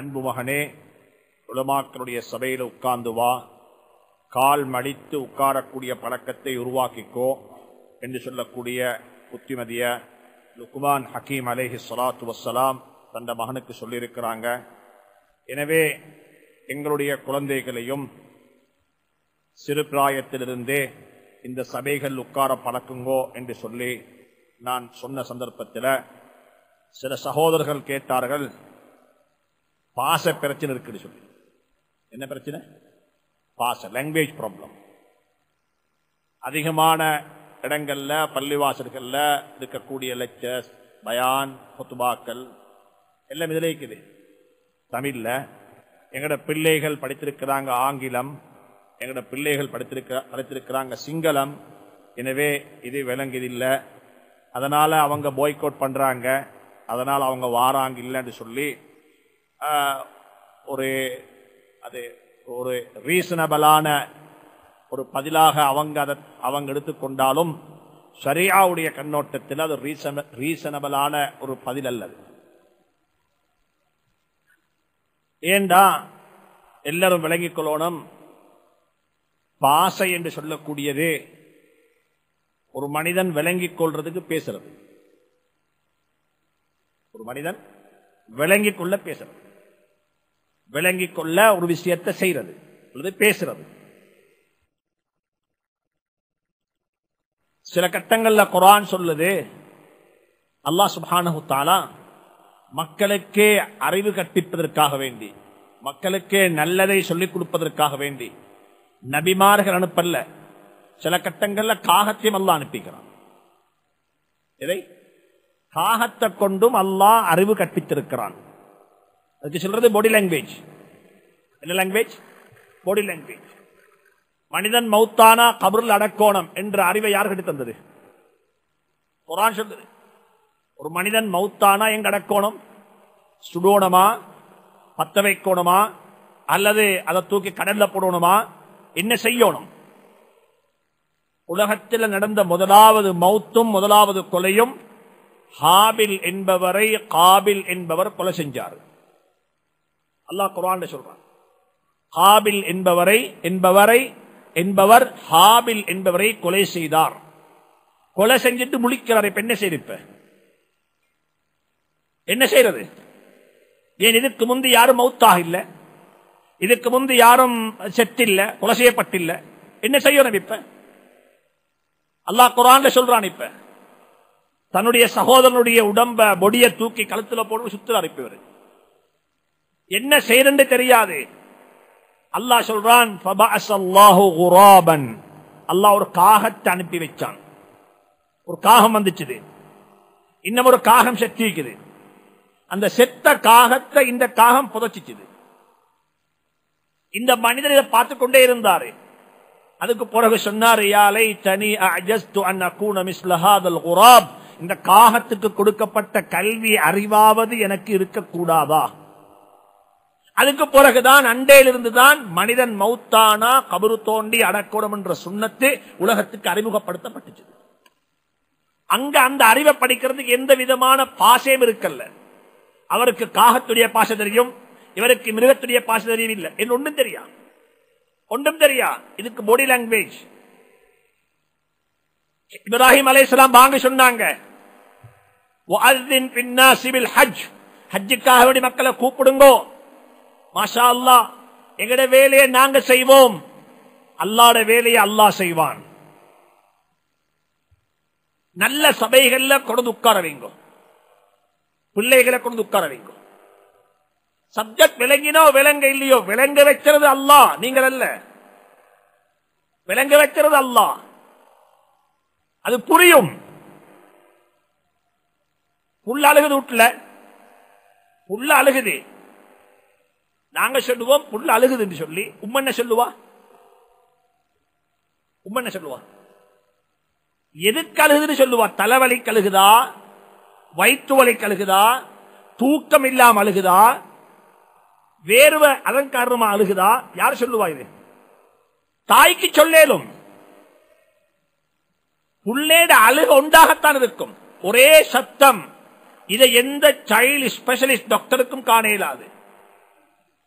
அன்பு மகனே, உலமாக்களுடைய சபையில் உட்கார்ந்து வா, கால் மடித்து உட்காரக்கூடிய பழக்கத்தை உருவாக்கிக்கோ என்று சொல்லக்கூடிய புத்திமதிய லுக்மான் ஹக்கீம் அலைஹி ஸலாத்து வஸ்ஸலாம் தந்த மகனுக்கு சொல்லியிருக்கிறாங்க. எனவே எங்களுடைய குழந்தைகளையும் சிறு பிராயத்திலிருந்தே இந்த சபைகள் உட்கார பழக்குங்கோ என்று சொல்லி நான் சொன்ன சந்தர்ப்பத்தில் சில சகோதரர்கள் கேட்டார்கள், பாச பிரச்சனை இருக்குன்னு சொல்லி. என்ன பிரச்சனை? பாச, லாங்குவேஜ் ப்ராப்ளம். அதிகமான இடங்கள்ல பள்ளிவாசல்கள்ல இருக்கக்கூடிய லெக்சர்ஸ், பயான், குத்துபாக்கள் எல்லாம் இதில் இருக்குது. தமிழ்ல எங்களோட பிள்ளைகள் படித்திருக்கிறாங்க ஆங்கிலம், எங்களோட பிள்ளைகள் படித்திருக்கிறாங்க சிங்களம். எனவே இது விளங்குதில்லை, அதனால அவங்க பாய்காட் பண்றாங்க, அதனால அவங்க வாராங்க இல்லைன்னு சொல்லி ஒரு ரீசனபிளான ஒரு பதிலாக அவங்க எடுத்துக்கொண்டாலும் ஷரியாவுடைய கண்ணோட்டத்தில் அது ரீசனபிளான ஒரு பதில் அல்லது. ஏண்டா எல்லாரும் விளங்கிக் கொள்ளணும், பாசை என்று சொல்லக்கூடியது ஒரு மனிதன் விளங்கிக் கொள்றதுக்கு பேசுறது. ஒரு மனிதன் விளங்கிக் கொள்ள பேசுறது, விளங்கிக் கொள்ள ஒரு விஷயத்தை செய்யறது அல்லது பேசுறது. சில கட்டங்கள்ல குர்ஆன் சொல்லுது, அல்லாஹ் சுப்ஹானஹு தஆலா மக்களுக்கே அறிவு கற்பிப்பதற்காக வேண்டி, மக்களுக்கே நல்லதை சொல்லிக் கொடுப்பதற்காக வேண்டி நபிமார்கள் அனுப்பல்ல, சில கட்டங்கள்ல காகத்தையும் அல்லாஹ் அனுப்பிக்கிறான். இதை காகத்தை கொண்டும் அல்லாஹ் அறிவு கற்பித்திருக்கிறான். அதுக்கு சொல்றது பாடி லாங்குவேஜ். என்ன லாங்குவேஜ்? Body language. மனிதன் மௌத்தானா கபருல் அடக்கோணம் என்ற அறிவை யார் கட்டி தந்தது? குர்ஆன் சொல்லுது. ஒரு மனிதன் மௌத்தானா எங்க அடக்கோணம்? சுடோணமா, பத்த வைக்கோணுமா, அல்லது அதை தூக்கி கடல்ல போடணுமா, என்ன செய்யணும்? உலகத்தில் நடந்த முதலாவது மௌத்தும் முதலாவது கொலையும் ஹாபில் என்பவரை காபில் என்பவர் கொலை செஞ்சார். அல்லாஹ் குர்ஆன்ல சொல்றான், ஹாபில் என்பவர் ஹாபில் என்பவரை கொலை செய்தார். கொலை செஞ்சிட்டு முழிக்கிறார். இப்ப என்ன செய்திருப்ப? என்ன செய்யறது? ஏன் இதுக்கு முந்தி யாரும் மௌத்தாக இல்ல, இதுக்கு முந்தி யாரும் செத்தில்ல, கொலை செய்யப்பட்டில்ல, என்ன செய்யணும் இப்ப? அல்லாஹ் குர்ஆன்ல சொல்றான், இப்ப தன்னுடைய சகோதரனுடைய உடம்ப பொடிய தூக்கி கழுத்துல போட்டு சுத்துறார். இப்ப என்ன செய்யறன்னு தெரியாது. அல்லாஹ் சொல்றான், ஃபபஅஸல்லாஹு குராபன், அல்லாஹ் ஒரு காகத்தை அனுப்பி வச்சான். ஒரு காகம் வந்துச்சு, இன்னும் ஒரு காகம் செத்து இருக்குது. அந்த செத்த காகத்தை இந்த காகம் புதைச்சிச்சு. இந்த மனிதர் இதை பார்த்து கொண்டே இருந்தாரு. அதுக்கு பிறகு சொன்னார், யா லைதனி அஅஜஸ்து அன் அகூன மிஸ்ல ஹாதல் குராப், இந்த காகத்துக்கு கொடுக்கப்பட்ட கல்வி அறிவாவது எனக்கு இருக்கக்கூடாதா? அதுக்கு பிறகுதான் அண்டையிலிருந்துதான் மனிதன் மௌத்தானா கபரு தோண்டி அடக்கோடம் என்ற சுன்னத்து உலகத்துக்கு அறிமுகப்படுத்தப்பட்டுச்சு. அங்க அந்த அறிவை படிக்கிறதுக்கு எந்த விதமான பாசையும் இருக்கல்ல. அவருக்கு காகத்துடைய பாசை தெரியும், இவருக்கு மிருகத்துடைய பாசை தெரியும் இல்லை, என்ன ஒன்றும் தெரியா, ஒன்றும் தெரியா. இதுக்கு பாடி லாங்குவேஜ். இப்ராஹிம் அலைஹிஸ்ஸலாம் வாங்க சொன்னாங்க, வஅذின் பின்னாஸி பில் ஹஜ், ஹஜ்ஜுக்காக வேண்டி மக்களை கூப்பிடுங்கோ. மாஷா அல்லாஹ், எங்கட வேலையை நாங்க செய்வோம், அல்லாஹ்ட வேலையை அல்லாஹ் செய்வான். நல்ல சபைகள்ல கொண்டு உட்கார வைங்க, பிள்ளைகளை கொண்டு உட்கார வைங்க. சப்ஜெக்ட் விளங்கினோ விளங்க இல்லையோ, விளங்க வைக்கிறது அல்லாஹ், நீங்கள் அல்ல. விளங்க வைக்கிறது அல்லாஹ், அது புரியும். புள்ள அழுகுது, வீட்டுல புள்ள அழுகுது, நாங்க சொல்லுவோம் புள்ள அழுகுது என்று சொல்லி. உம்ம என்ன சொல்லுவா? உம்ம என்ன சொல்லுவா? எதுக்கு அழுகுதுன்னு சொல்லுவா? தலைவலி கழுகுதா, வயிற்று வலி கழுகுதா, தூக்கம் இல்லாம அழுகுதா, வேர்வை அதன் காரணமா அழுகுதா? யார் சொல்லுவா? இது தாய்க்கு சொல்லேலும். புள்ளேட அழுக உண்டாகத்தான் இருக்கும், ஒரே சத்தம். இதை எந்த சைல்ட் ஸ்பெஷலிஸ்ட் டாக்டருக்கும் காண இயலாது.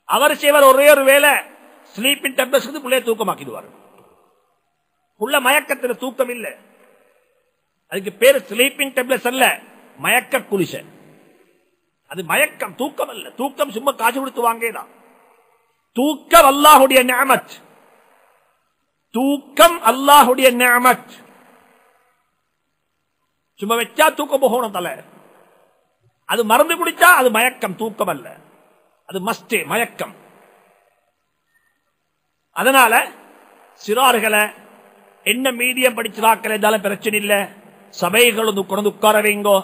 அவர் செய்வார் ஒரே ஒரு வேலை, ஸ்லீப்பிங் டேப்லெட்ஸ் பிள்ளைய தூக்கமாக்கிடுவார். உள்ள மயக்கத்தில் தூக்கம் இல்ல, அதுக்கு பேரு ஸ்லீப்பிங் டேப்லெட்ஸ் அல்ல, மயக்க குளிச. அது மயக்கம், தூக்கம் அல்ல. தூக்கம் சும்மா காசு கொடுத்து வாங்கலாம். தூக்கம் அல்லாஹுடைய நிஅமத். தூக்கம் அல்லாஹுடைய நிஅமத். சும்மா வச்சா தூக்கம் போகணும் தலை. அது மருந்து குடிச்சா அது மயக்கம், தூக்கம் அல்ல. அது மஸ்டே, மயக்கம். அதனால சிறார்களை என்ன மீடியம் படிச்சிராக்கள் இருந்தாலும் பிரச்சனை இல்ல, சபைகள் கொண்டு உட்கார வைங்கோ.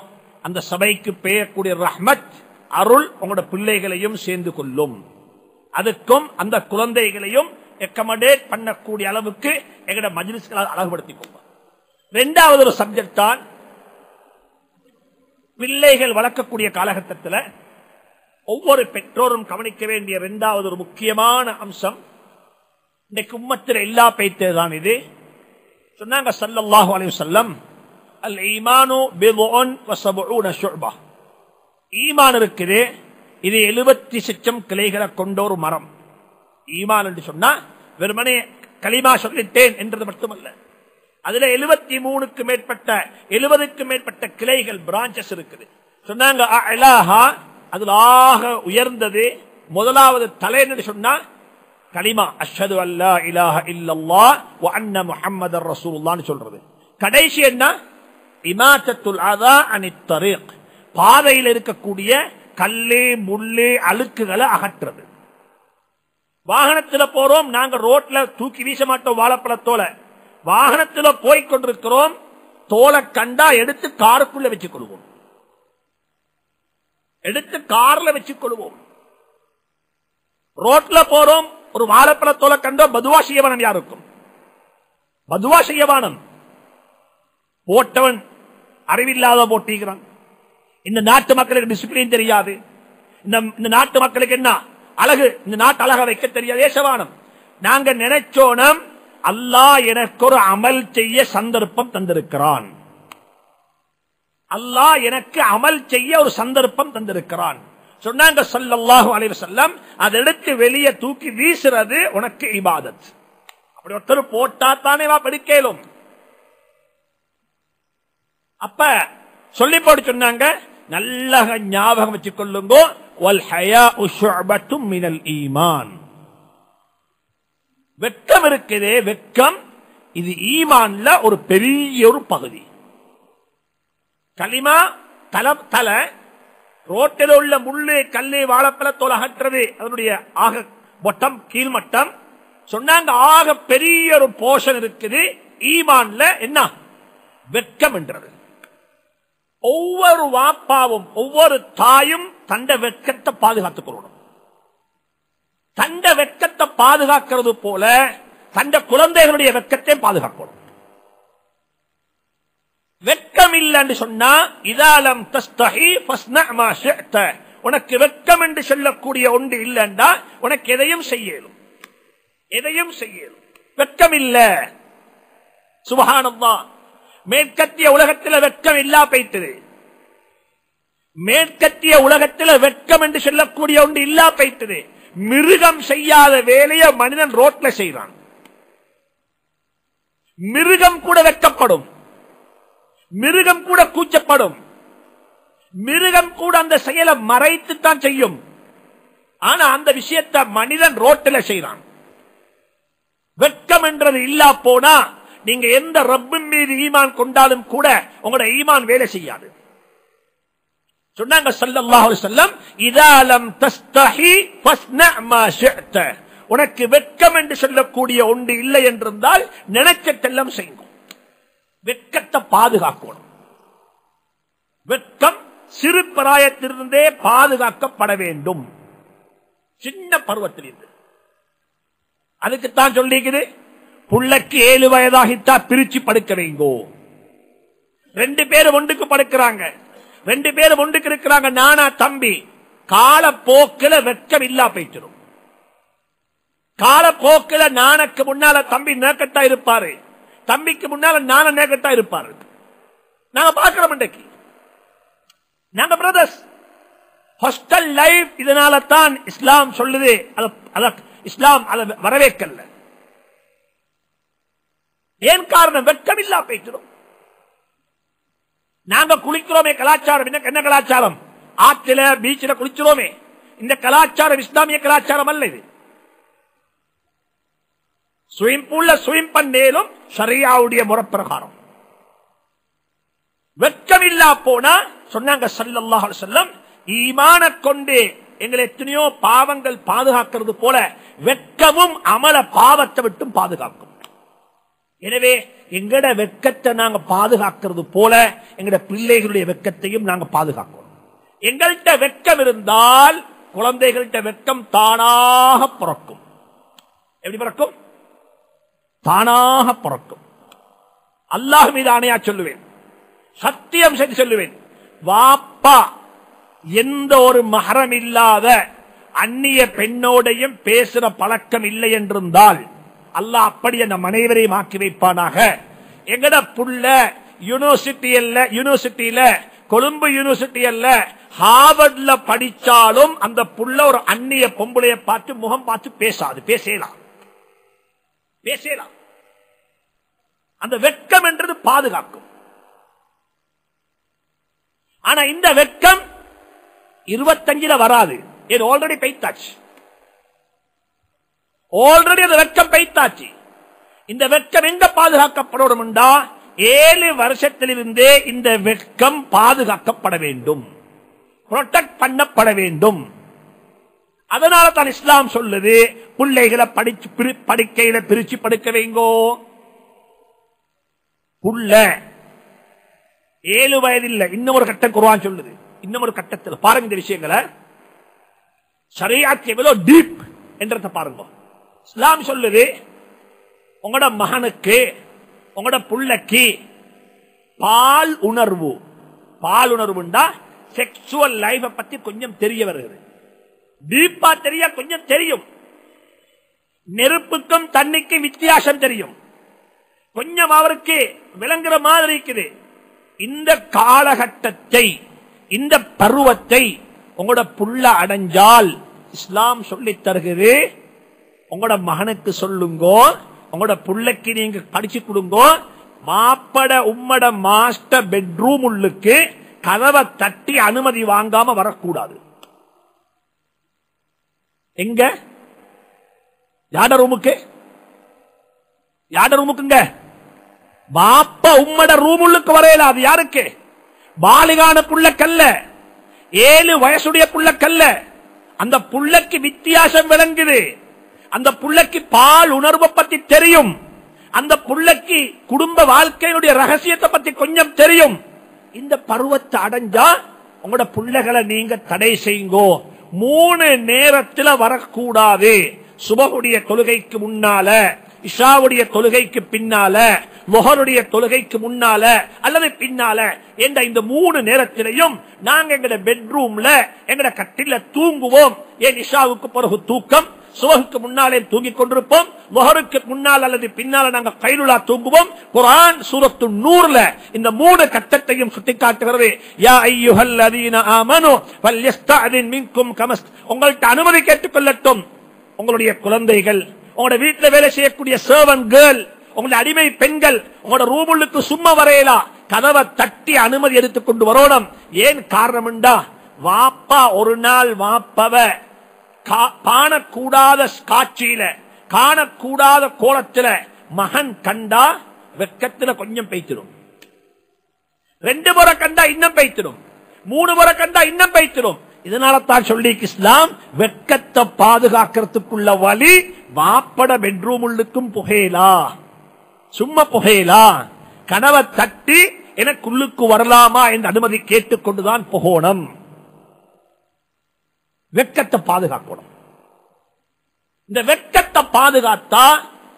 அந்த சபைக்கு பெய்யக்கூடிய ரஹ்மத், அருள் உங்களோட பிள்ளைகளையும் சேர்ந்து கொள்ளும். அதுக்கும் அந்த குழந்தைகளையும் எக்கமடேட் பண்ணக்கூடிய அளவுக்கு எங்களோட மஜ்லிஸ்களால் அழகுபடுத்திக்கோங்க. இரண்டாவது ஒரு சப்ஜெக்ட் தான் பிள்ளைகள் வளர்க்கக்கூடிய காலகட்டத்தில் ஒவ்வொரு பெற்றோரும் கவனிக்க வேண்டிய இரண்டாவது ஒரு முக்கியமான அம்சம். இன்றைக்கு உம்மத்தில் எல்லா பேய்தான் இது சொன்னாங்க ஸல்லல்லாஹு அலைஹி வஸல்லம், அல் ஈமானு பிதுஉன் வ ஸபஊன ஷுஅபா. ஈமான் இருக்குது, இது 70 கிளைகளை கொண்ட ஒரு மரம். ஈமான் என்று சொன்னா வெறுமனே கலிமா சொல்லிட்டேன் என்றது மட்டுமல்ல, அதுல 73க்கு மேற்பட்ட 70க்கு மேற்பட்ட கிளைகள், பிரான்சஸ் இருக்குது. சொன்னாங்க அஅலாஹா, அதுல ஆக உயர்ந்தது முதலாவது தலை என்று சொன்னா கலிமா அஷ்ஹது அல்லா இலாஹ இல்லல்லாஹ் வ அன்ன முஹம்மதர் ரசூலுல்லாஹ்னு சொல்றது. கடைசி என்ன? இமாத்தத்துல் அதா அனித் தரீக், பாதையில் இருக்கக்கூடிய கல்லே முள்ளே அழுக்குகளை அகற்றுறது. வாகனத்தில் போறோம், நாங்க ரோட்ல தூக்கி வீச மாட்டோம் வாழைப்பழத்தோல. வாகனத்தில் போய் கொண்டிருக்கிறோம், தோலை கண்டா எடுத்து காருக்குள்ள வச்சுக் கொள்வோம், எடுத்து கார்ல வச்சுக் கொள்வோம். ரோட்ல போறோம், ஒரு வாழைப்பழத்தோலை கண்டோம், பதுவா செய்யவானம் யாருக்கும், பதுவா செய்யவானம். போட்டவன் அறிவில்லாத போட்டிக்கிறான். இந்த நாட்டு மக்களுக்கு டிசிப்ளின் தெரியாது, இந்த நாட்டு மக்களுக்கு என்ன அழகு, இந்த நாட்டு அழகா வைக்க தெரியாது, ஏசவானம். நாங்க நினைச்சோனம் அல்லாஹ் எனக்கு ஒரு அமல் செய்ய சந்தர்ப்பம் தந்திருக்கிறான், அல்லாஹ் எனக்கு அமல் செய்ய ஒரு சந்தர்ப்பம் தந்திருக்கிறான். சொன்னாங்க ஸல்லல்லாஹு அலைஹி வஸல்லம், அதை எடுத்து வெளியே தூக்கி வீசுறது உனக்கு இபாதத். அப்படி ஒருத்தர் போட்டா தானே வா படிக்கலும். அப்ப சொல்லி போட்டு சொன்னாங்க, நல்ல ஞாபகம் வச்சுக் கொள்ளுங்க, வல் ஹயாஉ ஷுஅபத்தும் மினல் ஈமான். வெட்கம் இருக்குதே, வெட்கம் இது ஈமான்ல ஒரு பெரிய ஒரு பகுதி. கலிமா தலை, ரோட்டில் உள்ள முள்ளு கல்லை வாழைப்பழத்தோல் அகற்றது அதனுடைய ஆக மொட்டம் கீழ்மட்டம். சொன்னாங்க ஆக பெரிய ஒரு போஷன் இருக்குது ஈமான்ல. என்ன? வெட்கம் என்றது. ஒவ்வொரு வாப்பாவும் ஒவ்வொரு தாயும் தண்ட வெட்கத்தை பாதுகாத்துக் கொள்ளணும். தண்ட வெட்கத்தை பாதுகாக்கிறது போல தண்ட குழந்தைகளுடைய வெட்கத்தை பாதுகாக்கணும். வெட்கம் இல்லைன்னு சொன்னா இதாலம் தஸ்தஹி ஃபஸ்னா மா ஷிஅத, உனக்கு வெட்கம் என்று சொல்லக்கூடிய ஒன்று இல்லைன்னா உனக்கு எதையும் செய்யலும், எதையும் செய்யலும். வெட்கம் இல்ல, சுப்ஹானல்லாஹ். மேற்கத்திய உலகத்தில் வெட்கம் இல்லா போயிட்டது. மேற்கத்திய உலகத்தில் வெட்கம் என்று சொல்லக்கூடிய ஒன்று இல்லா போயிட்டது. மிருகம் செய்யாத வேலையை மனிதன் ரோட்ல செய்றான். மிருகம் கூட வெட்கப்படும், மிருகம் கூட கூச்சப்படும், மிருகம் கூட அந்த செயலை மறைத்து தான் செய்யும். ஆனா அந்த விஷயத்தை மனிதன் ரோட்டில் செய்றான். வெட்கம் என்றது இல்லா போனா நீங்க எந்த ரப்பின் மீது ஈமான் கொண்டாலும் கூட உங்களோட ஈமான் வேலை செய்யாது. சொன்னாங்க ஸல்லல்லாஹு அலைஹி வஸல்லம், இதா லம் தஸ்தஹி ஃபஸ்னா மா ஷிஅத, உனக்கு வெட்கம் என்று சொல்லக்கூடிய ஒன்று இல்லை என்றிருந்தால் நினைச்சதெல்லாம் செய்யுங்க. வெட்கத்தை பாதுகாக்கணும். வெட்கம் சிறு பிராயத்திலிருந்தே பாதுகாக்கப்பட வேண்டும், சின்ன பருவத்திலிருந்து. அதுக்குத்தான் சொல்லிக்குது, புள்ளைக்கு 7 வயதாகிட்டா பிரிச்சு படுக்க வைங்கோ. 2 பேரும் ஒன்றுக்கு படுக்கிறாங்க, 2 பேரும் ஒன்றுக்கு இருக்கிறாங்க, நானா தம்பி. காலப்போக்கில வெட்கம் இல்லா போயிடும். காலப்போக்கில நானுக்கு முன்னால தம்பி நேக்கட்டா இருப்பாரு, தம்பிக்கு முன்னால நான நேக்கட்டா இருப்பாரு. நாங்க பார்க்கிறோம், இன்றைக்கு நாங்க பிரதர்ஸ் ஹாஸ்டல் லைஃப். இதனால தான் இஸ்லாம் சொல்லுது, இஸ்லாம் அதை வரவேற்கல. ஏன் காரணம்? வெட்கம் இல்லா போயிடும். நாங்க குளிக்கிறோமே, கலாச்சாரம் என்ன கலாச்சாரம்? ஆற்றில பீச்சில குளிக்கிறோமே, இந்த கலாச்சாரம் இஸ்லாமிய கலாச்சாரம் அல்ல. இது ஸ்விம் பூல்ல ஸ்விம் பண்ணேலும் ஷரியாவுடைய முறைப்பிரகாரம். வெட்கம் இல்லா போனா சொன்னாங்க ஸல்லல்லாஹு அலைஹி வஸல்லம், ஈமான கொண்டு எங்களை எத்தனையோ பாவங்கள் பாதுகாக்கிறது போல வெட்கமும் அமல பாவத்தை விட்டும் பாதுகாக்கும். எனவே எங்கட வெட்கத்தை நாங்க பாதுகாக்கிறது போல எங்கட பிள்ளைகளுடைய வெட்கத்தையும் நாங்க பாதுகாக்கணும். எங்கள்கிட்ட வெட்கம் இருந்தால் குழந்தைகள்கிட்ட வெட்கம் தானாக பிறக்கும். எப்படி பிறக்கும்? தானாக பிறக்கும். அல்லாஹ் மீது ஆணையா சொல்லுவேன், சத்தியம் செய்து சொல்லுவேன், வாப்பா எந்த ஒரு மஹரம் இல்லாத அந்நிய பெண்ணோடையும் பேசுற பழக்கம் இல்லை என்றிருந்தால் அல்லாஹ் அப்படி நம் அனைவரையும் ஆக்கி வைப்பானாக. எங்கட புள்ள யூனிவர்சிட்டியில கொழும்பு யூனிவர்சிட்டி அல்ல ஹார்வர்ட்ல படிச்சாலும் அந்த புள்ள ஒரு அந்நிய பொம்பளைய பார்த்து முகம் பார்த்து பேசாது. பேசலாம். அந்த வெட்கம் என்றது பாதுகாக்கும். ஆனா இந்த வெட்கம் 25 வராது. இது ஆல்ரெடி பைத்தாச்சு. ஆல்ரெடி அந்த வெட்கம் பைத்தாச்சு. இந்த வெட்கம் எங்க பாதுகாக்கப்படும்? 7 வருஷத்திலிருந்தே இந்த வெட்கம் பாதுகாக்கப்பட வேண்டும், புரொடெக்ட் பண்ணப்பட வேண்டும். அதனால தான் இஸ்லாம் சொல்லுது, பிள்ளைகளை படிக்கையில பிரிச்சு படுக்க வைங்கோ. புள்ள 7 வயது இல்ல, இன்னும் ஒரு கட்டம் குர்ஆன் சொல்லுது. இன்னும் ஒரு கட்டத்தில் பாருங்க இந்த விஷயங்களை, ஷரியத் எவ்வளவு டீப் என்றத பாருங்க. இஸ்லாம் சொல்லுது, உங்களோட மகனுக்கு உங்களோட புள்ளைக்கு பால் உணர்வுண்டா செக்சுவல் லைஃப் பத்தி கொஞ்சம் தெரிய வருகிறது. டீப்பா தெரிய கொஞ்சம் தெரியும். நெருப்புக்கும் தண்ணிக்கும் வித்தியாசம் தெரியும். கொஞ்சம் அவருக்கு விளங்குற மாதிரி இருக்குது. இந்த காலகட்டத்தை, இந்த பருவத்தை உங்களோட புள்ள அடைஞ்சால் இஸ்லாம் சொல்லி தருகிறது, உங்களோட மகனுக்கு சொல்லுங்கோ, உங்களோட புள்ளைக்கு நீங்க படிச்சு கொடுங்கோ, மாப்பட உம்மட மாஸ்டர் பெட்ரூம் உள்ளுக்கு கதவை தட்டி அனுமதி வாங்காம வரக்கூடாது. எங்க? யாட ரூமுக்குங்க பாப்பா உம்மட ரூம் உள்ளுக்கு வரையல. அது யாருக்கு? பாலிகான புள்ளக்கல்ல, 7 வயசுடைய புள்ளக்கல்ல. அந்த புள்ளக்கு வித்தியாசம் விளங்குது. அந்த புள்ளக்கு பால் உணர்வை பத்தி தெரியும். அந்த புள்ளக்கு குடும்ப வாழ்க்கையினுடைய ரகசியத்தை பத்தி கொஞ்சம் தெரியும். இந்த பருவத்தை அடைஞ்சா உங்களோட புள்ளைகளை நீங்க தடை செய்யுங்கோ. 3 நேரத்தில் வரக்கூடாது. சுபஹுடைய தொழுகைக்கு முன்னால, இஷாவுடைய தொழுகைக்கு பின்னால, லுஹருடைய தொழுகைக்கு முன்னால அல்லது பின்னால என்ற இந்த 3 நேரத்திலையும் நாங்க எங்கட பெட்ரூம்ல எங்கட கட்டில தூங்குவோம். ஏன்? இஷாவுக்கு பிறகு தூக்கம், சுபஹுக்கு முன்னாலே தூங்கிக் கொண்டிருப்போம், லுஹருக்கு முன்னால் அல்லது பின்னால நாங்க கைலுலா தூங்குவோம். குர்ஆன் சூரத்து நூர்ல இந்த 3 கட்டத்தையும் சுட்டிக்காட்டுகிறது. யா அய்யுஹல்லதீன ஆமனு ஃபல்யஸ்தஅதின் மின்கும் கமஸ். உங்கள்ட்ட அனுமதி கேட்டுக் கொள்ளட்டும் உங்களுடைய குழந்தைகள், உங்களோட வீட்டில் வேலை செய்யக்கூடிய சர்வன்ட் கேர்ள், உங்களுடைய அடிமை பெண்கள் உங்களோட ரூமுக்கு சும்மா வரையலா, கதவை தட்டி அனுமதி எடுத்துக் கொண்டு வரணும். ஏன் காரணம்? வாப்பா ஒரு நாள் வாப்பவ காணக்கூடாத காட்சியில, காணக்கூடாத கோலத்தில மகன் கண்டா வெட்கத்துல கொஞ்சம் பெய்த்திடும். 2 முறை கண்டா இன்னும் பெய்த்திடும், 3 முறை கண்டா இன்னும் பெய்த்திடும். இதனால தான் சொல்லி இஸ்லாம் வெட்கத்தை பாதுகாக்கிறதுக்குள்ள வழி, வாப்பட பெட்ரூம் உள்ளுக்கும் புகையலா, சும்மா புகையலா, கனவை தட்டி எனக்குள்ளுக்கு வரலாமா என்று அனுமதி கேட்டுக்கொண்டுதான் புகோணம். வெட்கத்தை பாதுகாக்கணும். இந்த வெட்கத்தை பாதுகாத்தா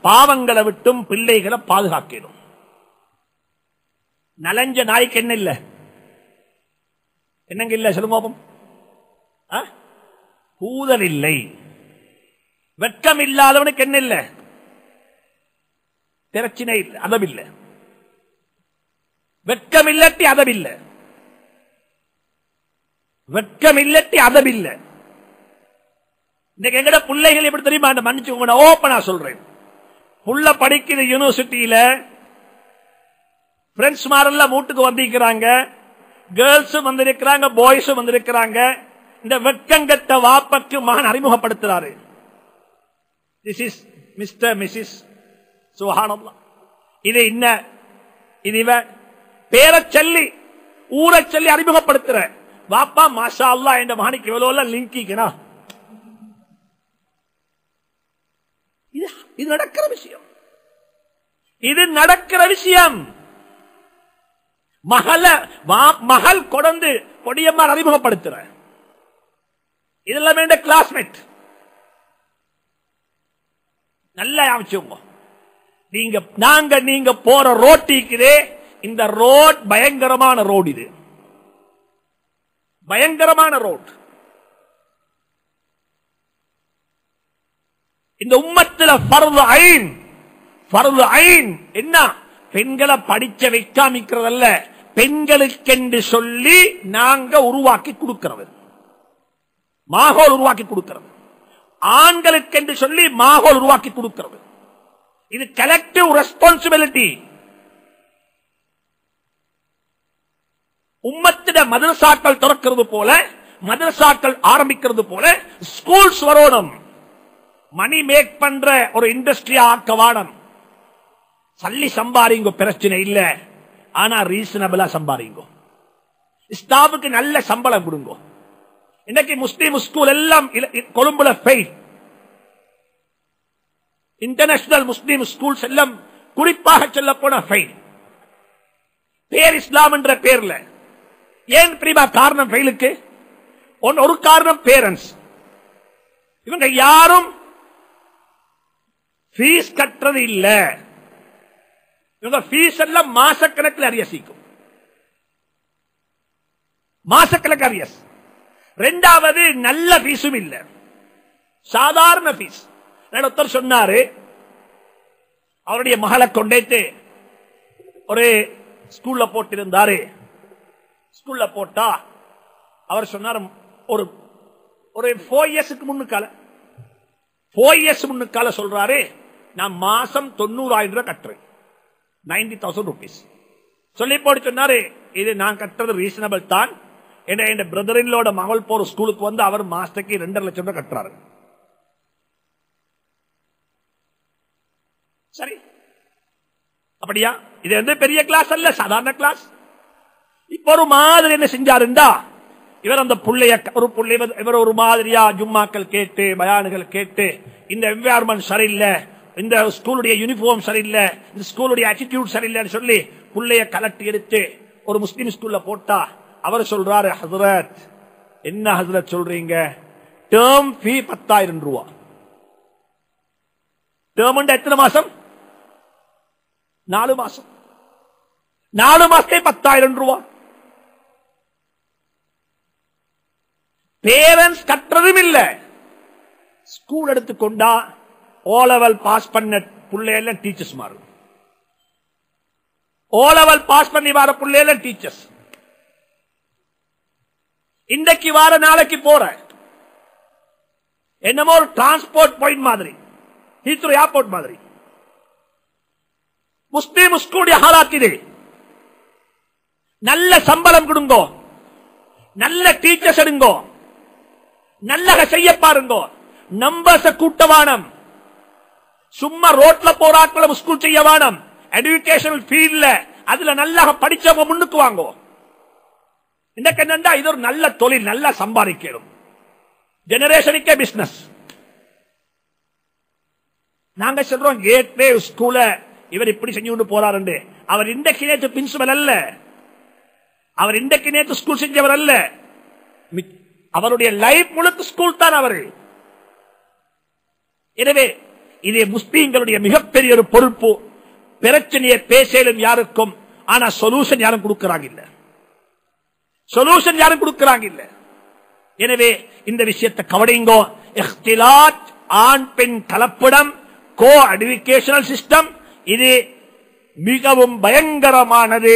பாவங்களை விட்டும் பிள்ளைகளை பாதுகாக்கணும். நலஞ்ச நாய்க்கு என்ன இல்ல? என்னங்க இல்ல சொல்லுங்க. பூதல் இல்லை. வெட்கம் இல்லாதவனுக்கு என்ன இல்ல? பிரச்சனை இல்லை, அதவில்லை. வெட்கம் இல்லாட்டி அதவில்லை. வெட்கம் இல்லட்டி அதபில்ல. இன்னைக்கு எங்கட பிள்ளைகள் எப்படி தெரியுமா? மன்னிச்சு ஓப்பனா சொல்றேன், புள்ள படிக்கிற யூனிவர்சிட்டியில பிரெண்ட்ஸ் மாரெல்லாம் வீட்டுக்கு வந்திருக்கிறாங்க, கேர்ள்ஸும் வந்திருக்கிறாங்க, பாய்ஸும் வந்திருக்கிறாங்க. இந்த வெட்கங்கட்ட வாப்பக்கு மகன் அறிமுகப்படுத்துறாரு, திஸ் இஸ் மிஸ்டர் மிஸ்ஸஸ் சுப்ஹானல்லாஹ், இது என்ன, இது இவ பேரை சொல்லி ஊரை சொல்லி அறிமுகப்படுத்துற வாப்பா, மாஷா அல்லாஹ் என்ற மகனுக்கு இவ்வளவு லிங்கிக்கனா. இது நடக்கிற விஷயம், இது நடக்கிற விஷயம். மகள் கொண்டு கொடியம்மா அறிமுகப்படுத்துற, இதெல்லாம் வேண்ட கிளாஸ்மேட். நல்லா அமைச்சுங்க. நீங்க போற ரோட்டிக்குதே, இந்த ரோட் பயங்கரமான ரோடு, இது பயங்கரமான ரோட். இந்த உம்மத்துல ஃபர்து ஐன், ஃபர்து ஐன் என்ன? பெண்களை படிச்ச வைக்காமிக்கிறதல்ல, பெண்களுக்கென்று சொல்லி நாங்க உருவாக்கி கொடுக்கிறது, மாகோல் உருவாக்கி கொடுக்கிறது. ஆண்களுக்கென்று சொல்லி மாகோல் உருவாக்கி கொடுக்கிறது. இது கலெக்டிவ் ரெஸ்பான்சிபிலிட்டி. உம்மத்திட மதரசாக்கள் திறக்கிறது போல, மதரசாக்கள் ஆரம்பிக்கிறது போல ஸ்கூல்ஸ் வரணும். மணி மேக் பண்ற ஒரு இண்டஸ்ட்ரியா ஆக்க வாடம். சல்லி சம்பாரிங்க, பிரச்சனை இல்ல, ஆனா ரீசனபிளா சம்பாரிங்க. ஸ்டாஃபுக்கு நல்ல சம்பளம் கொடுங்க. இன்னைக்கு முஸ்லீம் ஸ்கூல் எல்லாம் கொழும்புல ஃபெயில். இன்டர்நேஷனல் முஸ்லீம் ஸ்கூல்ஸ் எல்லாம் குறிப்பாக சொல்ல போன ஃபெயில். பேர் இஸ்லாம் என்ற பேர்ல. ஏன் தெரியுமா காரணம் ஃபெயிலுக்கு? ஒரு காரணம் பேரண்ட்ஸ். இவங்க யாரும் ஃபீஸ் கட்டுறது இல்ல. இவங்க ஃபீஸ் எல்லாம் மாசக்கணக்கில் அரியசிக்கும், மாசக்கணக்கு அரியஸ். ரெண்டாவது நல்ல ஃபீஸும் இல்ல, சாதாரண ஃபீஸ். ஒருத்தர் சொன்னாரு, அவருடைய மகளை கொண்டேட்டு ஒரு ஸ்கூல்ல போட்டிருந்தாரு. ஸ்கூல்ல போட்டா அவர் சொன்னார், ஒரு 4 இயர்ஸுக்கு முன்னுக்கால 4 இயர்ஸ் முன்னுக்கால சொல்றாரு, நான் மாசம் 90,000 ரூபாய் கட்டுறேன், 90,000 rupees சொல்லி போட்டு சொன்னாரு. இது நான் கட்டுறது ரீசனபிள் தான். என் பிரதரின்லோட மகள் போற ஸ்கூலுக்கு வந்து அவர் மாசத்துக்கு 2.5 லட்சம் ரூபாய் கட்டுறாரு. சரி, அப்படியா? இது வந்து பெரிய கிளாஸ் அல்ல, சாதாரண கிளாஸ். இப்ப ஒரு மாதிரி என்ன செஞ்சாருண்டா, இவர் அந்த புள்ளைய இவர் ஒரு மாதிரியா ஜும்மாக்கள் கேட்டு பயானுகள் கேட்டு, இந்த என்வாயர்மெண்ட் சரியில்லை, இந்த ஸ்கூலுடைய யூனிஃபார்ம் சரியில்லை, இந்த ஸ்கூலுடைய ஆட்டிடியூட் சரியில்லைன்னு சொல்லி புள்ளைய கலட்டி எடுத்து ஒரு முஸ்லீம் ஸ்கூல்ல போட்டா, அவர் சொல்றாரு, ஹஸ்ரத் என்ன ஹஸ்ரத் சொல்றீங்க, டேர்ம் ஃபீ 10,000 ரூபாய். டேர்ம் எத்தனை மாசம்? 4 மாசம். 4 மாசத்தே 10,000 ரூபாய். பேரண்ட்ஸ் கட்டுறதும் இல்ல. ஸ்கூல் எடுத்துக்கொண்டா ஓ லெவல் பாஸ் பண்ண பிள்ளைல டீச்சர்ஸ் மாறும். ஓ லெவல் பாஸ் பண்ணி வர பிள்ளைல டீச்சர்ஸ். இன்றைக்கு வார நாளைக்கு போற என்னமோ ஒரு டிரான்ஸ்போர்ட் பாயிண்ட் மாதிரி, ஹீத்ரோ ஏர்போர்ட் மாதிரி. முஸ்லீம் ஸ்கூலுடைய ஹாலாத் இது. நல்ல சம்பளம் கொடுங்கோ, நல்ல டீச்சர்ஸ் எடுங்கோ, நல்ல செய்ய பாருங்க. நம்பர்ஸ் கூட்டவானம், சும்மா ரோட்ல போராட்டம் ஸ்கூல் செய்ய வானம். எஜுகேஷனல் ஃபீல்ட்ல அதுல நல்லா படிச்சவங்க முன்னுக்கு வாங்கோ. இன்னைக்கு என்னண்டா, இது ஒரு நல்ல தொழில், நல்லா சம்பாதிக்கணும், ஜெனரேஷனுக்கே பிசினஸ். நாங்க சொல்றோம் கேட்வே ஸ்கூல இவர் இப்படி செஞ்சு கொண்டு போறாரு. அவர் இன்றைக்கு நேற்று பிரின்சிபல் அல்ல, அவர் இன்றைக்கு நேற்று ஸ்கூல் செஞ்சவர் அல்ல, அவருடைய லைஃப் முழுக்க ஸ்கூல் தான் அவரு. எனவே இது முஸ்லீம்களுடைய மிகப்பெரிய ஒரு பொறுப்பு. பிரச்சனையை பேசலும் யாருக்கும், ஆனா சொல்யூஷன் யாரும் கொடுக்கிறாங்க இல்ல, சொல்யூஷன் யாரும் கொடுக்கிறாங்க இல்ல. எனவே இந்த விஷயத்தை கவனிங்கோ. இஹ்திலாத், ஆண் பெண் கலப்படம், கோ எஜுகேஷனல் சிஸ்டம், இது மிகவும் பயங்கரமானது,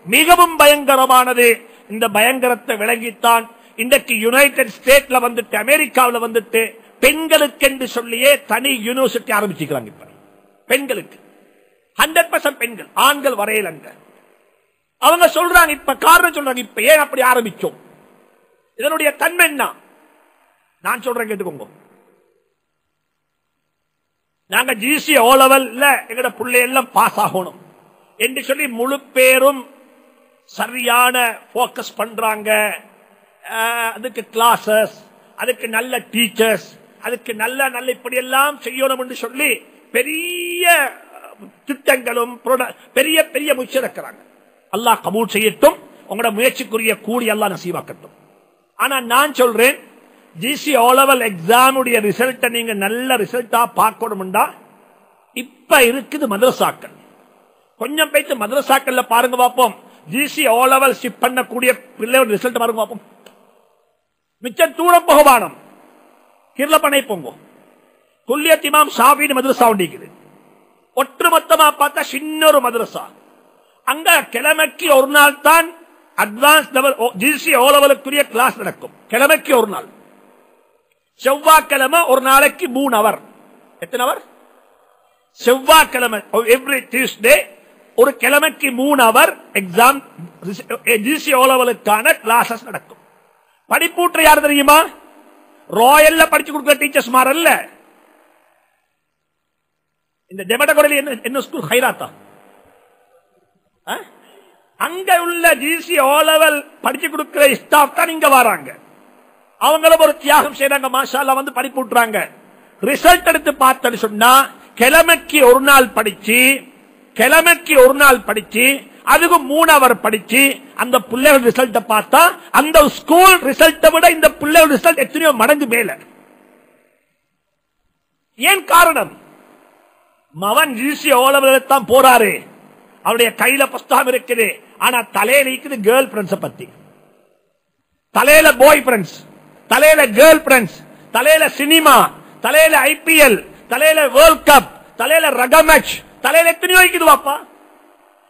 மிகவும் பயங்கரமானது. இந்த பயங்கரத்தை விளங்கித்தான் இன்றைக்கு யுனைடெட் ஸ்டேட்ல வந்துட்டு அமெரிக்காவில் வந்துட்டு பெண்களுக்கு என்று சொல்லியே தனி யூனிவர்சிட்டி ஆரம்பிச்சுக்கிறாங்க. இப்ப பெண்களுக்கு 100% பெண்கள், ஆண்கள் வரையிலங்க. அவங்க சொல்றாங்க, இப்ப காரணம் சொல்றாங்க, இப்ப ஏன் அப்படி ஆரம்பிச்சோம், இதனுடைய தன்மை என்ன? நான் சொல்றேன் கேட்டுக்கோங்க. நாங்க ஜிசி ஓ லெவல்ல எங்கட பிள்ளை எல்லாம் பாஸ் ஆகணும் என்று சொல்லி முழு பேரும் சரியான போக்கஸ் பண்றாங்க. அதுக்கு கிளாஸஸ், அதுக்கு நல்ல டீச்சர்ஸ், அதுக்கு நல்ல நல்ல இப்படி எல்லாம் செய்யணும் என்று சொல்லி பெரிய திட்டங்களும் பெரிய பெரிய முயற்சி இருக்கிறாங்க. அல்லாஹ் கபூல் செய்யட்டும், உங்களோட முயற்சிக்குரிய கூலி அல்லாஹ் நசீவாக்கட்டும். ஆனா நான் சொல்றேன், ஜிசி ஓ லெவல் எக்ஸாம் உடைய ரிசல்ட்டை நீங்க நல்ல ரிசல்ட்டா பார்க்கணும்டா இப்ப இருக்குது மதரசாக்கள். கொஞ்சம் பேச்சு மதரசாக்கள்ல பாருங்க பார்ப்போம். ஜிசி ஓ லெவல் ஷிப் பண்ணக்கூடிய பிள்ளையோட ரிசல்ட் பாருங்க பார்ப்போம். மிச்சம் தூரம் போகவானம் கிர்ல பண்ணை போங்க. குல்லியத் இமாம் ஷாஃபி மதரசா உண்டிக்குது. ஒட்டுமொத்தமா பார்த்தா சின்ன ஒரு மதரசா. அங்க கிழமைக்கு ஒரு நாள் தான் அட்வான்ஸ் லெவல் ஜிசி ஓ லெவலுக்குரிய கிளாஸ் நடக்கும். கிழமைக்கு ஒரு நாள். செவ்வாய்க்கிழமை ஒரு நாளைக்கு 3 அவர். எத்தனை அவர்? செவ்வாய்க்கிழமை எவ்ரி டியூஸ்டே ஒரு கிழமைக்கு 3 அவர் எக்ஸாம் ஜிசி ஓ லெவலுக்கான கிளாஸஸ் நடக்கும். படிப்பூற்ற யார் தெரியுமா? ராயல்ல படிச்சு கொடுக்கிற டீச்சர்ஸ் மாறல்ல. இந்த ஜெபடகோடையில என்ன ஸ்கூல் ஹைராத்தா? அங்க உள்ள ஜிசி ஓ லெவல் படிச்சு கொடுக்கிற ஸ்டாஃப் தான் இங்க வராங்க. அவங்களும் ஒரு தியாகம் செய்யறாங்க. மாஷா அல்லாஹ் வந்து படிப்பூட்டுறாங்க. ரிசல்ட் எடுத்து பார்த்தது சொன்னா கிழமைக்கு ஒரு நாள் படிச்சு அதுக்கு 3 அவர் படிச்சு அந்த பிள்ளைகள் ரிசல்ட் பார்த்தா அந்த ஸ்கூல் ரிசல்ட்டை விட இந்த பிள்ளைகள் ரிசல்ட் எத்தனையோ மடங்கு மேல. ஏன் காரணம்? மவன் ஜிசி ஓ லெவல் தான் போறாரு, அவருடைய கையில புஸ்தகம் இருக்குது, ஆனா தலையில இருக்குது கேர்ள் ஃபிரெண்ட்ஸ் பத்தி, தலையில பாய் ஃபிரெண்ட்ஸ், தலையில கேர்ள் ஃபிரெண்ட்ஸ், தலையில சினிமா, தலையில ஐபிஎல், தலையில வேர்ல்ட் கப், தலையில ரக மேட்ச், தலையில எத்தனையோ இருக்குது பாப்பா.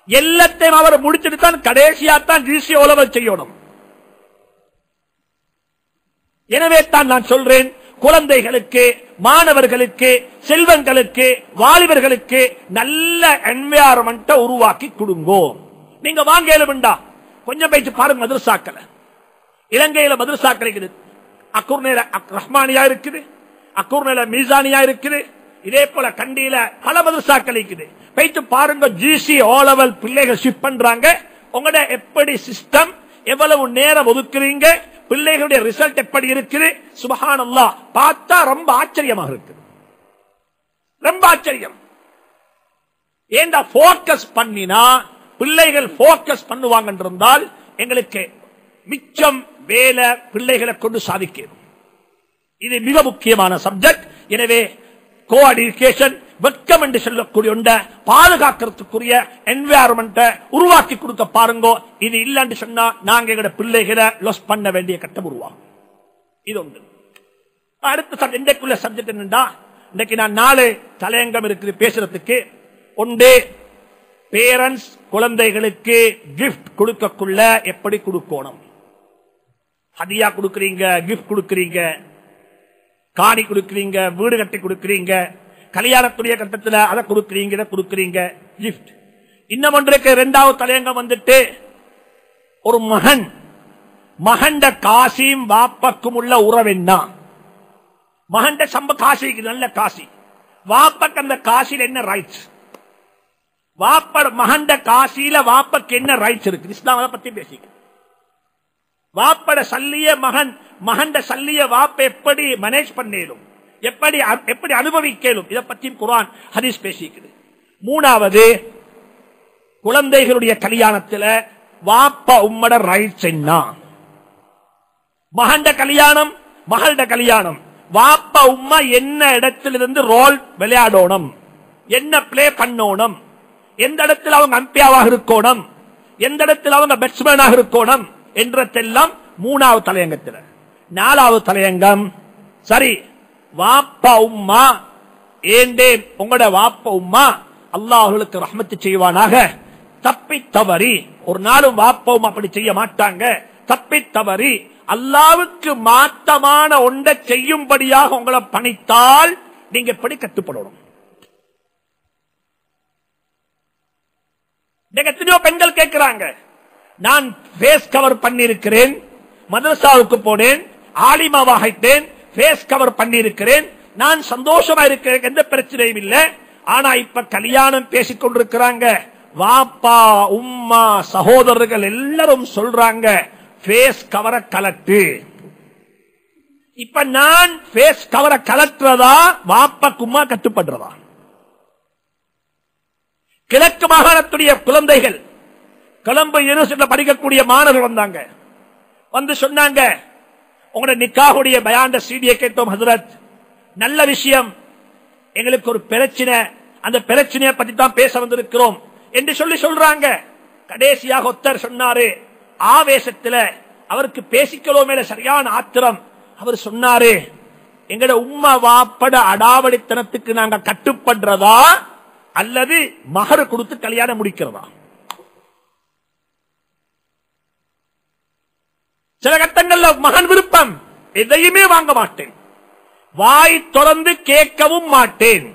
எல்லாத்தையும் அவர் முடிச்சுட்டு தான் கடைசியா தான் ஜிசி ஓ லெவல் செய்யணும். எனவே தான் நான் சொல்றேன், குழந்தைகளுக்கு, மாணவர்களுக்கு, செல்வங்களுக்கு, வாலிபர்களுக்கு நல்ல என்வைரன்மெண்ட் உருவாக்கி கொடுங்கோ. நீங்க வாங்க வேண்டாம், கொஞ்சம் பேச்சு பாருங்க. மதரசாக்கள் இலங்கையில மதரசாக்கள் இருக்குது. அக்கூர்நேல ரஹ்மானியா இருக்குது, அக்கூர்நேல மீசானியா இருக்குது, இதே போல கண்டியில பல மதரசாக்கள் இருக்குது. போயிட்டு பாருங்க, ஜிசி ஓ லெவல் பிள்ளைகள் ஷிஃப்ட் பண்றாங்க. உங்களோட எப்படி சிஸ்டம், எவ்வளவு நேரம் ஒதுக்குறீங்க, பிள்ளைகளுடைய ரிசல்ட் எப்படி இருக்குது, சுப்ஹானல்லாஹ் பார்த்தா ரொம்ப ஆச்சரியமாக இருக்கு. ரொம்ப ஆச்சரியம். ஏண்டா போக்கஸ் பண்ணினா பிள்ளைகள் போக்கஸ் பண்ணுவாங்க என்றால் எங்களுக்கு மிச்சம் வேலை பிள்ளைகளை கொண்டு சாதிக்கும். இது மிக முக்கியமான சப்ஜெக்ட். எனவே கோஆர்டினேஷன் வெட்கம் என்று சொல்லக்கூடிய ஒன்றை பாதுகாக்கிறதுக்குரிய என்வைரன்மெண்ட்டை உருவாக்கி கொடுக்க பாருங்க. இது இல்லைன்னு சொன்னா நாங்க எங்களோட பிள்ளைகளை லாஸ் பண்ண வேண்டிய கட்டம் உருவாகும். இது ஒன்று. அடுத்த இன்றைக்குள்ள சப்ஜெக்ட் என்னன்னா, இன்னைக்கு நான் 4 தலையங்கம் இருக்குது பேசுறதுக்கு. ஒன்று, பேரண்ட்ஸ் குழந்தைகளுக்கு கிஃப்ட் கொடுக்கக்குள்ள எப்படி கொடுக்கணும். ஹதியா கொடுக்கறீங்க, கிஃப்ட் கொடுக்கறீங்க, காணி கொடுக்கறீங்க, வீடு கட்டி கொடுக்கறீங்க, கல்யாணத்துடைய கட்டத்தில் அதை கொடுக்கறீங்க, இதை கொடுக்கறீங்க, கிஃப்ட். இன்னும் ஒன்றுக்கு 2வது தலையங்கம் வந்துட்டு, ஒரு மகண்ட காசியும் வாப்பக்கும் உள்ள உறவு என்ன. மகண்ட சம்ப காசிக்கு நல்ல காசி, வாப்பக்கு அந்த காசியில் என்ன ரைட்ஸ், மகண்ட காசியில வாப்பக்கு என்ன ரைட்ஸ் இருக்கு. இஸ்லாம் அதை பத்தி பேசிக்க. வாப்பட சல்லிய மகண்ட சல்லிய வாப்ப எப்படி மேனேஜ் பண்ணேலும், எப்படி அனுபவிக்கலும், இதை பற்றி குர்ஆன் ஹதீஸ் பேசிக்குது. 3வது, குழந்தைகளுடைய கல்யாணத்தில் வாப்பா உம்மட ரைட்ஸ் என்ன. மகண்ட கல்யாணம், மகளோட கல்யாணம், வாப்பா உம்மா என்ன இடத்திலிருந்து ரோல் விளையாடணும், என்ன பிளே பண்ணணும், எந்த இடத்தில் அவங்க அம்பியாவாக இருக்கணும், எந்த இடத்தில் அவங்க பேட்ஸ்மேனாக இருக்கணும் என்றதெல்லாம் 3வது தலையங்கத்தில். 4வது தலையங்கம், சரி வாப்பா உம்மா ஏண்டே உங்களோட வாப்பா உம்மா அல்லாஹ் அவர்களுக்கு ரஹ்மத்து செய்வானாக, தப்பி தவறி ஒரு நாளும் வாப்பா உம்மா அப்படி செய்ய மாட்டாங்க, தப்பி தவறி அல்லாவுக்கு மாத்தமான ஒன்றை செய்யும்படியாக உங்களை பணித்தால் நீங்க எப்படி கட்டுப்படணும்? எத்தனையோ பெண்கள் கேட்கிறாங்க, நான் ஃபேஸ் கவர் பண்ணிருக்கிறேன், மதரசாவுக்கு போனேன், ஆலிமாவாகிட்டேன், ஃபேஸ் கவர் பண்ணிருக்கிறேன், நான் சந்தோஷமா இருக்கிறேன், எந்த பிரச்சனையும் இல்லை. ஆனா இப்ப கல்யாணம் பேசிக் கொண்டிருக்கிறாங்க, வாப்பா உம்மா சகோதரர்கள் எல்லாரும் சொல்றாங்க ஃபேஸ் கவரை கலட்டு. இப்ப நான் ஃபேஸ் கவரை கலட்டுறதா வாப்பா கும்மா கட்டுப்படுறதா? கிழக்கு மாகாணத்துடைய குழந்தைகள் கொலம்பு யூனிவர்சிட்டியில் படிக்கக்கூடிய மாணவர்கள் வந்தாங்க, வந்து சொன்னாங்க, உங்களோட நிக்காஹுடைய பயாண்ட சீடியை கேட்டோம் ஹஜ்ரத், நல்ல விஷயம், எங்களுக்கு ஒரு பிரச்சனை, அந்த பிரச்சனையை பத்தி தான் பேச வந்திருக்கிறோம் என்று சொல்றாங்க. கடைசியாக ஒருத்தர் சொன்னாரு, ஆவேசத்துல அவருக்கு பேசிக்கிறோம் மேல சரியான ஆத்திரம், அவர் சொன்னாரு, எங்கட உம்மா வாப்பட அடாவடித்தனத்துக்கு நாங்க கட்டுப்படுறதா அல்லது மகர் கொடுத்து கல்யாணம் முடிக்கிறதா? சில கட்டங்கள்ல மகன் விருப்பம், எதையுமே வாங்க மாட்டேன், வாய் தொடர்ந்து கேட்கவும் மாட்டேன்.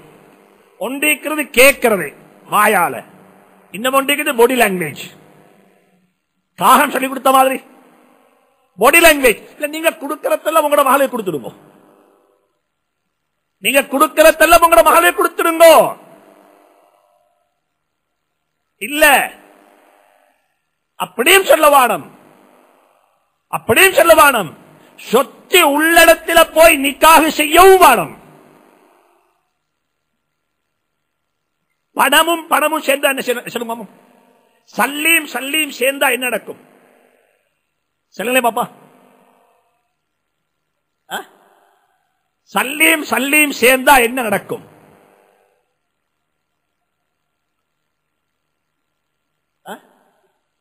ஒன்றிக்கிறது கேட்கிறது வாயால, இன்னும் ஒன்றிக்கிறது பாடி லாங்குவேஜ். காகம் சொல்லி கொடுத்த மாதிரி பாடி லாங்குவேஜ். இல்ல நீங்க கொடுக்கறதெல்லாம் உங்களோட மகளை கொடுத்துடுங்க, நீங்க கொடுக்கறதெல்லாம் உங்களோட மகளை கொடுத்துடுங்க. இல்ல அப்படியும் சொல்ல வானம், அப்படியும் சொல்ல வானம், சொத்து உள்ளடத்தில் போய் நிக்காக செய்யவும் வானம். பணமும் பணமும் சேர்ந்தா என்ன சொல்லுங்க, சல்லியும் சல்லியும் சேர்ந்தா என்ன நடக்கும் சொல்லுங்களே பாப்பா? சல்லியும் சல்லியும் சேர்ந்தா என்ன நடக்கும்?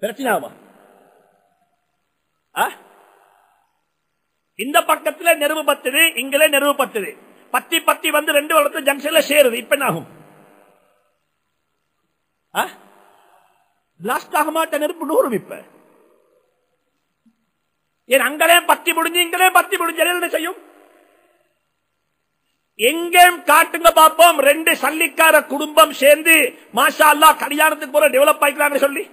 பிரச்சனை. இந்த பக்கத்துல நெருவு பத்துது, இங்களே நெருவு பத்துது, பத்தி பத்தி வந்து ரெண்டு வளர்த்து ஜங்ஷன்ல சேருது. இப்ப என்ன ஆகும்? பிளாஸ்ட் ஆக மாட்ட நெருப்பு நூறும். இப்ப ஏன் அங்களே பத்தி முடிஞ்சு இங்களே பத்தி முடிஞ்சு என்ன செய்யும்? எங்கேயும் காட்டுங்க பாப்போம், ரெண்டு சல்லிக்கார குடும்பம் சேர்ந்து மாஷா அல்லாஹ் கல்யாணத்துக்கு போல டெவலப் ஆயிக்கிறாங்க சொல்லி.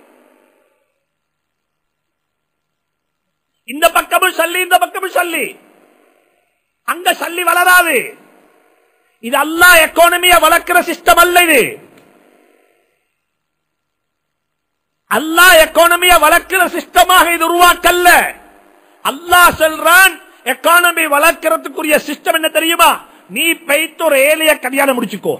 இந்த பக்கமும் சல்லி, இந்த பக்கமும் சல்லி, அங்க சல்லி வளராது. இது அல்லாஹ் எக்கானமியை வளர்க்கிற சிஸ்டம் அல்ல. இது அல்லாஹ் எக்கானமியை வளர்க்கிற சிஸ்டமாக இது உருவாக்கல்ல. அல்லாஹ் சொல்றான், எக்கானமி வளர்க்கிறதுக்குரிய சிஸ்டம் என்ன தெரியுமா? நீ பைத்து ஒரு ஏழைய கல்யாணம் முடிச்சுக்கோ.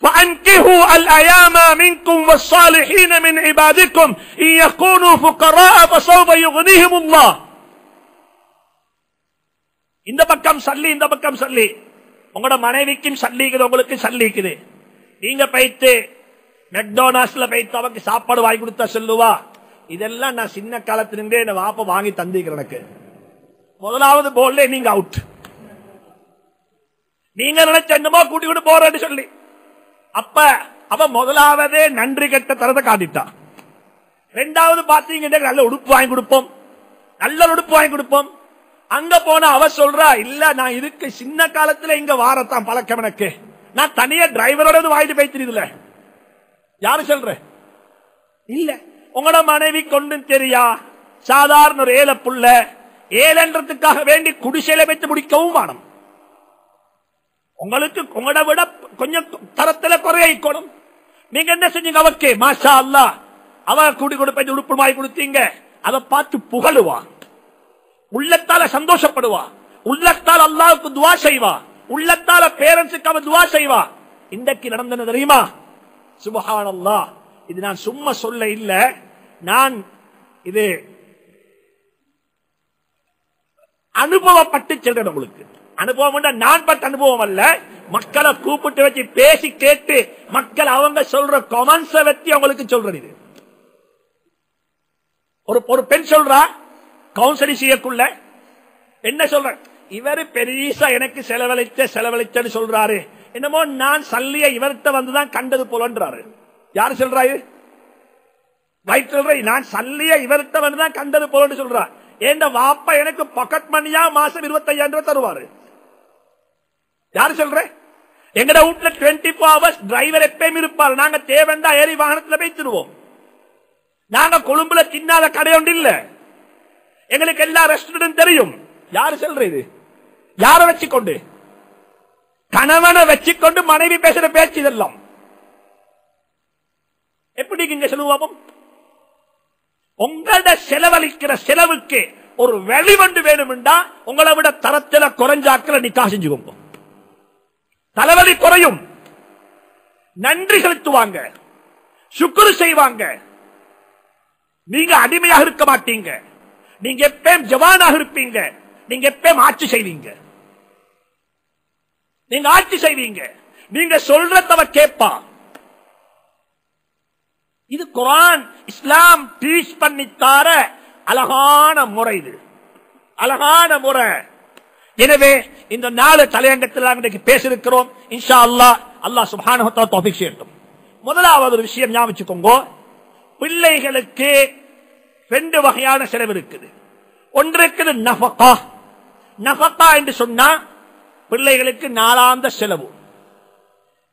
فَأَنْكِحُوا الْأَيَامَ مِنْكُمْ وَالصَّالِحِينَ مِنْ عِبَادِكُمْ إِنْ يَكُونُوا فُقَرَاءَ فَسَوْفَ يُغْنِيهِمُ اللَّهُ. இந்த பக்கம் சல்லி, இந்த பக்கம் சல்லி. உங்களோட மனைவிக்கும் சல்லிக்குது, உங்களுக்கு சல்லிக்குது. நீங்க பைத்து மெக்டோனால்ட்ஸ்ல பைத்து அவருக்கு சாப்பாடு வாங்கி கொடுத்தா சொல்லுவா, இதெல்லாம் நான் சின்ன காலத்திலிருந்தே என்ன வாப்ப வாங்கி தந்திக்கிறேன், எனக்கு முதலாவது போல்ல நீங்க அவுட். நீங்க நினைச்ச என்னமோ கூட்டிக்கிட்டு போறேன்னு சொல்லி, அப்ப அவ முதலாவதே நன்றி கெட்ட தரத்தை காட்டிட்டான். ரெண்டாவது பாத்தீங்கன்னா நல்ல உடுப்பு வாங்கி கொடுப்போம், நல்ல உடுப்பு வாங்கி கொடுப்போம். அங்க போன அவ சொல்றா, இல்ல நான் இதுக்கு சின்ன காலத்துல இங்க வாரத்தான் பழக்கம், எனக்கு நான் தனியா டிரைவரோட வாங்கிட்டு போய்த்திருதுல. யாரு சொல்ற? இல்ல உங்களோட மனைவி கொண்டு தெரியா, சாதாரண ஒரு ஏழை புள்ள, ஏழன்றதுக்காக வேண்டி குடிசையில வைத்து முடிக்கவும் வேணும். உங்களுக்கு உங்களோட விட கொஞ்சம் தரத்துல குறையணும். நீங்க என்ன செஞ்சீங்க? அவக்கு மாஷா அல்லாஹ் அவ கூடி கொடுப்ப உடுப்பு வாங்கி கொடுத்தீங்க, அதை பார்த்து புகழுவா, உள்ளத்தால சந்தோஷப்படுவா, உள்ளத்தால் அல்லாஹ்வுக்கு துஆ செய்வா, உள்ளத்தால பேரண்ட்ஸுக்கு அவ துஆ செய்வா. இன்றைக்கு நடந்தது தெரியுமா? சுப்ஹானல்லாஹ். இது நான் சும்மா சொல்ல இல்ல, நான் இது அனுபவப்பட்டு சொல்றேன் உங்களுக்கு. அனுபவம் நான் பட்ட அனுபவம் அல்ல, மக்களை கூப்பிட்டு வச்சு பேசி கேட்டு மக்கள் அவங்க சொல்ற கமெண்ட்ஸ வச்சு அவங்களுக்கு சொல்றது. இது ஒரு பெண் சொல்றா, கவுன்சிலிங் செய்யக்குள்ள என்ன சொல்ற, இவரு பெரியசா எனக்கு செலவழிச்சன்னு சொல்றாரு, என்னமோ நான் சல்லிய இவர்கிட்ட வந்துதான் கண்டது போலன்றாரு. யாரு சொல்றாரு? வயிற்று சொல்ற, நான் சல்லிய இவர்கிட்ட வந்துதான் கண்டது போலன்னு சொல்றா. என் வாப்பா எனக்கு பாக்கெட் மணியா மாசம் 25,000 தருவாரு. யாரு சொல்ற? எங்கட வீட்டுல 24 hours டிரைவர் எப்பயும் இருப்பாரு. நாங்க தேவண்டா ஏறி வாகனத்துல பேசிடுவோம். நாங்க கொழும்புல தின்னாத கடை ஒன்று இல்ல. எங்களுக்கு எல்லா ரெஸ்டாரண்ட் தெரியும். யாரு சொல்றது? யார வச்சுக்கொண்டு? கணவனை வச்சுக்கொண்டு மனைவி பேசுற பேச்சு இதெல்லாம் எப்படி இங்க செலவாகும்? உங்களோட செலவழிக்கிற செலவுக்கு ஒரு வெளிவண்டு வேணும்டா உங்களை விட தரத்தில குறைஞ்சாக்களை நிக்கா செஞ்சுக்கோங்க. தலைவலி குறையும். நன்றி செலுத்துவாங்க, சுக்ரு செய்வாங்க. நீங்க அடிமையாக இருக்க மாட்டீங்க. நீங்க எப்பயும் ஜவானாக இருப்பீங்க. நீங்க எப்பயும் ஆட்சி செய்வீங்க. நீங்க ஆட்சி செய்வீங்க. நீங்க சொல்றதவ கேட்பா. இது குர்ஆன் இஸ்லாம் டீச் பண்ணித்தார அழகான முறை. இது அழகான முறை. எனவே இந்த 4 தலையங்கத்தில் இன்றைக்கு பேசியிருக்கிறோம். இன்ஷா அல்லாஹ், அல்லாஹ் சுப்ஹானஹு வ தஆலா தௌஃபீக் செய்யட்டும். முதலாவது ஒரு விஷயம் ஞாபகம் வச்சுக்கோங்க. பிள்ளைகளுக்கு 2 வகையான செலவு இருக்குது. ஒன்று இருக்குது நஃபகா. நஃபகா என்று சொன்னா பிள்ளைகளுக்கு நாளாந்த செலவு.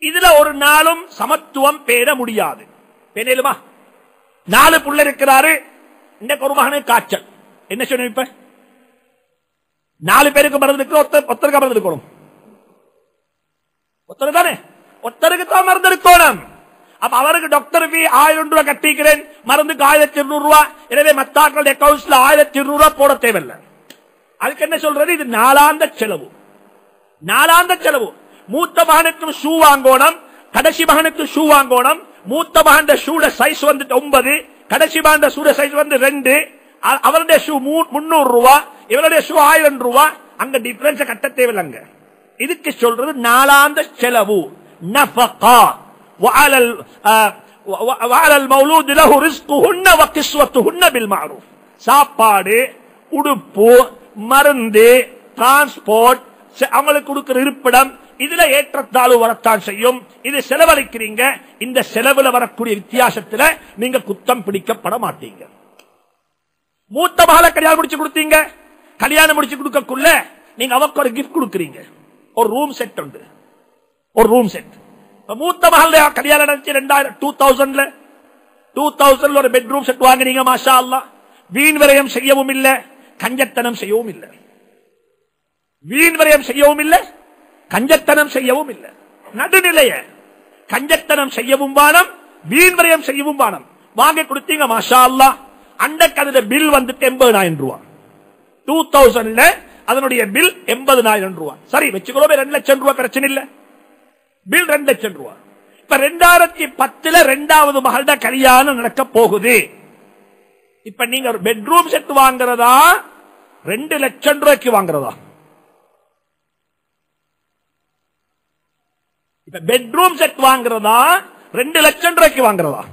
இதுல ஒரு நாளும் சமத்துவம் பேண முடியாது. பேணுமா? 4 புள்ள இருக்கிறாரு. இந்த ஒரு மகனுக்கு காய்ச்சல். என்ன சொன்ன? இப்ப 4 பேருக்கு மருந்து இருக்கு. ஒருத்தருக்கு மருந்து இருக்கணும். ஒருத்தர் தானே, ஒருத்தருக்கு தான் மருந்து இருக்கணும். அப்ப அவருக்கு டாக்டர் ஃபீ 1000 ரூபாய் கட்டிக்கிறேன், மருந்துக்கு 1200 ரூபாய். எனவே மத்தாக்கள் அக்கௌண்ட்ஸ்ல 1200 ரூபாய் போட தேவையில்லை. அதுக்கு என்ன சொல்றது? இது நாளாந்த செலவு. நாளாந்த செலவு. மூத்த மகனுக்கு ஷூ வாங்கணும், கடைசி மகனுக்கு ஷூ வாங்கணும். மூத்த மகன் ஷூட சைஸ் வந்து 9, கடைசி மகன் ஷூட சைஸ் வந்து 2. அவருடைய ஷூ 300 ரூபாய், இவருடைய ஷூ 1000 ரூபாய். அங்க டிஃபரன்ஸ் கட்ட தேவையில்லைங்க. இதுக்கு சொல்றது நாளாந்த செலவு. நஃபகா. وعلى المولود له رزقهن وكسوتهن بالمعروف. சாப்பாடு, உடுப்பு, மருந்து, டிரான்ஸ்போர்ட், அவங்களுக்கு கொடுக்கிற இருப்பிடம், இதுல ஏற்றத்தாழ்வு வரத்தான் செய்யும். இது செலவழிக்கிறீங்க. இந்த செலவுல வரக்கூடிய வித்தியாசத்துல நீங்க குத்தம் பிடிக்கப்பட மாட்டீங்க. மூத்த மகளை கல்யாணம் முடிச்சு கொடுத்தீங்க. கல்யாணம் முடிச்சு கொடுக்கக்குள்ள நீங்க அவருக்கு ஒரு கிஃப்ட் கொடுக்கறீங்க. ஒரு ரூம் செட் உண்டு. ஒரு ரூம் செட். மூத்த மகள் கல்யாணம் நடந்துச்சு 2000 ஒரு பெட்ரூம் செட் வாங்கினீங்க. மாஷா அல்லாஹ். வீண் விரயம் செய்யவும் இல்ல, கஞ்சத்தனம் செய்யவும் இல்ல. வீண் விரயம் செய்யவும் இல்ல, கஞ்சத்தனம் செய்யவும் இல்ல. நடுநிலைய. கஞ்சத்தனம் செய்யவும் வானம், வீண் விரயம் செய்யவும் வானம். வாங்கி கொடுத்தீங்க. மாஷா அல்லாஹ். அண்டக்கு அதோட பில் வந்துட்டு 80,000 ரூபாய். 2000 அதனுடைய பில் 80,000 ரூபாய். சரி வச்சுக்கிறோம். 2 லட்சம் ரூபாய் பிரச்சனை இல்ல. பில் 2 லட்சம் ரூபாய். இப்ப 2010 2வது மகளோட கல்யாணம் நடக்க போகுது. இப்ப நீங்க ஒரு பெட்ரூம் செட் வாங்குறதா 2 லட்சம் ரூபாய்க்கு வாங்குறதா? இப்ப பெட்ரூம் செட் வாங்குறதா 2 லட்சம் ரூபாய்க்கு வாங்குறதா?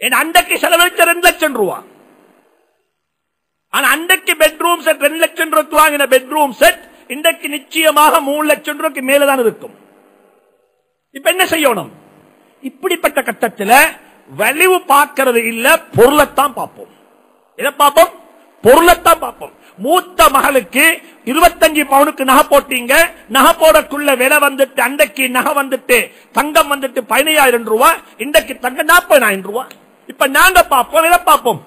என் அண்டைக்கு செலவழிச்ச 2 லட்சம் ரூபாய். ஆனா அண்டைக்கு பெட்ரூம் செட் 2 லட்சம் ரூபாய்க்கு வாங்கின பெட்ரூம் செட் இன்றைக்கு நிச்சயமாக 3 லட்சம் ரூபாய்க்கு மேலதான் இருக்கும். இப்ப என்ன செய்யணும்? இப்படிப்பட்ட கட்டத்தில் வலிவு பார்க்கிறது இல்ல, பொருளைத்தான் பார்ப்போம். எதை பார்ப்போம்? பொருளைத்தான் பார்ப்போம். மூத்த மகளுக்கு 25 பவுனுக்கு நகை போட்டீங்க. நகை போடக்குள்ள விலை வந்துட்டு அண்டைக்கு நகை வந்துட்டு தங்கம் வந்துட்டு 15,000 ரூபாய். இன்றைக்கு தங்கம் 40,000 ரூபாய். இப்ப நாங்க பார்ப்போம். எதை பார்ப்போம்?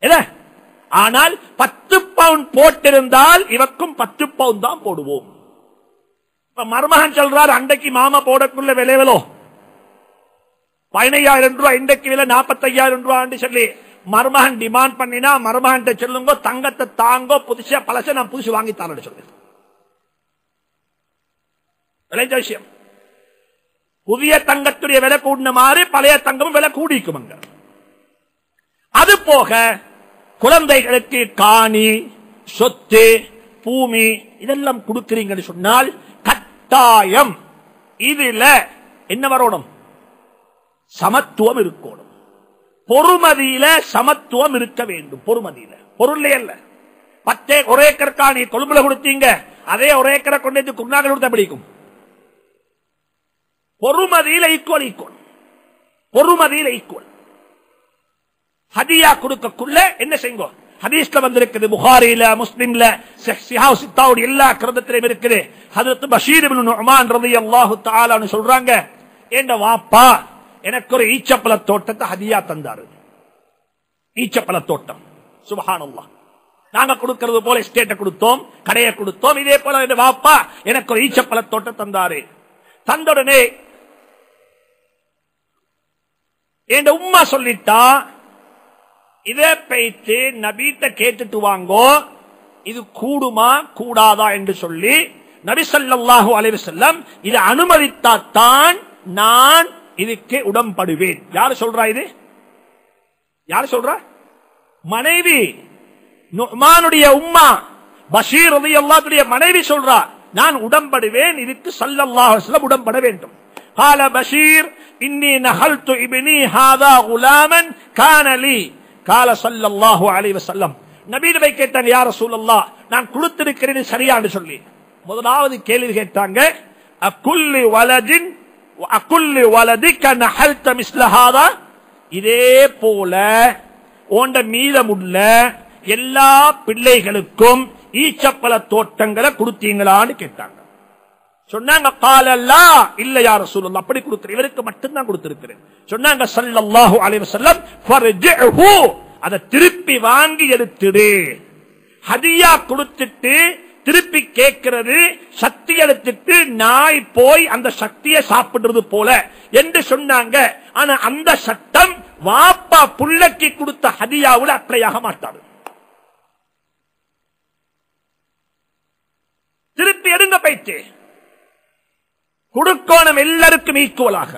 எதை? ஆனால் 10 பவுன் போட்டிருந்தால் இவக்கும் 10 பவுன் தான் போடுவோம். இப்ப மருமகன் சொல்றார் அண்டைக்கு மாமா போடக்குள்ள விலை எவ்வளோ? 15,000 ரூபாய். இன்றைக்கு விலை 45,000 ரூபாய் சொல்லி மருமகன் டிமாண்ட் பண்ணினா மருமகன் சொல்லுங்க தங்கத்தை தாங்கோ, புதுசா பழச நான் புதுசு வாங்கி தானு சொல்லு. விஷயம் புதிய தங்கத்துடைய விலை கூடின மாதிரி பழைய தங்கமும் விலை கூடிக்குமங்க. அது போக குழந்தைகளுக்கு காணி, சொத்து, பூமி இதெல்லாம் கொடுக்கிறீங்கன்னு சொன்னால் கட்டாயம் இதுல என்ன வரணும்? சமத்துவம் இருக்கணும். பொறுமதியில சமத்துவம் இருக்க வேண்டும். பொறுமதியில பொருள் அல்ல. 10 ஒரு ஏக்கர் காணி கொழும்புல கொடுத்தீங்க, அதே ஒரு ஏக்கரை கொண்டு குருநாகல் கொடுத்தா பிடிக்கும். பொறுமதியில ஈக்குவல். பொறுமதியில ஈக்குவல். ஹதியா கொடுக்கக்குள்ள என்ன செய்யுங்க? ஹதீஸ்ல வந்திருக்குது, புகாரில, முஸ்லிம்ல, ஸிஹாஹ் சித்தாவுடைய எல்லா கிரந்தத்திலும் இருக்குது. ஹஜ்ரத் பஷீர் இப்னு நுஅமான் ரலியல்லாஹு தஆலா அன்ஹு சொல்றாங்க, என் வாப்பா எனக்கு ஒரு ஈச்சப்பழ தோட்டத்தை ஹதியா தந்தாரு. ஈச்சப்பழ தோட்டம். சுப்ஹானல்லாஹ். நாங்க கொடுக்கிறது போல எஸ்டேட்டை கொடுத்தோம், கடையை கொடுத்தோம். இதே போல என் வாப்பா எனக்கு ஒரு ஈச்சப்பழ தோட்டம் தந்தாரு. தந்தவுடனே என் உம்மா சொல்லிட்டா, இதை போயிட்டு நபிட்ட கேட்டுட்டு வாங்கோ, இது கூடுமா கூடாதா என்று சொல்லி நபி ஸல்லல்லாஹு அலைஹி வஸல்லம் இதை அனுமதித்தாத்தான் நான் இதுக்கு உடன்படுவேன். யாரு சொல்றா? இது யாரு சொல்றா? மனைவி, நுஅமானுடைய உம்மா பஷீர் ரலியல்லாஹு அன்ஹு மனைவி சொல்றா, நான் உடன்படுவேன், இதுக்கு ஸல்லல்லாஹு அலைஹி வஸல்லம் உடன்பட வேண்டும். قال بشير إني نخلت ابني هذا غلاما كان لي قال صلى الله عليه وسلم நபியை கேட்டாங்க, யா ரசூலல்லாஹ் நான் கொடுத்திருக்கிறேன் சரியான்னு சொல்லி. முதலாவது கேள்வி கேட்டாங்க, அக்குல்லி வலதின் அக்குல்லி வலதிக நஹல்த மிஸ்ல ஹாதா, இதே போல ஓண்ட மீதமுள்ள எல்லா பிள்ளைகளுக்கும் ஈச்சப்பழ தோட்டங்களை கொடுத்தீங்களான்னு கேட்டாங்க. சொன்னாங்க, காலல்லா, இல்ல யா ரசூலுல்லாஹ் அப்படி கொடுக்கிறேன், இவருக்கு மட்டும்தான் கொடுத்திருக்கிறேன். சொன்னாங்க ஸல்லல்லாஹு அலைஹி வஸல்லம், ஃபர்ஜிஹு, அதை திருப்பி வாங்கி எடுத்துடு. ஹதியா கொடுத்துட்டு திருப்பி கேட்கிறது சக்தி எடுத்துட்டு நாய் போய் அந்த சக்தியை சாப்பிடுறது போல என்று சொன்னாங்க. ஆனா அந்த சட்டம் வாப்பா புள்ளக்கி கொடுத்த ஹதியாவுல அப்ளையாக மாட்டாது. திருப்பி எடுங்க போயிட்டு கொடுக்கணும் எல்லாருக்கும் ஈக்குவலாக.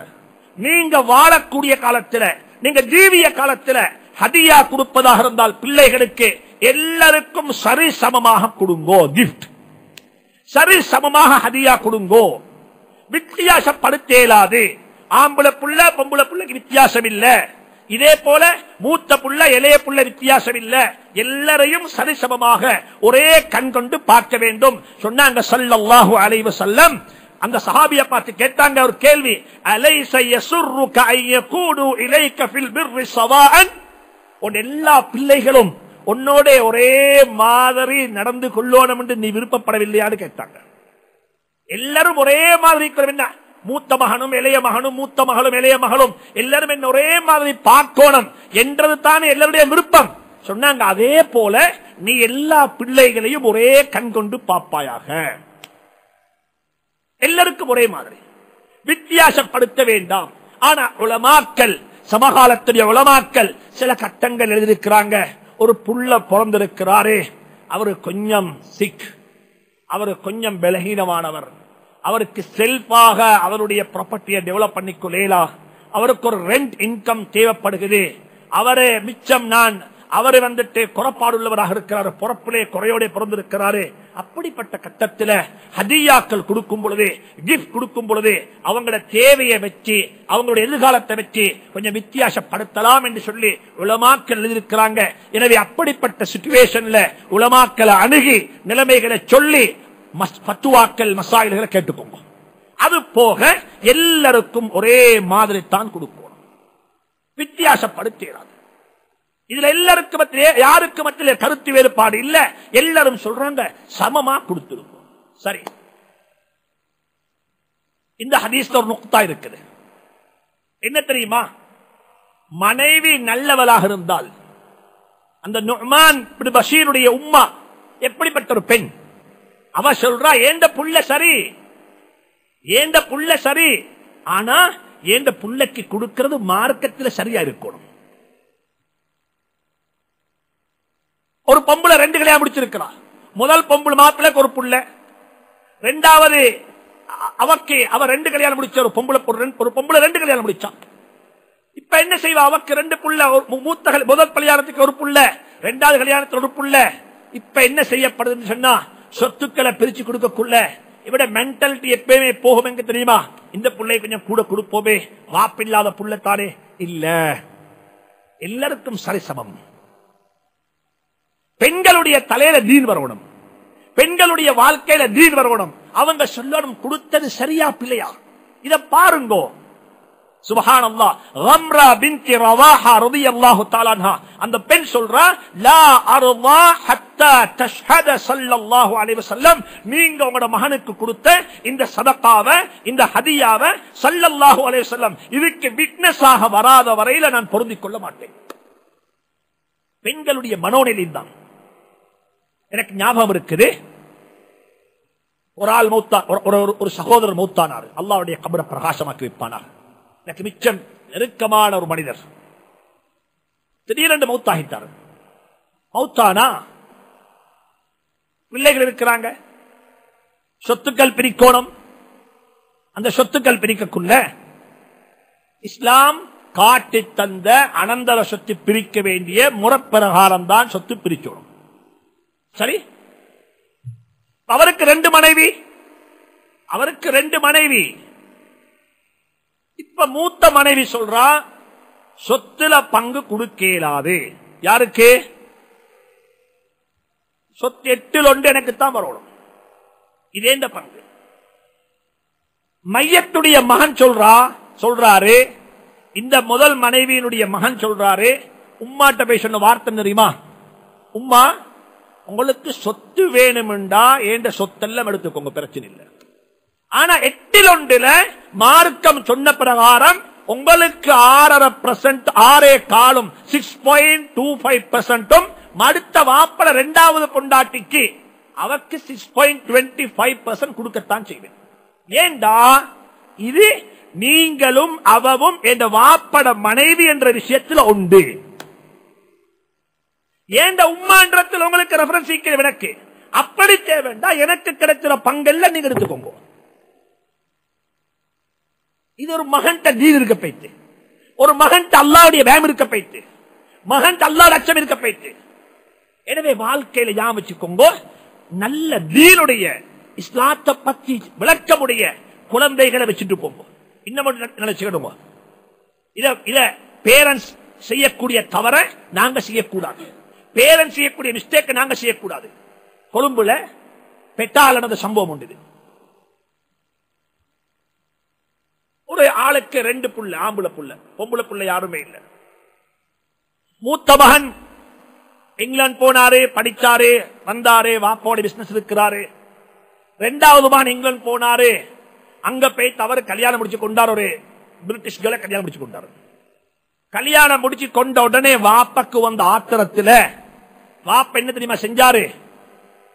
நீங்க வாழக்கூடிய காலத்தில், நீங்க ஜீவிய காலத்தில் ஹதியா கொடுப்பதாக இருந்தால் பிள்ளைகளுக்கு எல்லாருக்கும் சரி சமமாக கொடுங்கோ. கிஃப்ட் சரி சமமாக ஹதியா கொடுங்கோ. வித்தியாசப்படுத்தேலாது. ஆம்பளை புள்ள பொம்பளை புள்ளைக்கு வித்தியாசம் இல்ல. இதே போல மூத்த புள்ள இளைய புள்ள வித்தியாசம் இல்ல. எல்லாரையும் சரிசமமாக ஒரே கண் கொண்டு பார்க்க வேண்டும் சொன்னாங்க ஸல்லல்லாஹு அலைஹி வஸல்லம். அந்த சஹாபியை பார்த்து கேட்டாங்க ஒரு கேள்வி, அலைஸ யஸுர்ருக அய்யகூது இலைக ஃபில் பிர்ரி ஸவாஅன், உன் எல்லா பிள்ளைகளும் உன்னோட ஒரே மாதிரி நடந்து கொள்ளணும் என்று நீ விருப்பப்படவில்லையான்னு கேட்டாங்க. எல்லாரும் ஒரே மாதிரி என்ன, மூத்த மகனும் இளைய மகனும் மூத்த மகளும் இளைய மகளும் எல்லாரும் என்ன ஒரே மாதிரி பார்க்கணும் என்றது தானே எல்லாருடைய விருப்பம். சொன்னாங்க, அதே போல நீ எல்லா பிள்ளைகளையும் ஒரே கண் கொண்டு பார்ப்பாயாக. எல்லாருக்கும் ஒரே மாதிரி வித்தியாசப்படுத்த வேண்டாம். ஆனா உலமாக்கள், சமகாலத்துடைய உலமாக்கள் சில கட்டங்கள் எழுதியிருக்கிறாங்க. ஒரு புள்ள பிறந்திருக்கிறாரே, அவரு கொஞ்சம் சிக், அவரு கொஞ்சம் பலகீனமானவர், அவருக்கு செல்ஃபாக அவருடைய ப்ராப்பர்ட்டியை டெவலப் பண்ணிக்கொள்ளா, அவருக்கு ஒரு ரெண்ட் இன்கம் தேவைப்படுகிறது, அவரே மிச்சம் நான் அவரை வந்துட்டு குறைபாடுள்ளவராக இருக்கிறார், பொறப்பிலே குறையோட பிறந்திருக்கிறாரு. அப்படிப்பட்ட கட்டத்தில் ஹதியாக்கள் கொடுக்கும் பொழுது, கிஃப்ட் கொடுக்கும் பொழுது அவங்களோட தேவையை வச்சு அவங்களுடைய எதிர்காலத்தை வச்சு கொஞ்சம் வித்தியாசப்படுத்தலாம் என்று சொல்லி உலமாக்கள் எழுதியிருக்கிறாங்க. எனவே அப்படிப்பட்ட சிச்சுவேஷன்ல உலமாக்களை அணுகி நிலைமைகளை சொல்லி ஃபத்வாக்கள் மசாயில்களை கேட்டுக்கோங்க. அது போக எல்லாருக்கும் ஒரே மாதிரி தான் கொடுக்கணும், வித்தியாசப்படுத்தாது. இதுல எல்லாருக்கும் மத்தியிலே யாருக்கு மத்தியிலே கருத்து வேறுபாடு இல்ல, எல்லாரும் சொல்றாங்க சமமா கொடுத்திருக்கோம். சரி, இந்த ஹதீஸ்ல ஒரு நுக்தா இருக்குது. என்ன தெரியுமா? மனைவி நல்லவளாக இருந்தால், அந்த நுஅமான் இப்னு பஷீருடைய உம்மா எப்படிப்பட்ட ஒரு பெண், அவ சொல்றா ஏண்ட புள்ள சரி, ஏண்ட புள்ள சரி, ஆனா ஏண்ட புள்ளைக்கு கொடுக்கிறது மார்க்கத்தில் சரியா இருக்கணும். ஒரு பொம்பளை 2 கல்யாணம் முடிச்சிருக்கிறா. முதல் பொம்பளை மாப்பிள்ளைக்கு ஒரு புள்ள, ரெண்டாவது அவக்கு அவ 2 கல்யாணம் முடிச்ச ஒரு பொம்பளை 2 கல்யாணம் முடிச்சான். இப்ப என்ன செய்வா? அவக்கு 2 புள்ள, முதல் கல்யாணத்துக்கு ஒரு புள்ள, ரெண்டாவது கல்யாணத்துக்கு ஒரு புள்ள. இப்ப என்ன செய்யப்படுதுன்னு சொன்னா, சொத்துக்களை பிரிச்சு கொடுக்கக்குள்ள இவட மென்டாலிட்டி எப்பயுமே போகும். எங்க தெரியுமா? இந்த பிள்ளை கொஞ்சம் கூட கொடுப்போமே, வாப்பில்லாத புள்ள தானே. இல்ல, எல்லாருக்கும் சரிசமம். பெண்களுடைய தலையில தீன் வரணும், பெண்களுடைய வாழ்க்கையில தீன் வரணும். அவங்க சொல்லணும் கொடுத்தது சரியா பிள்ளையா, இத பாருங்கோ. சுப்ஹானல்லாஹ். கம்ரா பின்த் ரவாஹா ரலியல்லாஹு தஆலா அன்ஹா, அந்த பெண் சொல்றா, லா அர்தா ஹத்தா தஷ்ஹத ஸல்லல்லாஹு அலைஹி வஸல்லம், நீங்க உங்க மகனுக்கு கொடுத்த இந்த சதகாவை, இந்த ஹதியாவை ஸல்லல்லாஹு அலைஹி வஸல்லம் இதுக்கு விட்னஸாக வராத வரையில நான் பொருந்திக் கொள்ள மாட்டேன். பெண்களுடைய மனோநிலை தான். எனக்கு ஞாபகம் இருக்குது, ஒரு ஆள் மௌத்தா, ஒரு சகோதரர் மௌத்தானார். அல்லாஹ்வுடைய கபரை பிரகாசமாக்கி வைப்பானார். எனக்கு மிச்சம் நெருக்கமான ஒரு மனிதர் திடீரென்று மௌத்தாகிட்டார். மௌத்தானா பிள்ளைகள் இருக்கிறாங்க, சொத்துக்கள் பிரிக்கோணம். அந்த சொத்துக்கள் பிரிக்கக்குள்ள இஸ்லாம் காட்டி தந்த அனந்தர சொத்து பிரிக்க வேண்டிய முறப்பிரகாரம் தான் சொத்து பிரிக்கணும். சரி, அவருக்கு 2 மனைவி. இப்ப மூத்த மனைவி சொல்றா, சொத்துல பங்கு கொடுக்கலாது. யாருக்கு? சொத்து 8 எனக்குத்தான் வரணும், இதே இந்த பங்கு. மையத்துடைய மகன் சொல்றாரு, இந்த முதல் மனைவியினுடைய மகன் சொல்றாரு, உம்மாட்ட போய் சொன்ன வார்த்தை தெரியுமா? உம்மா, உங்களுக்கு சொத்து வேணும்டா ஏண்ட சொத்தெல்லாம் எடுத்துக்கோங்க, பிரச்சனை இல்லை. ஆனா 8 மார்க்கம் சொன்ன பிரகாரம் உங்களுக்கு 6.5% 6.25% 6.25%, அடுத்த வாப்பட 2வது பொண்டாட்டிக்கு அவருக்கு 6.25% கொடுக்கத்தான் செய்வேன். ஏண்டா இது நீங்களும் அவவும் என்ற வாப்பட மனைவி என்ற விஷயத்தில் உண்டு. ஏண்ட உம்மான்றத்தில் உங்களுக்கு ரெஃபரன்ஸ் எனக்கு அப்படி தேவைண்டா, எனக்கு கிடைக்கிற பங்கெல்லாம் நீங்க எடுத்துக்கோங்க. இது ஒரு மகன்ட தீன் இருக்க போயிட்டு, ஒரு மகன்ட அல்லாவுடைய பயம் இருக்க போயிட்டு, மகன்ட அல்லாஹ் அச்சம் இருக்க போயிட்டு. எனவே வாழ்க்கையில ஞாபகம் வச்சுக்கோங்க, நல்ல தீனுடைய இஸ்லாத்தை பத்தி விளக்கமுடைய குழந்தைகளை வச்சுட்டு போங்க. இன்னும் நினைச்சுக்கணுங்க, இத பேரண்ட்ஸ் செய்யக்கூடிய தவற நாங்க செய்யக்கூடாது, பேரண்ட்ஸ் செய்யக்கூடிய மிஸ்டேக் நாங்க செய்யக்கூடாது. கொழும்புல பெட்டால் நடந்த சம்பவம் உண்டு. ஒரு ஆளுக்கு 2 புள்ள, ஆம்புல புள்ள, பொம்புல புள்ள யாருமே இல்லை. மூத்த மகன் இங்கிலாந்து போனாரு, படிச்சாரு, வந்தாரு, வாப்போட பிசினஸ் இருக்கிறாரு. 2வது மகன் இங்கிலாந்து போனாரு, அங்க போய் தவறு கல்யாணம் முடிச்சு கொண்டாரு, ஒரு பிரிட்டிஷ் கேர்ளை கல்யாணம் முடிச்சு கொண்டாரு. கல்யாணம் முடிச்சு கொண்ட உடனே வாப்பக்கு வந்த ஆத்திரத்துல வாப்ப என்ன தெரியுமா செஞ்சாரு?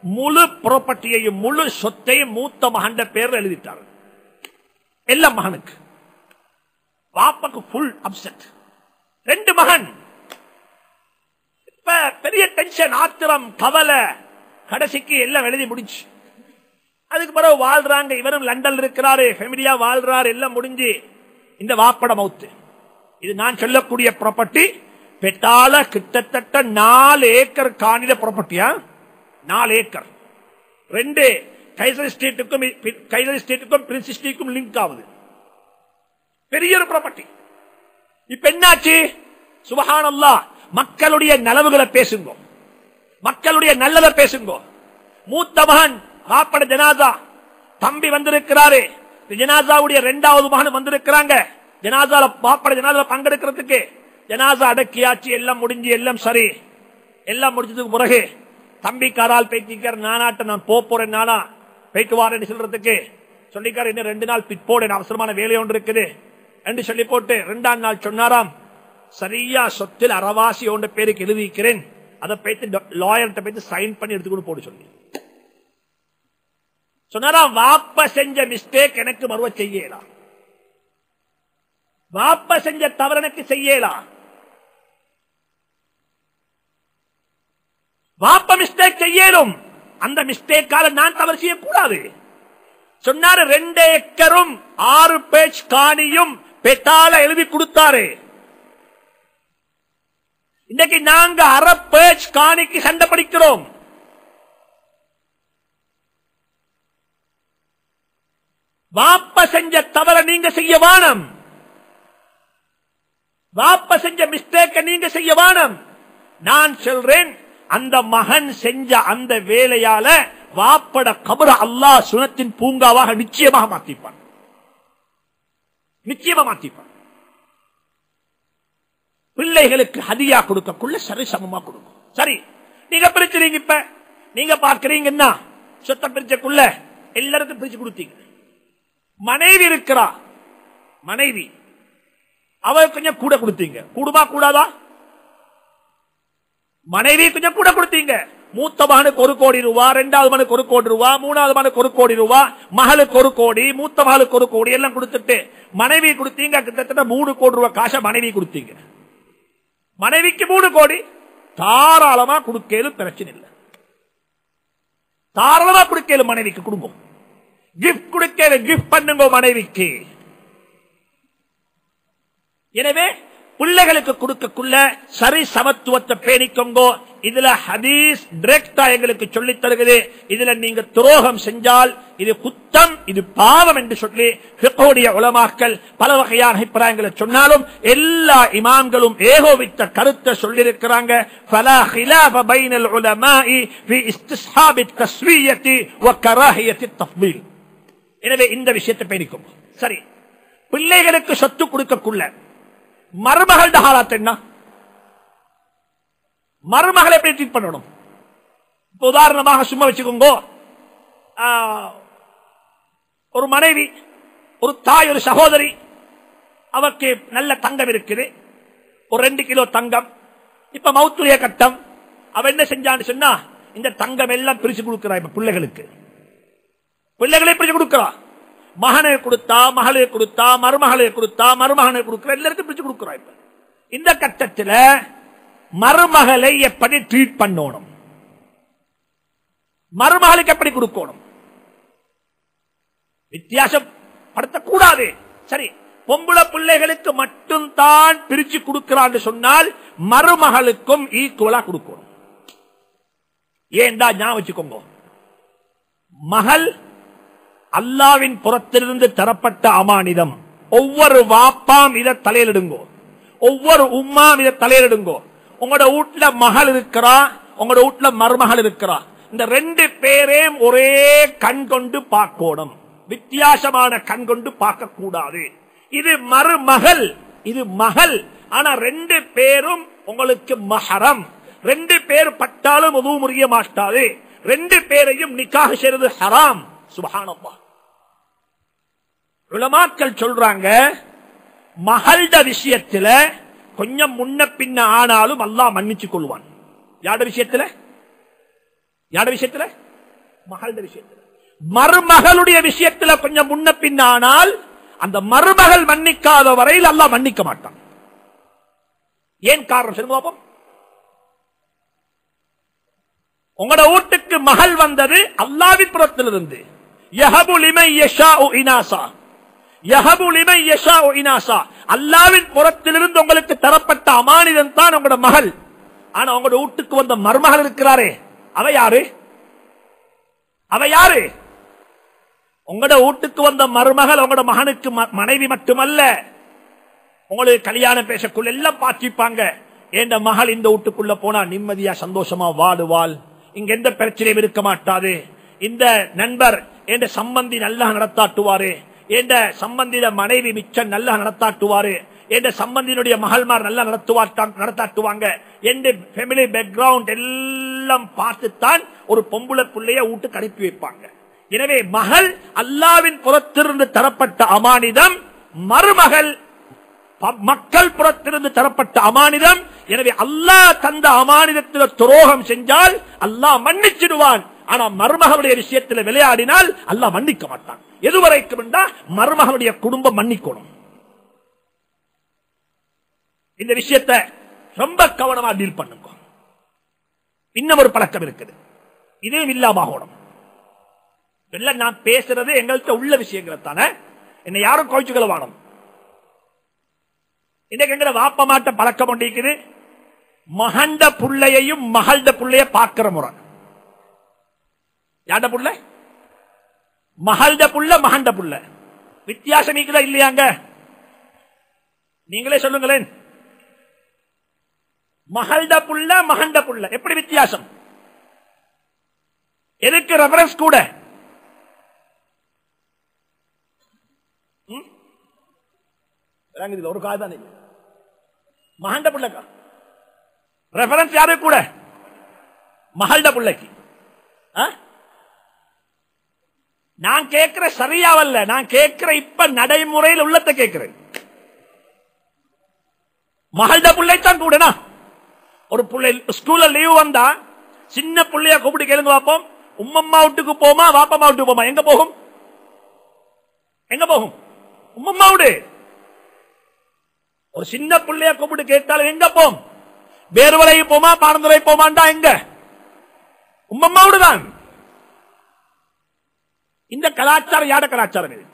முழு ப்ராப்பர்ட்டியையும் முழு சொத்தையும் மூத்த மகன் பேர்ல எழுதிட்டாரு, எல்லாம் மகனுக்கு. வாப்பக்கு ஃபுல் அப்செட். 2 மகன், இப்ப பெரிய டென்ஷன், ஆத்திரம், கவலை. கடைசிக்கு எல்லாம் எழுதி முடிச்சு, அதுக்கு பிறகு வாழ்றாங்க. இவரும் லண்டன் இருக்கிறாரு, ஃபேமிலியா வாழ்றாரு, எல்லாம் முடிஞ்சு இந்த வாப்பட மவுத்து. இது நான் சொல்லக்கூடிய ப்ராப்பர்ட்டி பெட்டால கிட்டத்தட்ட 4 ஏக்கர் காணில ப்ராப்பர்ட்டியா, 4 ஏக்கர். 2 கைசர் ஸ்டேட்டுக்கும் பிரின்ஸ் ஸ்டேட்டுக்கும் லிங்க் ஆகுது, பெரிய ஒரு ப்ராப்பர்ட்டி. இப்ப என்னாச்சு? சுப்ஹானல்லாஹ், மக்களுடைய நலவுகளை பேசுங்க, மக்களுடைய நல்லதை பேசுங்க. மூத்த மகன் வாப்பட ஜனாசா, தம்பி வந்திருக்கிறாரு, ஜனாசாவுடைய 2வது மகன் வந்திருக்கிறாங்க. ஜனாசால வாப்பட ஜனாசால பங்கெடுக்கிறதுக்கு ஜனாசா அடக்கியாச்சு, எல்லாம் முடிஞ்சு, எல்லாம் சரி, எல்லாம் முடிச்சதுக்கு பிறகு தம்பிக்காரால் பேசிக்கார், நானாட்ட நான் போறேன், நானா போயிட்டு வாரேன்னு சொல்றதுக்கு சொல்லிக்காரு. இன்னும் 2 நாள் பிற்போடு அவசரமான வேலை ஒன்று இருக்குது என்று சொல்லி போட்டு 2ஆம் நாள் சொன்னாராம், சரியா சொத்தில் அறவாசி ஒன்ற பேருக்கு எழுதிக்கிறேன், அதை போயிட்டு லாயர்கிட்ட போயிட்டு சைன் பண்ணி எடுத்துக்கொண்டு போட்டு சொல்லி சொன்னாராம். வாப்ப செஞ்ச மிஸ்டேக் எனக்கு மறுவ செய்யலாம், வாப்ப செஞ்ச தவறு எனக்கு செய்யலாம். வாப்ப மிஸ்டேக் செய்யலும், அந்த மிஸ்டேக்கால நான் தவறு செய்யக்கூடாது சொன்னாரு. 2 ஏக்கரும் 6 பேஜ் காணியும் பெட்டால எழுதி கொடுத்தாரு. இன்னைக்கு நாங்க அரை பேஜ் காணிக்கு சண்டை படிக்கிறோம். வாப்ப செஞ்ச தவற நீங்க செய்ய வானம், வாப்ப செஞ்ச மிஸ்டேக்க நீங்க செய்ய வானம். நான் சொல்றேன், அந்த மகன் செஞ்ச அந்த வேலையால வாப்பட கபர அல்லாஹ் சுனத்தின் பூங்காவாக நிச்சயமாக மாத்திப்பான், நிச்சயமா மாத்திப்பான். பிள்ளைகளுக்கு ஹதியா கொடுக்கக்குள்ள சரி சமமா கொடுக்கும். சரி, நீங்க பிரிச்சுறீங்க. இப்ப நீங்க பாக்குறீங்கன்னா சொத்தை பிரிச்சக்குள்ள எல்லாருக்கும் பிரிச்சு கொடுத்தீங்க. மனைவி இருக்கிறா, மனைவி அவ கொஞ்சம் கூட கொடுத்தீங்க. கூடுமா கூடாதா? மனைவி கொஞ்சம் கூட கொடுத்தீங்க. மூத்த மகனுக்கு 1 கோடி ரூபாய், 2வது மகனுக்கு 1 கோடி ரூபாய், 3வது மகனுக்கு 1 கோடி ரூபாய், மகளுக்கு 1 கோடி, மூத்த மகளுக்கு 1 கோடி எல்லாம் கொடுத்துட்டு மனைவி கொடுத்தீங்க. கிட்டத்தட்ட 3 கோடி ரூபாய் காசை மனைவி கொடுத்தீங்க. மனைவிக்கு 3 கோடி தாராளமா கொடுக்கலும் பிரச்சனை இல்லை. தாராளமா கொடுக்கலும் மனைவிக்கு குடும்பம். கிஃப்ட் கொடுக்க கிஃப்ட் பண்ணுங்க மனைவிக்கு. எனவே பிள்ளைகளுக்கு கொடுக்கக்குள்ள சரி சமத்துவத்தை பேணிக்கோங்க. இதுல ஹதீஸ் டைரக்டா எங்களுக்கு சொல்லி தருகிறது. இதுல நீங்க துரோகம் செஞ்சால் இது குத்தம், இது பாவம் என்று சொல்லி ஃபிக்ஹுடைய உலமாக்கள் பல வகையான அபிப்பிராயங்களை சொன்னாலும் எல்லா இமாம்களும் ஏகோபித்த கருத்தை சொல்லியிருக்கிறாங்க. ஃபலா ஹிலாஃப பைனல் உலமாஇ ஃபீ இஸ்திஸ்ஹாபி தஸ்வியத்தி வ கராஹியத்தி தஃபீல். எனவே இந்த விஷயத்தை பேணிக்கும். சரி, பிள்ளைகளுக்கு சொத்து கொடுக்கக்குள்ள மருமகள் ஹாலாத் என்ன? மருமகளை எப்படி ட்ரீட் பண்ணணும்? உதாரணமாக சும்மா வச்சுக்கோங்க, ஒரு மனைவி, ஒரு தாய், ஒரு சகோதரி, அவருக்கு நல்ல தங்கம் இருக்குது, ஒரு 2 கிலோ தங்கம். இப்ப மௌத்துரிய கட்டம். அவ என்ன செஞ்சான்னு சொன்னா, இந்த தங்கம் எல்லாம் பிரிச்சு கொடுக்கிறா. இப்ப பிள்ளைகளுக்கு பிள்ளைகளை பிரிச்சு கொடுக்கிறா. மகனை கொடுத்தா, மகளை கொடுத்தா, மருமகளை கொடுத்தா, மருமகனை கொடுக்கிற, எல்லாருக்கும் பிரிச்சு கொடுக்கிறா. இப்ப இந்த கட்டத்தில் மருமகளை எப்படி ட்ரீட் பண்ணணும், மருமகளுக்கு எப்படி கொடுக்கணும், வித்தியாசம் படுத்தக்கூடாது. சரி, பொம்பளை பிள்ளைகளுக்கு மட்டும் தான் பிரிச்சு கொடுக்கிறான்னு சொன்னால் மருமகளுக்கும் ஈக்குவலா கொடுக்கணும். ஏண்டா ஞாபகம் வச்சுக்கோங்க, மகள் அல்லாவின் புறத்திலிருந்து தரப்பட்ட அமானிதம். ஒவ்வொரு வாப்பாம் இதை தலையிடுங்கோ, ஒவ்வொரு உம்மாம் இதை தலையிடுங்கோ. உங்களோட வீட்டுல மகள் இருக்கிறா, உங்களோட வீட்டுல மருமகள் இருக்கிறா. இந்த 2 பேரையும் ஒரே கண் கொண்டு பார்க்கணும், வித்தியாசமான கண் கொண்டு பார்க்க கூடாது. இது மருமகள், இது மகள். ஆனா 2 பேரும் உங்களுக்கு மஹரம். 2 பேர் பட்டாலும் உது முறிய மாட்டாது. 2 பேரையும் நிக்காஹ் செய்வது ஹராம். சுப்ஹானல்லாஹ். உலமாக்கள் சொல்றாங்க, மகள்ட விஷயத்துல கொஞ்சம் முன்ன பின்ன ஆனாலும் அல்லாஹ் மன்னிச்சு கொள்வான். யாட விஷயத்துல? யாட விஷயத்துல? மகள்ட விஷயத்துல. மருமகளுடைய விஷயத்துல கொஞ்சம் முன்ன பின்ன ஆனால் அந்த மருமகள் மன்னிக்காத வரையில் அல்லாஹ் மன்னிக்க மாட்டான். ஏன் காரணம் சொல்லுங்க பாப்போம். உங்களோட வீட்டுக்கு மகள் வந்தது அல்லாஹ்வின் புறத்திலிருந்து. யஹபு லிமன் யஷாஉ இனாசா, யஹபு லிமன் யஷாஉ இனாசா. அல்லாஹ்வின் புறத்திலிருந்து உங்களுக்கு தரப்பட்ட அமானிதம் தான் உங்களோட மகள். ஆனா உங்களோட வீட்டுக்கு வந்த மருமகள் இருக்கிறாரே, அவ யாரு? அவ யாரு? உங்களோட வீட்டுக்கு வந்த மருமகள் உங்களோட மகனுக்கு மனைவி மட்டுமல்ல. உங்களுக்கு கல்யாணம் பேசக்குள்ள எல்லாம் பார்த்திப்பாங்க. என் மகள் இந்த வீட்டுக்குள்ள போனா நிம்மதியா சந்தோஷமா வாடுவாள், இங்க எந்த பிரச்சனையும் இருக்க மாட்டாது. இந்த நண்பர் என்ற சம்பந்தி நல்லா நடத்தாட்டுவாரு, என்ற சம்பந்தியில மனைவி மிச்சம் நல்லா நடத்தாட்டுவாரு, என்ற சம்பந்தியினுடைய மகள்மார் நல்லா நடத்தாட்டுவாங்க. என்ற ஃபேமிலி பேக்ரவுண்ட் எல்லாம் பார்த்துத்தான் ஒரு பொம்பளை பிள்ளைய வீட்டுக்கு அனுப்பி வைப்பாங்க. எனவே மகள் அல்லாவின் புறத்திலிருந்து தரப்பட்ட அமானிதம், மருமகள் மக்கள் புறத்திலிருந்து தரப்பட்ட அமானிதம். எனவே அல்லாஹ் தந்த அமானிதத்தில் துரோகம் செஞ்சால் அல்லாஹ் மன்னிச்சிடுவான். ஆனா மருமகளுடைய விஷயத்தில் விளையாடினால் அல்லாஹ் மன்னிக்க மாட்டான். எதுவரைக்கும் என்றால் மருமகளுடைய குடும்பம் மன்னிக்கணும். இந்த விஷயத்தை ரொம்ப கவனமா டீல் பண்ணுங்க. இன்னும் ஒரு பழக்கம் இருக்குது, இதையும் இல்லாம நான் பேசுறது எங்கள்கிட்ட உள்ள விஷயங்கள் தானே, என்னை யாரும் கோச்சுக்கள வாணும். இன்னைக்கு எங்க வாப்ப மாட்ட பழக்கம் கொண்டிருக்குது, மகண்ட புள்ளையையும் மகள்ட புள்ளைய பார்க்கிற முறை. யாண்ட புள்ள? மகள்ட புள்ள, மகண்ட புள்ள. வித்தியாசம் நீக்குதா இல்லையாங்க? நீங்களே சொல்லுங்களேன். மகள்ட புள்ள, மகண்ட புள்ள எப்படி வித்தியாசம்? எதுக்கு ரெஃபரன்ஸ் கூட? ஒரு காய்தான் மகண்ட புள்ளக்கா ரெஃபரன்ஸ் யாரு கூட மகள்ட புள்ளைக்கு. நான் கேட்கிற சரியாவல்ல, நான் கேட்கிற இப்ப நடைமுறையில் உள்ளத்தை கேட்கிறேன். மகள்ட புள்ளைத்தான் கூடனா. ஒரு புள்ளை ஸ்கூல்ல லீவ் வந்தா சின்ன புள்ளைய கூப்பிட்டு கேளுங்க பார்ப்போம், உம்மம்மா வீட்டுக்கு போமா வாப்பம்மா வீட்டுக்கு போமா? எங்க போகும்? எங்க போகும்? உம்மம்மா வீடு. ஒரு சின்ன புள்ளைய கூப்பிட்டு கேட்டாலும் எங்க போம்? வேறுவலைக்கு போமா பாரந்துரை போமாண்டா எங்க? உம்மம்மா வீடு தான். இந்த கலாச்சாரம் யார கலாச்சாரம் இது?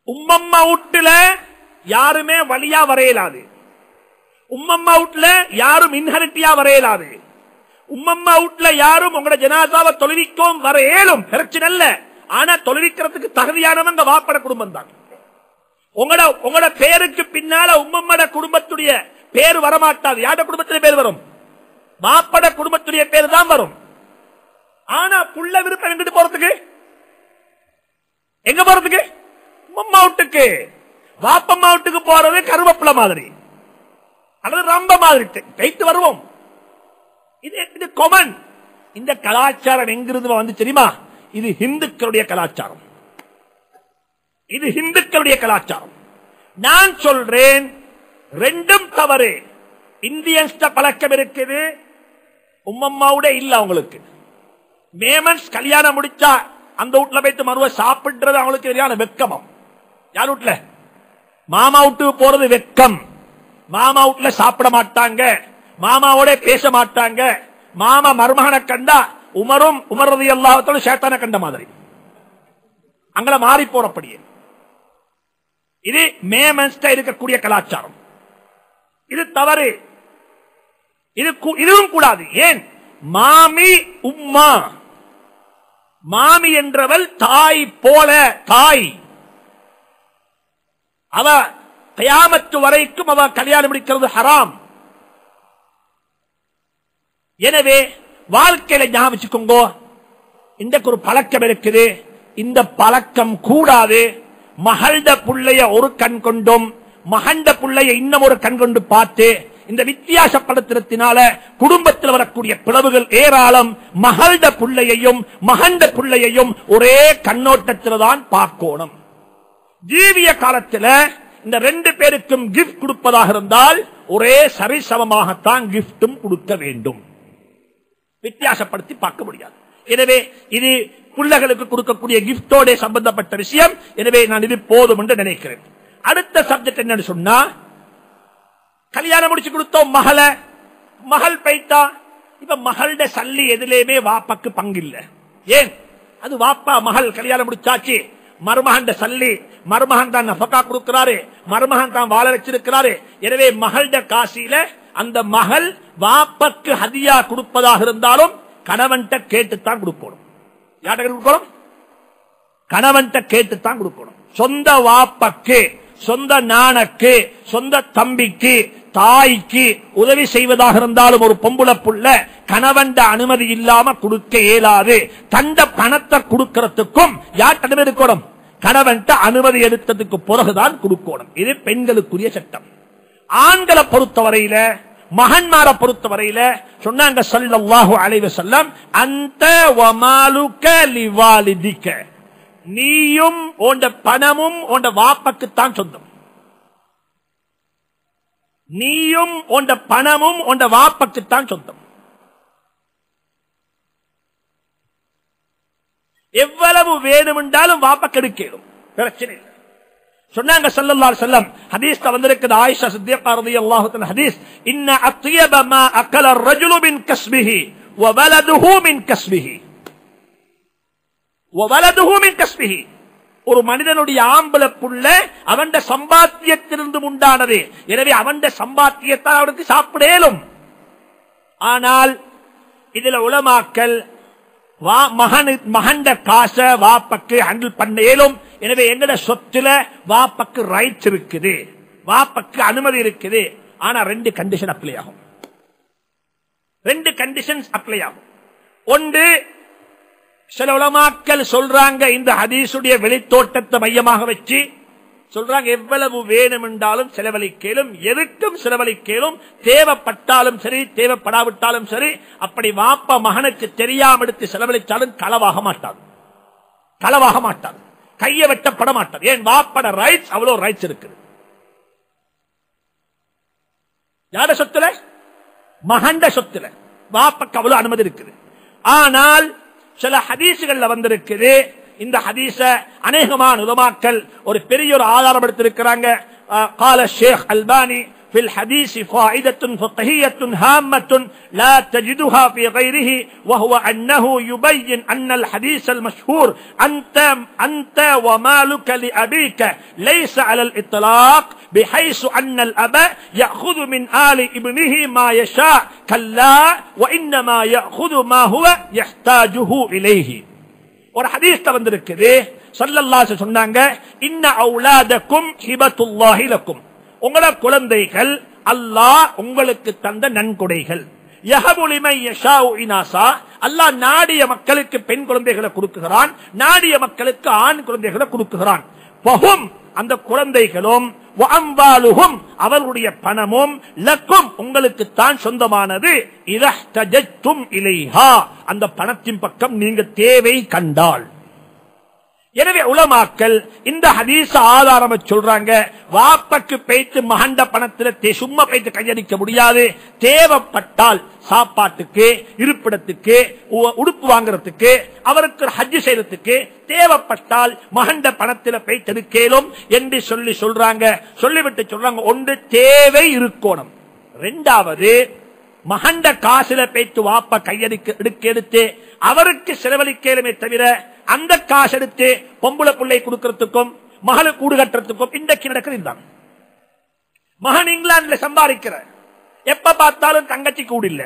உம்மம்மா வீட்டுல யாருமே வழியா வரையலாது, உம்மம்மா வீட்டுல யாரும் இன்ஹெரிட்டியா வரையலாது, உம்மம்மா வீட்டுல யாரும் உங்களோட ஜனாதாவை தொழுவிக்கும் வர ஏலும் பிரச்சனை இல்ல. ஆனா தொழுவிக்கிறதுக்கு தகுதியானவங்க வாப்பட குடும்பம் தான். உங்களோட பேருக்கு பின்னால உம்மம்மட குடும்பத்துடைய பேர் வரமாட்டாது. யாட குடும்பத்திலே பேர் வரும்? வாப்பட குடும்பத்துடைய பேர் தான் வரும். ஆனா புள்ள விருப்பம் எங்கிட்டு போறதுக்கு? எங்க போறதுக்கு? உம்மம்மா வீட்டுக்கு. வாப்பம்மா வீட்டுக்கு போறது கருவேப்பிலை மாதிரி அல்லது ரம்ப மாதிரி கைத்து வருவோம். இது காமன். இந்த கலாச்சாரம் எங்கிருந்து வந்து தெரியுமா? இது இந்துக்களுடைய கலாச்சாரம். இது இந்துக்களுடைய கலாச்சாரம். நான் சொல்றேன் ரெண்டும் தவறு. இந்தியன்ஸ் பழக்கம் இருக்குது, உம்மம்மாவுடைய இல்ல. அவங்களுக்கு மேமன்ஸ் கல்யாணம் முடிச்சா அந்த வீட்டுல போயிட்டு மறுவ சாப்பிடுறது அவங்களுக்கு சரியான வெக்கமம். யார் வீட்டுல? மாமா வீட்டுக்கு போறது வெக்கம். மாமா வீட்டுல சாப்பிட மாட்டாங்க, மாமாவோட பேச மாட்டாங்க. மாமா மருமகனை கண்டா உமர் ரலியல்லாஹு ஷைத்தானை கண்ட மாதிரி அங்கள மாறி போறப்படியே. இது மேமன்ஸ்ட இருக்கக்கூடிய கலாச்சாரம். இது தவறு. இதுவும் கூடாது. ஏன்? மாமி உம்மா, மாமி என்றவள் தாய் போல தாய். அவ கியாமத்து வரைக்கும் அவ கல்யாணம் முடிக்கிறது ஹராம். எனவே வாழ்க்கையில ஞாபகம் வச்சுக்கோங்க, இன்றைக்கு ஒரு பழக்கம் இருக்குது. இந்த பழக்கம் கூடாது. மகள்ட புள்ளைய ஒரு கண் கொண்டும் மகண்ட புள்ளைய இன்னும் ஒரு கண் கொண்டு பார்த்து இந்த வித்தியாசப்படுத்தினால குடும்பத்தில் வரக்கூடிய பிளவுகள் ஏராளம். மகள்ட புள்ளையையும் மகண்ட புள்ளையையும் ஒரே கண்ணோட்டத்தில் தான் பார்க்கணும். ஜீவிய காலத்தில் இந்த ரெண்டு பேருக்கும் கிஃப்ட் கொடுப்பதாக இருந்தால் ஒரே சரிசமமாகத்தான் கிஃப்டும் கொடுக்க வேண்டும். வித்தியாசப்படுத்தி பார்க்க முடியாது. எனவே இது பிள்ளைகளுக்கு கொடுக்கக்கூடிய கிஃப்டோட சம்பந்தப்பட்ட விஷயம். எனவே நான் இது போதும் என்று நினைக்கிறேன். அடுத்த சப்ஜெக்ட் என்னன்னு சொன்னா, கல்யாணம் முடிச்சு கொடுத்தோம் மகளை, மகள் பைத்தா. இப்ப மகளோட சல்லி எதுலேயுமே வாப்பாக்கு பங்கு இல்ல. ஏன்? அது வாப்பா மகள் கல்யாணம் முடிச்சாச்சு, மருமகன் சல்லி மருமகன் தான் நஃபகா கொடுக்கிறாரு, மருமகன் தான் வாழ வச்சிருக்கிறாரு. எனவே மகளோட காசில அந்த மகள் வாப்பக்கு ஹதியா கொடுப்பதாக இருந்தாலும் கணவன்கிட்ட கேட்டுத்தான் கொடுக்கணும். யார்கிட்ட கொடுக்கணும்? கணவன்கிட்ட கேட்டுத்தான் கொடுக்கணும். சொந்த வாப்பக்கு, சொந்த நானக்கு, சொந்த தம்பிக்கு, தாய்க்கு உதவி செய்வதாக இருந்தாலும் ஒரு பொம்புள புள்ள கணவன் அனுமதி இல்லாம கொடுக்க இயலாது. தந்த பணத்தை கொடுக்கிறதுக்கும் யார்கிட்ட அனுமதி இருக்கணும்? கணவன் அனுமதி எடுத்ததுக்கு பிறகுதான் கொடுக்கணும். இது பெண்களுக்குரிய சட்டம். ஆண்களை பொறுத்தவரையில, மகன்மாரை பொறுத்தவரையில சொன்னாங்க ஸல்லல்லாஹு அலைஹி வஸல்லம், அன்த வ மாலுக லிவாலிதிக, நீயும் உண்ட பணமும் உண்ட வாப்பக்குத்தான் சொந்தம். நீயும் உண்ட பணமும் உண்ட வாப்பக்குத்தான் சொந்தம். எவ்வளவு வேணுமென்றாலும் வாப்பக்கு எடுக்கணும், பிரச்சனை இல்லை. சொன்னாங்க ஸல்லல்லாஹு அலைஹி வஸல்லம், ஹதீஸ்ல வந்திருக்குது, ஆயிஷா சித்திகா ரலியல்லாஹு தஆலா ஹதீஸ், இன்ன அத்யப மா அகல الرجل من كسبه وولده من كسبه وولده من كسبه. ஒரு மனிதனுடைய ஆம்பளை புள்ள அவன் சம்பாத்தியத்திலிருந்து உண்டானது. எனவே அவன் சம்பாத்தியத்தால் அவனுக்கு சாப்பிடலும். ஆனால் இதுல உலமாக்கள் மகண்ட காச வாப்பக்கு ஹேண்டில் பண்ண இயலும். எனவே எங்கட சொத்துல வாப்பக்கு ரைட்ஸ் இருக்குது, வாப்பக்கு அனுமதி இருக்குது. ஆனா ரெண்டு கண்டிஷன் அப்ளை ஆகும். ரெண்டு கண்டிஷன்ஸ் அப்ளை ஆகும். ஒன்று, சில உலமாக்கள் சொல்றாங்க இந்த ஹதீசுடைய வெளித்தோட்டத்தை மையமாக வச்சு சொல்றாங்க எவ்வளவு வேணும் என்றாலும் செலவழிக்கலும், எதுக்கும் செலவழிக்கலும், தேவைப்பட்டாலும் சரி தேவைப்படாவிட்டாலும் சரி. அப்படி வாப்பா மகனுக்கு தெரியாம எடுத்து செலவழித்தாலும் களவாக மாட்டார், களவாக மாட்டார், கையை வெட்டப்பட மாட்டார். ஏன் வாப்பட ரைட்ஸ் அவ்வளவு ரைட்ஸ் இருக்குது. யார சொத்துல? மகண்ட சொத்துல வாப்பக்கு அவ்வளவு அனுமதி இருக்குது. ஆனால் சில ஹதீசுகள்ல வந்திருக்குது. இந்த ஹதீஸ அநேகமான உலமாக்கள் ஒரு பெரிய ஒரு ஆதாரம் எடுத்திருக்கிறாங்க. قال الشيخ الباني في الحديث فائدة فقهية هامة لا تجدها في غيره، وهو أنه يبين أن الحديث المشهور أنت ومالك لأبيك ليس على الإطلاق، بحيث أن الأب يأخذ من آل ابنه ما يشاء، كلا وإنما يأخذ ما هو يحتاجه إليه. ஒரு ஹதீஸ்ல வந்திருக்குது. ஸல்லல்லாஹு அலைஹி வஸல்லம் சொன்னாங்க, இன்ன அவுலாதக்கும் ஹிபத்துல்லாஹி லக்கும், உங்களோட குழந்தைகள் அல்லாஹ் உங்களுக்கு தந்த நன்கொடைகள். யஹபு லிமன் யஷாஉ இனாஸா, அல்லாஹ் நாடிய மக்களுக்கு பெண் குழந்தைகளை கொடுக்குகிறான், நாடிய மக்களுக்கு ஆண் குழந்தைகளை கொடுக்குகிறான். ஃபஹும், அந்த குழந்தைகளும், வஅம்வாலுஹும், அவர்களுடைய பணமும், லக்கும், உங்களுக்கு தான் சொந்தமானது. இதஹ்தஜத்தும் இலைஹா, அந்த பணத்தின் பக்கம் நீங்க தேவை கண்டால். எனவே உலமாக்கள் இந்த ஹதீஸ ஆதாரம் சொல்றாங்க. வாப்பக்கு பேய்த்து மகண்ட பணத்துல சும்மா பேய்த்து கையடிக்க முடியாது. தேவைப்பட்டால் சாப்பாட்டுக்கு, இருப்பிடத்துக்கு, உடுப்பு வாங்குறதுக்கு, அவருக்கு ஹஜ் செய்யறதுக்கு தேவைப்பட்டால் மகண்ட பணத்துல பேய்த்தெடுக்கலும் என்று சொல்றாங்க. சொல்லிவிட்டு சொல்றாங்க, ஒன்று தேவை இருக்கணும், இரண்டாவது மகண்ட காசுல பேய்த்து வாப்ப கையடிக்க எடுத்து அவருக்கு செலவழிக்கலுமே தவிர அந்த காசு எடுத்து பொம்பளை பிள்ளை கொடுக்கறதுக்கும் மகள கூடு கட்டுறதுக்கும் இன்றைக்கு நடக்கிறது. மகன் இங்கிலாந்துல சம்பாதிக்கிற, எப்ப பார்த்தாலும் தங்கச்சி கூடு இல்ல,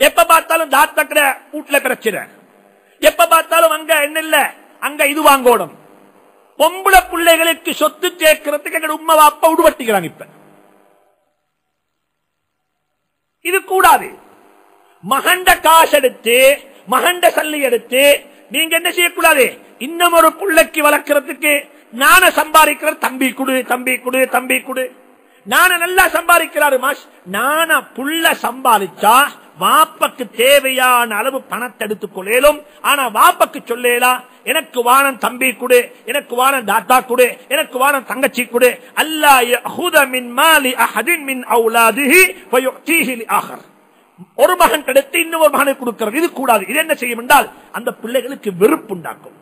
எப்ப பார்த்தாலும் தாத்தக்கிற வீட்டுல பிரச்சனை, எப்ப பார்த்தாலும் அங்க என்ன இல்ல அங்க இது வாங்கோடும். பொம்பளை பிள்ளைகளுக்கு சொத்து சேர்க்கிறதுக்கு எங்க உம்மா அப்பா உடுவட்டிக்கிறாங்க. இப்ப இது கூடாது. மகண்ட காசு எடுத்து மகண்ட சல்லி எடுத்து நீங்க என்ன செய்யக்கூடாது, இன்னும் ஒரு புள்ளைக்கு வளர்க்கறதுக்கு நான சம்பாதிக்கிற தம்பி குடு, தம்பி குடு, தம்பி குடு, நான நல்லா சம்பாதிக்கிறாரு மாஷ், நான புள்ள சம்பாதிச்சா வாப்பக்கு தேவையான அளவு பணத்தை எடுத்துக் கொள்ளலும். ஆனா வாப்பக்கு சொல்லலாம், எனக்கு வானம் தம்பி குடு, எனக்கு வானம் தாத்தா குடு, எனக்கு வானம் தங்கச்சி குடு. அல்லாஹ் யஹுத மின் மாலி அஹதின் மின் அவுலாதிஹி ஃபயுக்தீஹி லிஆஹர், ஒரு மகன் எடுத்து இன்னொரு மகனுக்கு கொடுக்கிறது இது கூடாது. இது என்ன செய்யும் என்றால் அந்த பிள்ளைகளுக்கு வெறுப்பு உண்டாக்கும்,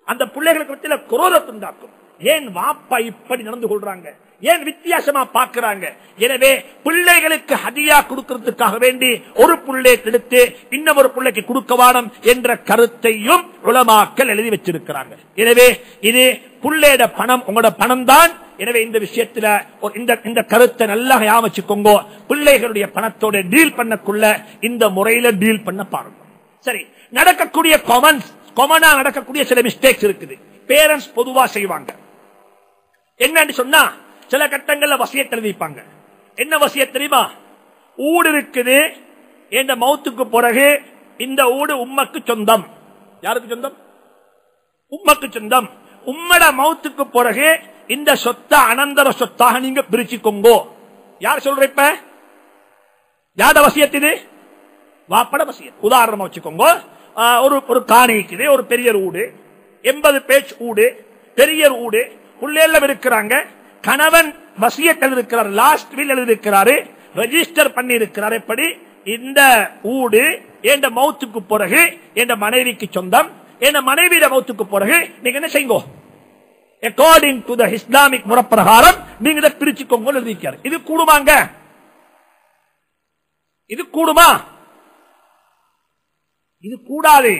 அந்த பிள்ளைகளுக்கு மத்தியில குரோதத்தை உண்டாக்கும். ஏன் வாப்பா இப்படி நடந்து கொள்றாங்க, ஏன் வித்தியாசமா பார்க்கிறாங்க. எனவே பிள்ளைகளுக்கு ஹதியா கொடுக்கிறதுக்காக வேண்டி ஒரு பிள்ளை எடுத்து இன்னொரு பிள்ளைக்கு கொடுக்க வேணும் என்ற கருத்தையும் உலமாக்கள் எழுதி வச்சிருக்கிறாங்க. எனவே இது பிள்ளையோட பணம், உங்களோட பணம் தான். எனவே இந்த விஷயத்துல இந்த கருத்தை நல்லா யாமச்சுக்கோங்க. பிள்ளைகளுடைய பணத்தோட டீல் பண்ணக்குள்ள இந்த முறையில டீல் பண்ண பாருங்க. சரி, நடக்கக்கூடிய காமனா நடக்கக்கூடிய சில மிஸ்டேக்ஸ் இருக்குது. பேரண்ட்ஸ் பொதுவா செய்வாங்க. என்னன்னு சொன்னா, சில கட்டங்கள்ல வசியத்தை எழுதிப்பாங்க. என்ன வசியத் தெரியுமா, ஊடு இருக்குது, என்ற மௌத்துக்கு பிறகு இந்த ஊடு உம்மக்கு சொந்தம். யாருக்கு சொந்தம்? உம்மக்கு சொந்தம். உம்மட மௌத்துக்கு பிறகு இந்த சொத்தை அனந்தர சொத்தாக நீங்க பிரிச்சுக்கோங்கோ. யார் சொல்ற? இப்ப யார வசியத் இது? வாப்பட வசியத். உதாரணமா வச்சுக்கோங்க, ஒரு காணி இருக்குது, ஒரு பெரிய ஊடு, 80 பேஜ் ஊடு, பெரிய ஊடு, புள்ளையெல்லாம் இருக்கிறாங்க. கணவன் வசியத் எழுதிருக்கிறார், லாஸ்ட் வில் எழுதிருக்கிறாரு, ரெஜிஸ்டர் பண்ணி இருக்கிறார். எப்படி இந்த ஊடு என்ற மௌத்துக்கு பிறகு என்ற மனைவிக்கு சொந்தம், என்ற மனைவியோட மௌத்துக்கு பிறகு நீங்க என்ன செய்யுங்க, அக்கார்டிங் டு தி இஸ்லாமிக் முறைப்பிரகாரம் நீங்க இதை பிரிச்சுக்கோங்க எழுதிக்கிறார். இது கூடுமாங்க? இது கூடுமா? இது கூடாது.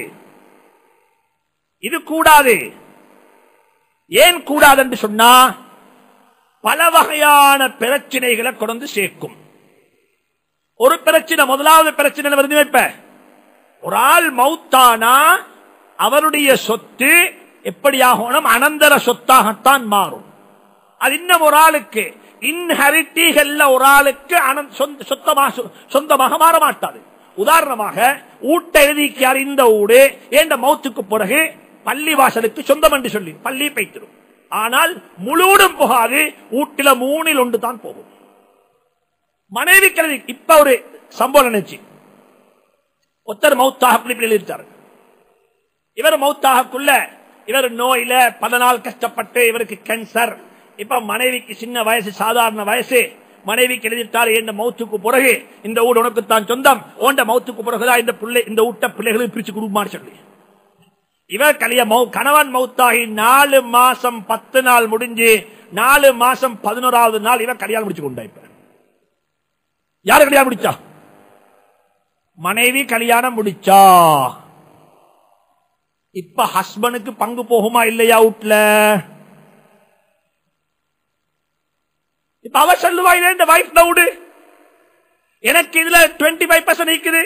இது கூடாது. ஏன் கூடாது என்று சொன்னா, பல வகையான பிரச்சனைகளை கொண்டு சேர்க்கும். ஒரு பிரச்சனை, முதலாவது பிரச்சனை வருது. இப்ப ஒரு ஆள் மௌத்தானா அவருடைய சொத்து எப்படியாகணும், அனந்தர சொத்தாகத்தான் மாறும். அது இன்னும் ஒரு ஆளுக்கு இன்ஹெரிட்டிகள்ல ஒரு ஆளுக்கு சொந்தமாக மாற மாட்டாது. உதாரணமாக ஊட்ட எழுதிக்கார், இந்த ஊடு என்ற மௌத்துக்கு பிறகு பள்ளி வாசலுக்கு சொந்தம் என்று சொல்லி பள்ளி பைத்திரும். ஆனால் முழுவதும் போகாது. வீட்டில 3 தான் போகும். மனைவி கல்வி. இப்ப ஒரு சம்பவம் நினைச்சு ஒருத்தர் மௌத்தாக எழுதிட்டார். இவர் மௌத்தாகக்குள்ள இவர் நோயில 10 நாள் கஷ்டப்பட்டு இவருக்கு கேன்சர். இப்ப மனைவிக்கு சின்ன வயசு, சாதாரண வயசு. மனைவிக்கு எழுதிட்டார், இந்த மௌத்துக்கு பிறகு இந்த வீடு உனக்கு தான் சொந்தம், உண்ட மௌத்துக்கு பிறகுதான் இந்த வீட்ட பிள்ளைகளுக்கு பிரிச்சு கொடுமான்னு சொல்லி இவர் கணவன் மௌத்தாகி 4 மாசம் 10 நாள் முடிஞ்சு 4 மாசம் 11வது நாள் இவர் கல்யாணம் முடிச்சு கொண்டா. இப்ப யாரு கல்யாணம் முடிச்சா? மனைவி கல்யாணம் முடிச்சா. இப்ப ஹஸ்பண்டுக்கு பங்கு போகுமா இல்லையா வீட்டுல? இப்ப அவ சொல்லுவா, இந்த வைஃப் டவுடு எனக்கு இதுல 25% இருக்குது.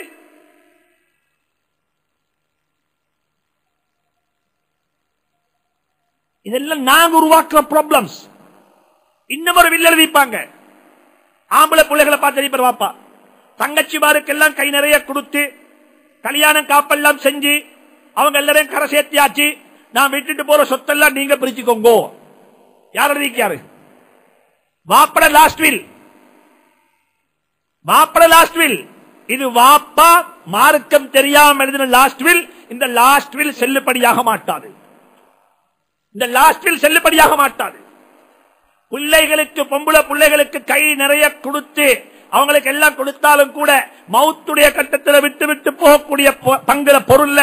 இதெல்லாம் நாங்க உருவாக்குற ப்ராப்ளம்ஸ். இன்னொரு வில் எழுதிப்பாங்க. ஆம்பளை பிள்ளைகளை பார்த்து வாப்பா தங்கச்சிமாருக்கெல்லாம் கை நிறைய கொடுத்து கல்யாணம் காப்பெல்லாம் செஞ்சு அவங்க எல்லாரையும் கரை சேர்த்தியாச்சு. நான் விட்டுட்டு போற சொத்தெல்லாம் நீங்க பிரிச்சுக்கோங்க. யார் எழுதிக்காரு? வாப்பட லாஸ்ட் வில். வாப்பட லாஸ்ட் வில். இது வாப்பா மார்க்கம் தெரியாம எழுதின லாஸ்ட் வில். இந்த லாஸ்ட் வில் செல்லுபடியாக மாட்டாது. இந்த லாஸ்ட் வில் செல்லுபடியாக மாட்டாது. பிள்ளைகளுக்கு, பொம்பளை பிள்ளைகளுக்கு கை நிறைய கொடுத்து அவங்களுக்கு எல்லாம் கொடுத்தாலும் கூட மௌத்துடைய கட்டத்தில் விட்டு விட்டு போகக்கூடிய பங்குல பொருள்ல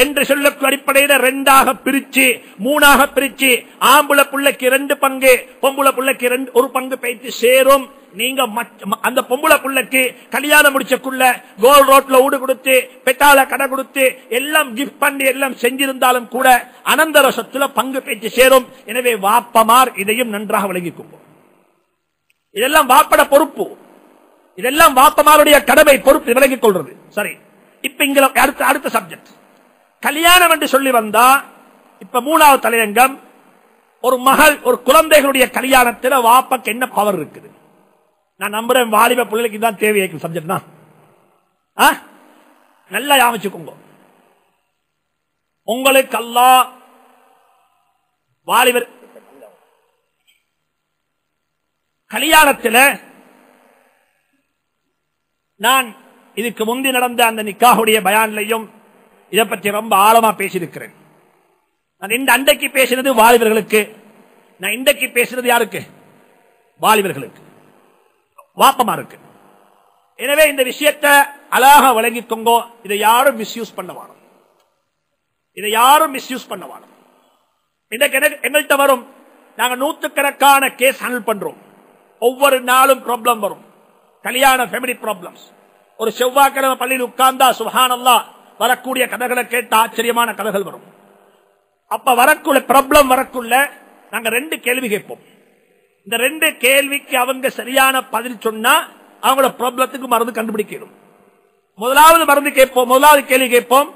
என்று சொல்லக்கூடிய அடிப்படையில் 2ஆக பிரிச்சு 3ஆக பிரிச்சு ஆம்பளை பிள்ளைக்கு 2 பங்கு, பொம்பளை பிள்ளைக்கு 1 பங்கு பேச்சு சேரும். நீங்க அந்த பொம்பளை பிள்ளைக்கு கல்யாணம் முடிச்சக்குள்ள கோல் ரோட்ல ஊடு கொடுத்து பெட்டால கடை கொடுத்து எல்லாம் கிஃப்ட் பண்ணி எல்லாம் செஞ்சிருந்தாலும் கூட அனந்தர சொத்துல பங்கு பேச்சு சேரும். எனவே வாப்பமார் இதையும் நன்றாக விளங்கிக்கும். இதெல்லாம் வாப்பட பொறுப்பு. இதெல்லாம் வாப்பமாருடைய கடமை, பொறுப்பு விளங்கிக் கொள்றது. சரி, இப்ப இங்க அடுத்த சப்ஜெக்ட் கல்யாணம் என்று சொல்லி வந்தா, இப்ப 3வது தலையங்கம், ஒரு மகள், ஒரு குழந்தைகளுடைய கல்யாணத்தில் வாப்பக்கு என்ன பவர் இருக்குது? நான் நம்புறேன் வாலிப பிள்ளைக்கு தான் தேவையாக்கும் சப்ஜெக்ட் தான். நல்லா யாமிச்சுக்கோங்க. உங்களுக்கு அல்லாஹ் வாலிபர் கல்யாணத்தில், நான் இதுக்கு முந்தி நடந்த அந்த நிக்காஹுடைய பயான்லையும் இதை பற்றி ரொம்ப ஆழமா பேசியிருக்கிறேன். நான் இந்த அண்டைக்கு பேசினது வாலிபர்களுக்கு, நான் இன்றைக்கு பேசினது யாருக்கு? வாலிபர்களுக்கு, வாப்பமாருக்கு. எனவே இந்த விஷயத்தை அழகாக வழங்கிக்கோங்க. இதை யாரும் மிஸ்யூஸ் பண்ண வேணும். இதை யாரும் மிஸ்யூஸ் பண்ண வேணும். இன்றைக்கு எங்கள்கிட்ட வரும், நாங்க 100கணக்கான கேஸ் ஹேண்டில் பண்றோம். ஒவ்வொரு நாளும் ப்ராப்ளம் வரும், கல்யாண ஃபேமிலி ப்ராப்ளம்ஸ். ஒரு செவ்வாய்க்கிழமை பள்ளியில் உட்கார்ந்தா சுப்ஹானல்லாஹ் வரக்கூடிய கதைகளை கேட்ட ஆச்சரியமான கதைகள் வரும். அப்ப வரக்குள்ள ப்ராப்ளம் வரக்குள்ள நாங்க 2 கேள்வி கேட்போம். இந்த 2 கேள்விக்கு அவங்க சரியான பதில் சொன்னா அவங்களோட ப்ராப்ளத்துக்கு மருந்து கண்டுபிடிக்கணும். முதலாவது கேள்வி கேட்போம்,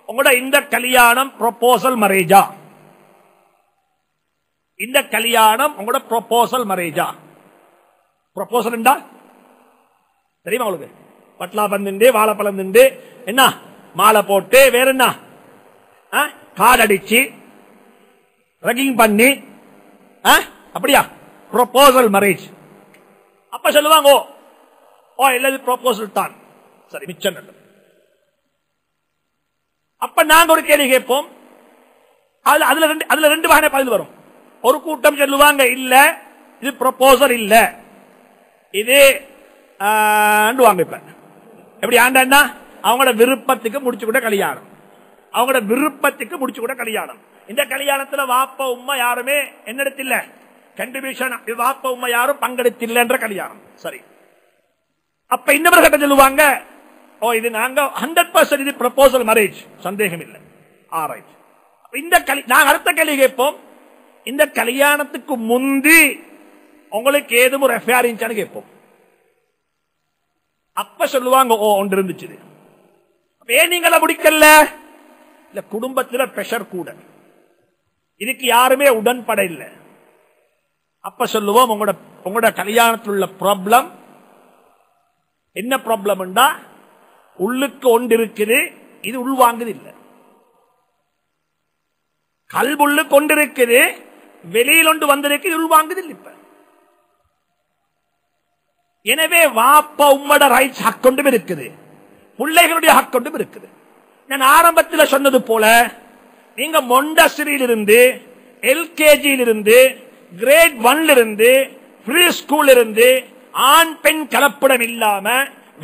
உங்களோட இந்த கல்யாணம் ப்ரொபோசல் மேரேஜா? இந்த கல்யாணம் உங்களோட ப்ரொபோசல் மேரேஜா? ப்ரொபோசல் தெரியுமா உங்களுக்கு? பட்லா பந்து, வாழைப்பழம் திண்டு, என்ன மாலை போட்டு, வேற என்ன கார்டு அடிச்சு ரகிங் பண்ணி, அப்படியா ப்ரொபோசல் மேரேஜ்? அப்ப சொல்லுவாங்க, ஓ இல்லது ப்ரொபோசல் தான். சரி, மிச்சம் நல்லது. அப்ப நாங்க ஒரு கேள்வி கேட்போம். அதுல 2 வகையான பதில் வரும். ஒரு கூட்டம் சொல்லுவாங்க, இல்ல இது ப்ரொபோசல் இல்ல, இது ஆண்டுவாங்க. இப்ப எப்படி ஆண்டா? அவங்களோட விருப்பத்துக்கு முடிச்சு கூட கல்யாணம், அவங்களோட விருப்பத்துக்கு முடிச்சு கூட கல்யாணம். இந்த கல்யாணத்துல வாப்பா உம்மா யாருமே என்னிடத்தில்ல கண்ட்ரிபியூஷன், வாப்பா உம்மா யாரும் பங்கெடுத்தில்லைன்ற கல்யாணம். சரி, அப்ப இன்னொரு கட்டம் சொல்லுவாங்க, ஓ இது நாங்க 100% இது ப்ரொபோசல் மேரேஜ், சந்தேகம் இல்லை. ஆராய்ச்சி. இந்த நாங்க அடுத்த கேள்வி கேட்போம், இந்த கல்யாணத்துக்கு முந்தி உங்களுக்கு ஏதும் ஒரு எஃப்ஐஆர் இருந்துச்சான்னு கேட்போம். அப்ப சொல்லுவாங்க, ஓ ஒன்று இருந்துச்சு. ஏன் நீங்கள முடிக்கல? இல்ல, குடும்பத்தில் பிரஷர் கூட, இதுக்கு யாருமே உடன்பட இல்லை. அப்ப சொல்லுவோம், உங்களோட கல்யாணத்தில் உள்ள ப்ராப்ளம் என்ன? ப்ராப்ளம் உள்ளுக்கு ஒன்று இருக்குது, இது உள்வாங்குது இல்லை. கல்புள்ளு கொண்டிருக்குது, வெளியில் ஒன்று வந்திருக்கு, உள்வாங்குது இப்ப. எனவே வாப்பா உம்மட ரைட்ஸ் ஹக் கொண்டும் இருக்குது, பிள்ளைகளுடைய ஹக் கொண்டும் இருக்குது. நான் ஆரம்பத்தில் சொன்னது போல நீங்க மொண்டஸ்ரியிலிருந்து, எல்கேஜியிலிருந்து, கிரேட் 1 இருந்து, ஃப்ரீ ஸ்கூல் இருந்து, ஆண் பெண் கலப்படம் இல்லாம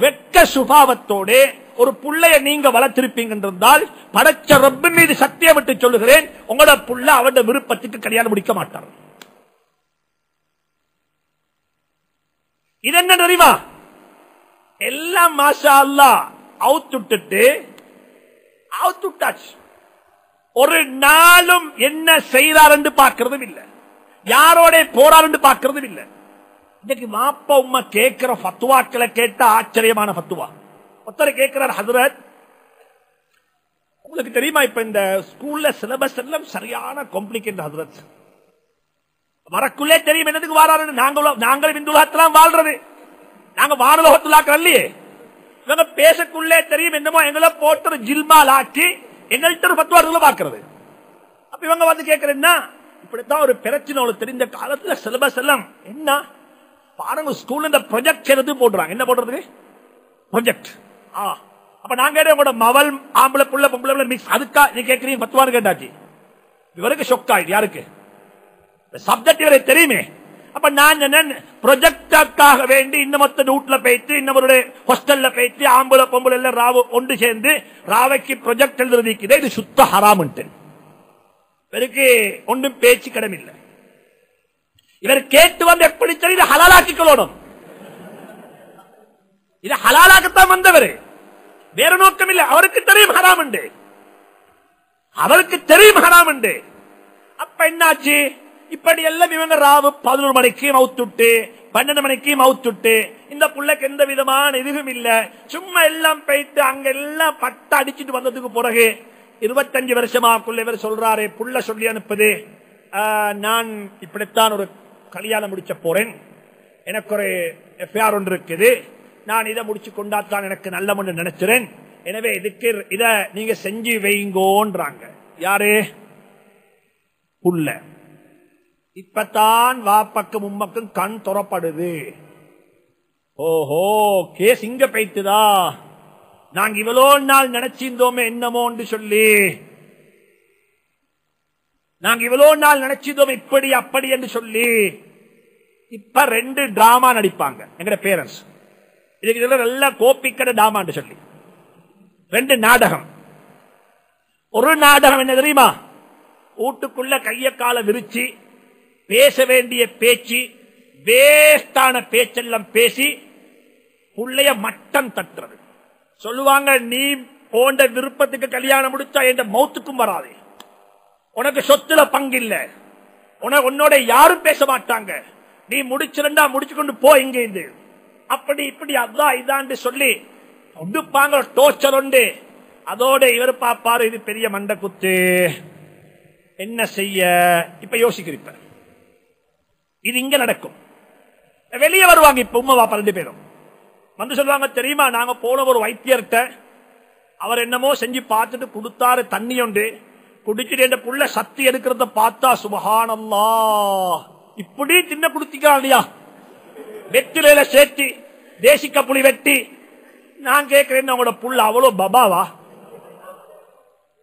வெட்க சுபாவத்தோடு ஒரு புள்ளைய நீங்க வளர்த்திருப்பீங்க என்றால், படைச்ச ரப்பு மீது சத்தியம் விட்டு சொல்லுகிறேன், உங்களோட புள்ள அவருடைய விருப்பத்துக்கு கல்யாணம் முடிக்க மாட்டார். இது என்ன தெரியுமா? எல்லாம் மாஷா அல்லாஹ் அவுத்துட்டு அவுத்துட்டாச்சு. ஒரு நாளும் என்ன செய்யறார் என்று பார்க்கறதும் இல்லை, யாரோட போறார் என்று பார்க்கறதும் இல்லை. இன்னைக்கு மாப்பா உம்மா கேட்கிற ஃபத்வாக்களை கேட்ட ஆச்சரியமான ஃபத்வா. ஒருத்தர் கேட்கிறார், ஹஜ்ரத் உங்களுக்கு தெரியுமா இப்ப இந்த ஸ்கூல்ல சிலபஸ் எல்லாம் சரியான காம்ப்ளிகேட் ஹஜ்ரத், வரக்குள்ளே தெரியும் என்னதுக்கு வாராரு. நாங்கள் இந்த உலகத்தெல்லாம் வாழ்றது, நாங்க வானலோகத்தில் இல்லையே. இவங்க பேசக்குள்ளே தெரியும் என்னமோ எங்களை போட்டு ஜில்மால் ஆக்கி எங்கள்கிட்ட பத்துவார்கள் பாக்குறது. அப்ப இவங்க வந்து கேட்கறேன்னா, இப்படித்தான் ஒரு பிரச்சனை தெரிந்த காலத்துல சிலபஸ் எல்லாம் என்ன பாருங்க, ஸ்கூல் இந்த ப்ரொஜெக்ட் செய்யறது போடுறாங்க. என்ன போடுறது? ப்ரொஜெக்ட். அப்ப நாங்க உங்களோட மவல் ஆம்பளை புள்ள பொம்பளை மிக்ஸ், அதுக்கா நீ கேட்கறீங்க பத்துவான்னு கேட்டாச்சு. இவருக்கு ஷொக் ஆயிடுச்சு. யாருக்கு? சப்ஜெக்ட் இவரை தெரியுமே. அப்ப நான் ப்ரொஜெக்டாக வேண்டி இன்னமத்த வீட்டுல போயிட்டு இன்னவருடைய ஹாஸ்டல்ல போயிட்டு ஆம்பளை பொம்பளை எல்லாம் ராவு ஒன்று சேர்ந்து ராவைக்கு ப்ரொஜெக்ட் எழுதிருக்குது. இது சுத்த ஹராம். இவருக்கு ஒன்றும் பேச்சு கடமில்லை. இவர் கேட்டு வந்து எப்படி சரி இதை ஹலாலாக்கிக் கொள்ளணும். இதை ஹலாலாக்கத்தான் வந்தவர், வேற நோக்கம் இல்லை. அவருக்கு தெரியும் ஹராம் உண்டு, அவருக்கு தெரியும் ஹராம் உண்டு. அப்ப என்னாச்சு? இப்படி எல்லாம் இவங்க ராவு 11 மணிக்கு மவுத்துட்டு 12 மணிக்கு மவுத்துட்டு, இந்த புள்ளைக்கு எந்த விதமான இதுவும் இல்ல, சும்மா எல்லாம் போயிட்டு அங்க எல்லாம் பட்ட அடிச்சுட்டு வந்ததுக்கு பிறகு 25 வருஷமாக்குள்ள இவர் சொல்றாரு, புள்ள சொல்லி அனுப்புது, நான் இப்படித்தான் ஒரு கல்யாணம் முடிச்ச போறேன், எனக்கு ஒரு எஃப்ஐஆர் ஒன்று இருக்குது, நான் இதை முடிச்சு கொண்டாத்தான் எனக்கு நல்ல மண்ணு நினைச்சிறேன், எனவே இதுக்கு இத நீங்க செஞ்சு வைங்கோன்றாங்க. யாரு? புள்ள. இப்பத்தான் வாப்பக்கும் உம்மக்கும் கண் துறப்படுது. ஓஹோ, கேஸ் இங்க போயிட்டுதா, நாங்க இவ்வளோ நாள் நினைச்சிருந்தோமே என்னமோன்னு சொல்லி, நாங்க இவ்வளோ நாள் நினைச்சிருந்தோம் இப்படி அப்படி என்று சொல்லி, இப்ப 2 டிராமா நடிப்பாங்க எங்க பேரண்ட்ஸ். இதுக்கு நல்ல கோப்பிக்கட டிராமான்னு சொல்லி 2 நாடகம். ஒரு நாடகம் என்ன தெரியுமா? வீட்டுக்குள்ள கைய கால விரிச்சு பேச வேண்டிய பேச்சு, வேஸ்டான பேச்செல்லாம் பேசி புள்ளைய மட்டம் தட்டுறது. சொல்லுவாங்க, நீ போன்ற விருப்பத்துக்கு கல்யாணம் முடிச்சா என்ற மௌத்துக்கும் வராது, உனக்கு சொத்துல பங்கு இல்ல, உன்னோட யாரும் பேச மாட்டாங்க, நீ முடிச்சிருந்தா முடிச்சு கொண்டு போ இங்க இருந்து, அப்படி இப்படி அதான் இதான்னு சொல்லி உடுப்பாங்க. டோர்ச்சர் உண்டு. அதோட இவர் பாப்பாரு, இது பெரிய மண்ட குத்து, என்ன செய்ய? இப்ப யோசிக்கிறீங்க, இது இங்க நடக்கும். வெளியே வருவாங்க. இப்ப உமா பாப்பா 2 பேரும் வந்து சொல்லுவாங்க, தெரியுமா நாங்க போன ஒரு வைத்தியர்கிட்ட, அவர் என்னமோ செஞ்சு பார்த்துட்டு கொடுத்தாரு தண்ணி ஒன்று, குடிச்சிட்டு என்ற புள்ள சக்தி எடுக்கிறத பார்த்தா சுபஹானல்லாஹ், இப்படி தின்ன குடுத்திக்கிறான் இல்லையா, வெற்றிலையில சேர்த்து தேசிக்க புளி வெட்டி. நான் கேட்கிறேன், உங்களோட புள்ள அவ்வளவு பபாவா?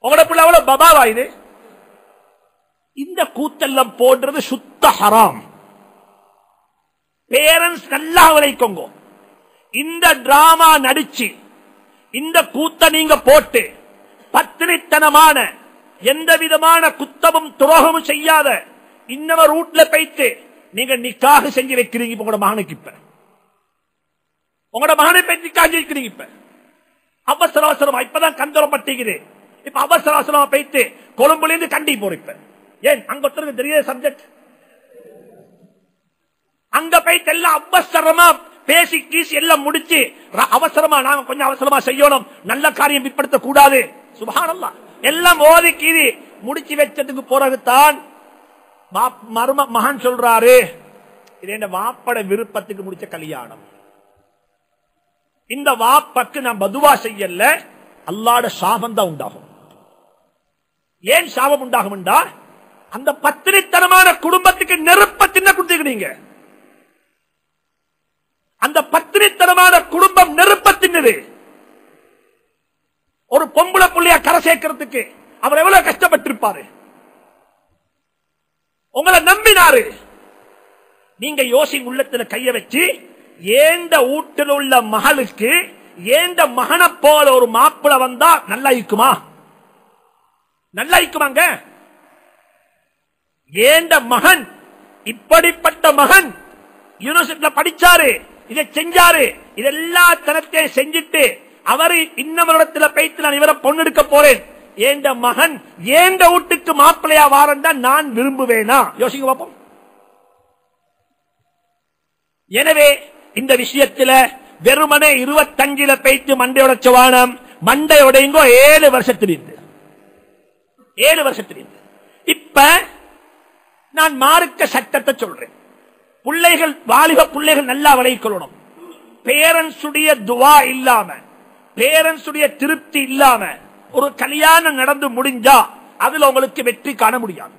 உங்களோட புள்ள அவ்வளவு பபாவா? இது இந்த கூத்தெல்லாம் போடுறது சுத்த ஹராம். பேரண்ட்ஸ் நல்லா விளைக்கோங்க. இந்த டிராமா நடிச்சு இந்த கூத்த நீங்க போட்டு பத்தினித்தனமான எந்த விதமான குத்தமும் துரோகமும் செய்யாத இன்னவர் வீட்டுல போயிட்டு நீங்க நிக்காக செஞ்சு வைக்கிறீங்க. உங்களோட மகனுக்கு இப்ப உங்களோட மகனை போய் நிக்காக வைக்கிறீங்க. இப்ப அவசர அவசரமா இப்பதான் கந்தரப்பட்டிக்குது. இப்ப அவசர அவசரமா போயிட்டு கொழும்புல இருந்து கண்டி போற. இப்ப ஏன் அங்க ஒருத்தருக்கு தெரியாத சப்ஜெக்ட், அங்க போயிட்டு எல்லாம் அவசரமா பேசி கீசி எல்லாம் முடிச்சு அவசரமா நாங்க கொஞ்சம் அவசரமா செய்யணும், நல்ல காரியம் பிற்படுத்த கூடாது. சுப்ஹானல்லாஹ், எல்லாம் ஓதி கீறி முடிச்சு வச்சதுக்கு பிறகுதான் மகன் சொல்றாரு, இது என்ன வாப்பட விருப்பத்துக்கு முடிச்ச கல்யாணம், இந்த வாப்பக்கு நான் பதுவா செய்யல, அல்லாஹ்வுடைய சாபம் தான் உண்டாகும். ஏன் சாபம் உண்டாகும் என்றா அந்த பத்தினித்தனமான குடும்பத்துக்கு நெருப்ப தின்ன கொடுத்துக்கிறீங்க. அந்த பத்தினித்தனமான குடும்பம் நெருப்ப தின்னது. ஒரு பொம்பளை புள்ளைய கரை சேர்க்கிறதுக்கு அவர் எவ்வளவு கஷ்டப்பட்டிருப்பாரு. உங்களை நம்பினாரு. நீங்க யோசி உள்ளத்துல கைய வச்சு ஏண்ட வீட்டில் உள்ள மகளுக்கு ஏண்ட மகனை போல ஒரு மாப்பிளை வந்தா நல்லா இருக்குமா? நல்லா இருக்குமாங்க? ஏண்ட மகன் இப்படிப்பட்ட மகன் யூனிவர்சிட்டியில படிச்சாரு, இதை செஞ்சாரு, இதெல்லாம் தனத்தை செஞ்சிட்டு அவரு இன்னமரிடத்துல பேச்சு நான் இவரை பொண்ணெடுக்க போறேன், ஏண்ட மகன் ஏண்ட வீட்டுக்கு மாப்பிள்ளையா வாரண்டா நான் விரும்புவேனா? யோசிக்க பார்ப்போம். எனவே இந்த விஷயத்துல வெறுமனே 25 பேச்சு மண்டையோட வானம் மண்டையோடைங்கோ 7 வருஷத்திலிருந்து 7 வருஷத்திலிருந்து. இப்ப நான் மார்க்க சட்டத்தை சொல்றேன். பிள்ளைகள் வாலிப பிள்ளைகள் நல்லா விளைக்கொள்ளணும். பேரண்ட்ஸுடைய துவா இல்லாம பேரண்ட்ஸுடைய திருப்தி இல்லாம ஒரு கல்யாணம் நடந்து முடிஞ்சா அதுல உங்களுக்கு வெற்றி காண முடியாது.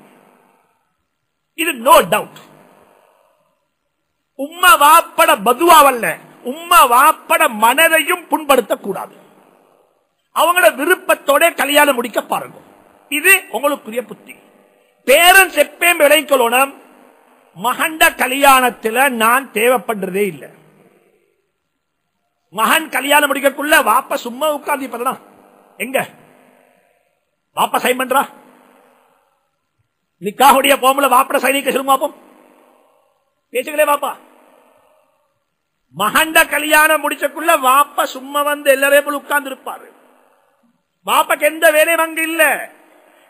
இது நோ டவுட். உம்மா வாப்பட பதுவாவல்ல, உம்மா வாப்பட மனதையும் புண்படுத்தக்கூடாது. அவங்களோட விருப்பத்தோட கல்யாணம் முடிக்க பாருங்க. இது உங்களுக்குரிய புத்தி. பேரண்ட்ஸ் எப்பயும் விளைக்கொள்ளணும். மகண்ட கல்யாணத்துல நான் தேவைப்படுறதே இல்லை. மகன் கல்யாணம் முடிக்கக்குள்ள வாப்ப சும்மா உட்கார்ந்து பண்ணலாம். எங்க வாப்பா சைன் பண்றா? நிக்காஹுடைய போம்ல வாப்பட சைனிக்க சொல்லுங்க பாப்போம். பேசுங்களே வாப்பா. மகண்ட கல்யாணம் முடிச்சக்குள்ள வாப்பா சும்மா வந்து எல்லாரையும் உட்கார்ந்து இருப்பாரு. வாப்பாக்கு எந்த வேலையும் அங்க இல்ல.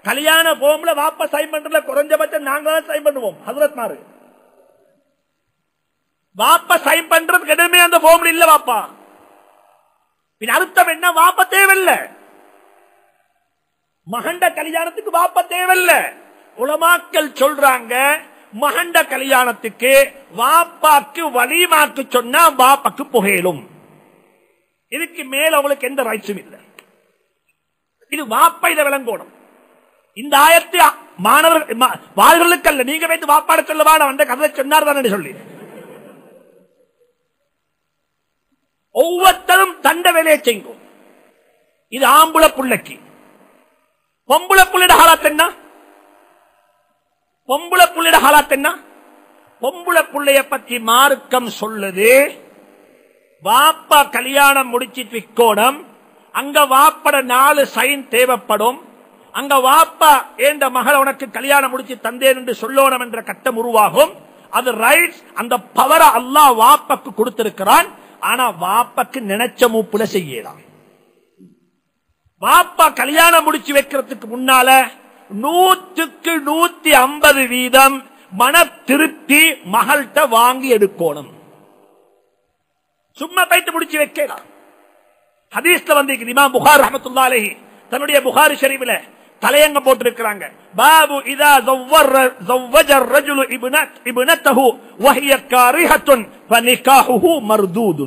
கல்யாண போம்ல வாப்பா சைன் பண்றதுல குறைஞ்சபட்சம் நாங்க தான் சைன் பண்ணுவோம். ஹசரத் மாறு வாப்பா சைன் பண்றதுக்கு எதுவுமே அந்த போம்ல இல்ல. வாப்பா அர்த்தம் என்ன? வாப்பா தேவையில்ல. மகண்ட கல்யாணத்துக்கு வாப்பா தேவையில்ல. உலமாக்கள் சொல்றாங்க மகண்ட கல்யாணத்துக்கு வாப்பாக்கு வலிமாக்கு சொன்னா வாப்பாக்கு புகையிலும். இதுக்கு மேல உங்களுக்கு எந்த ரைட்ஸும் இல்லை. இது வாப்பா இதை விளங்கணும். இந்த ஆயத்தை மாணவர்கள் வாழ்களுக்கு அல்ல, நீங்க வைத்து வாப்பாட சொல்லவா அந்த கதை சொன்னார் தான் சொல்லி ஒவ்வொருத்தரும் தண்ட வேலையை செய்யும். இது ஆம்புல புள்ளைக்கு. பொம்புல புள்ளிட ஹாலாத் என்ன? பொம்புல புள்ளிட ஹாலாத் என்ன? பொம்புல புள்ளைய பத்தி மார்க்கம் சொல்லுது, வாப்பா கல்யாணம் முடிச்சிட்டு விக்கோணம். அங்க வாப்பட 4 சைன் தேவைப்படும். அங்க வாப்பா ஏண்ட மகள் உனக்கு கல்யாணம் முடிச்சு தந்தேன் என்று சொல்லணும் என்ற கட்டம் உருவாகும். அது ரைட்ஸ். அந்த பவரை அல்லாஹ் வாப்பாக்கு கொடுத்திருக்கிறான். ஆனா வாப்பாக்கு நினைச்ச மூப்புல செய்யலாம். வாப்பா கல்யாணம் முடிச்சு வைக்கிறதுக்கு முன்னால 100க்கு 150% மன திருப்தி மகள்கிட்ட வாங்கி எடுக்கணும். சும்மா பைத்து முடிச்சு வைக்கலாம். ஹதீஸ்ல வந்து இமாம் புகாரி ரஹ்மத்துல்லாஹி அலைஹி தன்னுடைய புகாரி ஷரீஃபில தலையங்க போட்டிருக்கிறாங்க. பாபு இதா ஸவ்வஜ الرجل ابنته وهي كارهة فنكاحه مردود.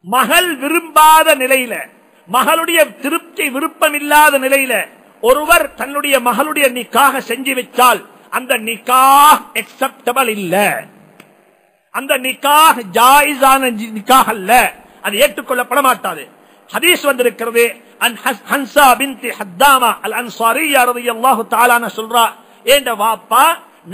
மகள் விரும்பாத நிலையில, மகளுடைய திருப்தி விருப்பம் இல்லாத நிலையில ஒருவர் தன்னுடைய மகளுடைய நிக்காக செஞ்சு வச்சால் அந்த நிக்காஹ் அக்செப்டபிள் இல்ல. அந்த நிக்காஹ் ஜாயிஸான நிக்காஹ் அல்ல, அது ஏற்றுக்கொள்ளப்பட மாட்டாது. ஹதீஸ் வந்திருக்கிறது. ஹன்சா பின்த் ஹத்தாமா அல் அன்சாரியா ரலியல்லாஹு தஆலா அன்ஹா சொல்றா, ஏண்ட வாப்பா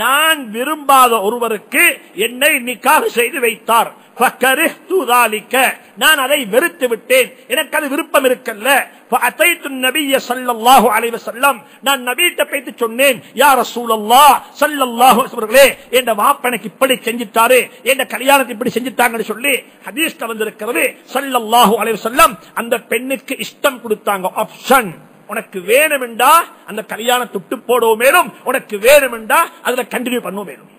நான் விரும்பாத ஒருவருக்கு என்னை நிக்காஹ் செய்து வைத்தார். ஃபகரிஹ்து ذلك, நான் அதை வெறுத்து விட்டேன், எனக்கு அது விருப்பம் இருக்கல்ல. ஃபஅதைது நபிய ஸல்லல்லாஹு அலைஹி வஸல்லம், நான் நபியிட்ட போய் சொன்னேன், யா ரசூலல்லாஹ் ஸல்லல்லாஹு அலைஹி வஸல்லம், என்ற வாப்பா எனக்கு இப்படி செஞ்சிட்டாரு, என்ற கல்யாணத்தை இப்படி செஞ்சிட்டாங்கன்னு சொல்லி ஹதீஸ்ல வந்திருக்கிறது. ஸல்லல்லாஹு அலைஹி வஸல்லம் அந்த பெண்ணுக்கு இஷ்டம் கொடுத்தாங்க, ஆப்ஷன். உனக்கு வேணுமெண்டா அந்த கல்யாணம் துட்டு போடவும் மேலும், உனக்கு வேணுமெண்டா அதுல கண்டினியூ பண்ணவும் மேலும்.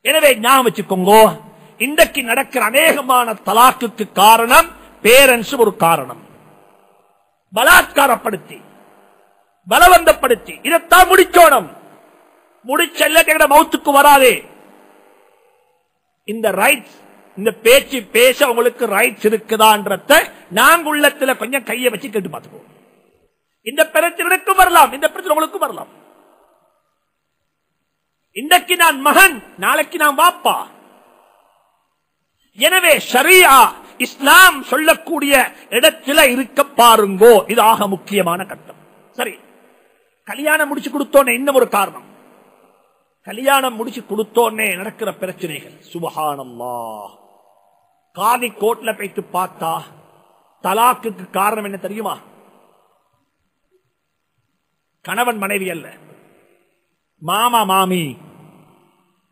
எனவே ஞாபகம் வச்சுக்கோங்க, இன்றைக்கு நடக்கிற அநேகமான தலாக்குக்கு காரணம் பேரண்ட்ஸ் ஒரு காரணம். பலாத்காரப்படுத்தி பலவந்தப்படுத்தி இதைத்தான் முடிச்சோணும். முடிச்சல்ல மௌத்துக்கு வராதே. இந்த ரைட்ஸ், இந்த பேச்சு பேச உங்களுக்கு ரைட்ஸ் இருக்குதான்றத நாங்க உள்ளத்துல கொஞ்சம் கையை வச்சு கேட்டு பார்த்துக்கோம். இந்த பிரச்சனைக்கும் வரலாம், இந்த பிரச்சனை உங்களுக்கும் வரலாம். இன்றைக்கு நான் மகன், நாளைக்கு நான் வாப்பா. எனவே ஷரீஆ இஸ்லாம் சொல்லக்கூடிய இடத்துல இருக்க பாருங்கோ. இது ஆக முக்கியமான கட்டம். சரி, கல்யாணம் முடிச்சு கொடுத்தோன்னே இன்னும் ஒரு காரணம், கல்யாணம் முடிச்சு கொடுத்தோன்னே நடக்கிற பிரச்சனைகள். சுப்ஹானல்லாஹ், காதி கோட்ல போயிட்டு பார்த்தா தலாக்குக்கு காரணம் என்ன தெரியுமா? கணவன் மனைவி அல்ல, மாமா மாமி,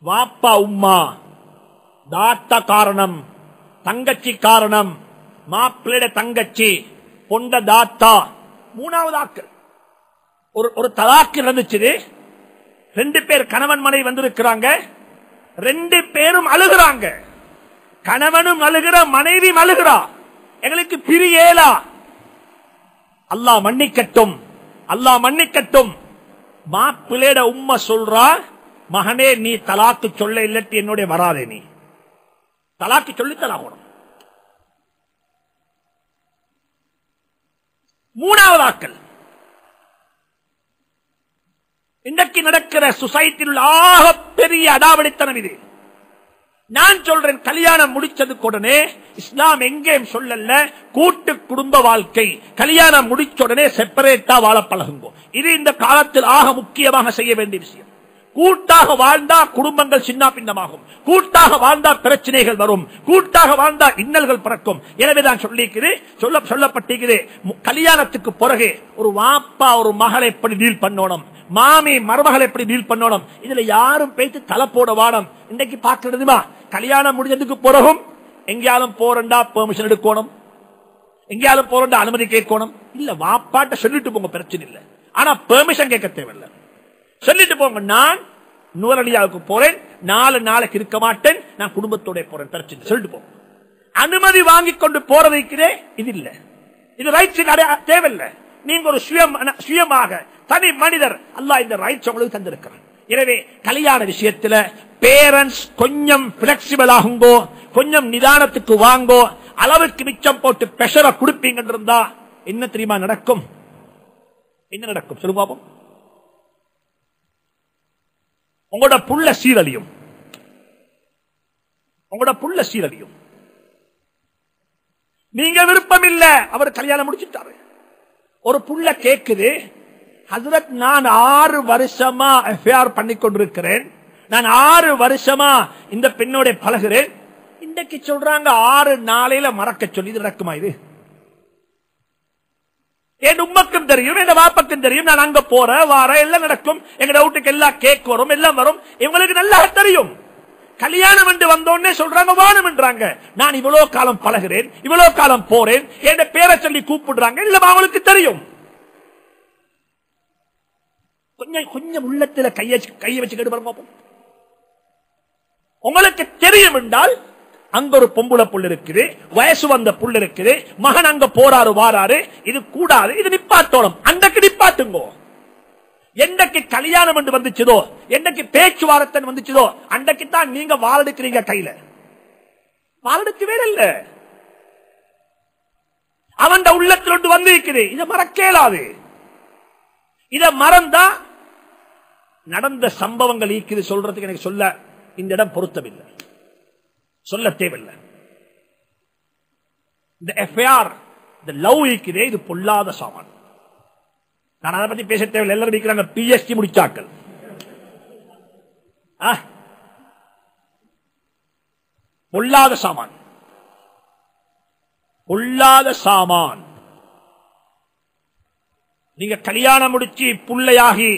வாப்பா உம்மா, தாத்தா காரணம், தங்கச்சி காரணம், மாப்பிள்ளை தங்கச்சி, பொண்ட தாத்தா, மூணாவது ஆக்கள். ஒரு தலாக்கு இருந்துச்சு. 2 பேர் கணவன் மனைவி வந்திருக்கிறாங்க, 2 பேரும் அழுகிறாங்க. கணவனும் அழுகிற, மனைவி அழுகிறா. எங்களுக்கு பிரியேலா. அல்லாஹ் மன்னிக்கட்டும், அல்லாஹ் மன்னிக்கட்டும். மாப்பிள்ளையோட உம்மா சொல்றா, மகனே நீ தலாக்கு சொல்ல இல்லட்டி என்னுடைய வராதே, நீ தலாக்கு சொல்லி தலாகணும். மூணாவது ஆக்கள். இன்றைக்கு நடக்கிற சொசைட்டியில் ஆக பெரிய அடாவடித்தனம் இது. நான் சொல்றேன், கல்யாணம் முடிச்சதுக்கு உடனே இஸ்லாம் எங்கேயும் சொல்லல கூட்டு குடும்ப வாழ்க்கை. கல்யாணம் முடிச்ச உடனே செப்பரேட்டா வாழ பழகுங்க. இது இந்த காலத்தில் ஆக முக்கியமாக செய்ய வேண்டிய விஷயம். கூட்டாக வாழ்ந்தா குடும்பங்கள் சின்ன பின்னமாகும், கூட்டாக வாழ்ந்தா பிரச்சனைகள் வரும், கூட்டாக வாழ்ந்தா இன்னல்கள் பிறக்கும். எனவேதான் சொல்லப்பட்டிருக்கிறேன், கல்யாணத்துக்கு பிறகு ஒரு வாப்பா ஒரு மகளை எப்படி டீல் பண்ணணும், மாமி மருமகள் எப்படி டீல் பண்ணணும், இதுல யாரும் பேச்சு தலை போட வாடம். இன்னைக்கு பாக்குறதுமா, கல்யாணம் முடிஞ்சதுக்கு பிறகும் எங்கேயாலும் போறண்டா பெர்மிஷன் எடுக்கணும், எங்கேயாலும் போறண்டா அனுமதி கேட்கணும். இல்ல, வாப்பாட்ட சொல்லிட்டு போங்க, பிரச்சனை இல்லை. ஆனா பெர்மிஷன் கேட்க தேவையில்லை, சொல்லிட்டு போங்க. நான் நூறலியாவுக்கு போறேன், 4 நாளைக்கு இருக்க மாட்டேன், நான் குடும்பத்தோட போறேன், பிரச்சனை சொல்லிட்டு போங்க. அனுமதி வாங்கி கொண்டு போறதுக்கிறே இது இல்ல, இது ரைட்ஸ் தேவையில்லை. நீங்க ஒரு சுயமாக தனி மனிதர், அல்லாஹ் இந்த ரைட்ஸ் உங்களுக்கு தந்திருக்கிறார். எனவே கல்யாண விஷயத்துல பேரண்ட்ஸ் கொஞ்சம் பிளெக்சிபிள் ஆகுங்கோ, கொஞ்சம் நிதானத்துக்கு வாங்கோ. அளவுக்கு மிச்சம் போட்டு பிரஷரை கொடுப்பீங்க இருந்தா என்ன தெரியுமா நடக்கும்? என்ன நடக்கும் சொல்லு பாப்போம். உங்களோட புள்ள சீரழியும், உங்களோட புள்ள சீரழியும். நீங்க விருப்பம் இல்ல, அவர் கல்யாணம் முடிச்சுட்டாரு. ஒரு புள்ள கேக்குது, ஹஜ்ரத் நான் 6 வருஷமா அஃபேர் பண்ணி கொண்டிருக்கிறேன், நான் 6 வருஷமா இந்த பெண்ணோட பழகிறேன், இன்றைக்கு சொல்றாங்க 6 நாளையில மறக்க சொல்லி. இது நடக்குமா? இது என் உம்மக்கும் தெரியும், என் வாப்பக்கும் தெரியும், நான் அங்க போற வார எல்லாம் நடக்கும், எங்க டவுட்டுக்கு எல்லாம் கேக் வரும், எல்லாம் வரும், இவங்களுக்கு நல்லா தெரியும். கல்யாணம் என்று வந்தோடனே சொல்றாங்க வானம் என்றாங்க. நான் இவ்வளவு காலம் பழகிறேன், இவ்வளவு காலம் போறேன், என் பேரை சொல்லி கூப்பிடுறாங்க, இல்ல அவங்களுக்கு தெரியும். கொஞ்சம் கொஞ்சம் உள்ளத்துல கையை வச்சு கேட்டு பாருங்க. உங்களுக்கு தெரியும் என்றால் அங்க ஒரு பொம்புளை புள்ள இருக்குது, வயசு வந்த புள்ள இருக்குது, மகன் அங்க போறாரு வாராரு, இது கூடாது, இது நிப்பாட்டோம். அன்றைக்கு நிப்பாட்டுங்கோ. என்னைக்கு கல்யாணம் என்று வந்துச்சதோ, என்னைக்கு பேச்சுவார்த்தை வந்துச்சதோ, அன்றைக்கு தான் நீங்க வாழெடுக்கிறீங்க கையில. வாழெடுக்க வேற இல்ல, அவன் உள்ளத்தில் ஒன்று வந்து இருக்குது. இதை மறக்கலாது. இதை மறந்தா நடந்த சம்பவங்கள் ஈக்குது சொல்றதுக்கு எனக்கு சொல்ல இந்த இடம் பொருத்தமில்லை, சொல்ல தேவையில்லை. இந்த எஃப்ஐஆர், இந்த லவ் ஈக்குதே, இது பொல்லாத சாமான். நான் அதை பத்தி பேச தேவையில்லை. எல்லாரும் இருக்கிறாங்க பிஎஸ்டி முடிச்சாக்கள். பொல்லாத சாமான், பொல்லாத சாமான். நீங்க கல்யாணம் முடிச்சு புள்ளையாகி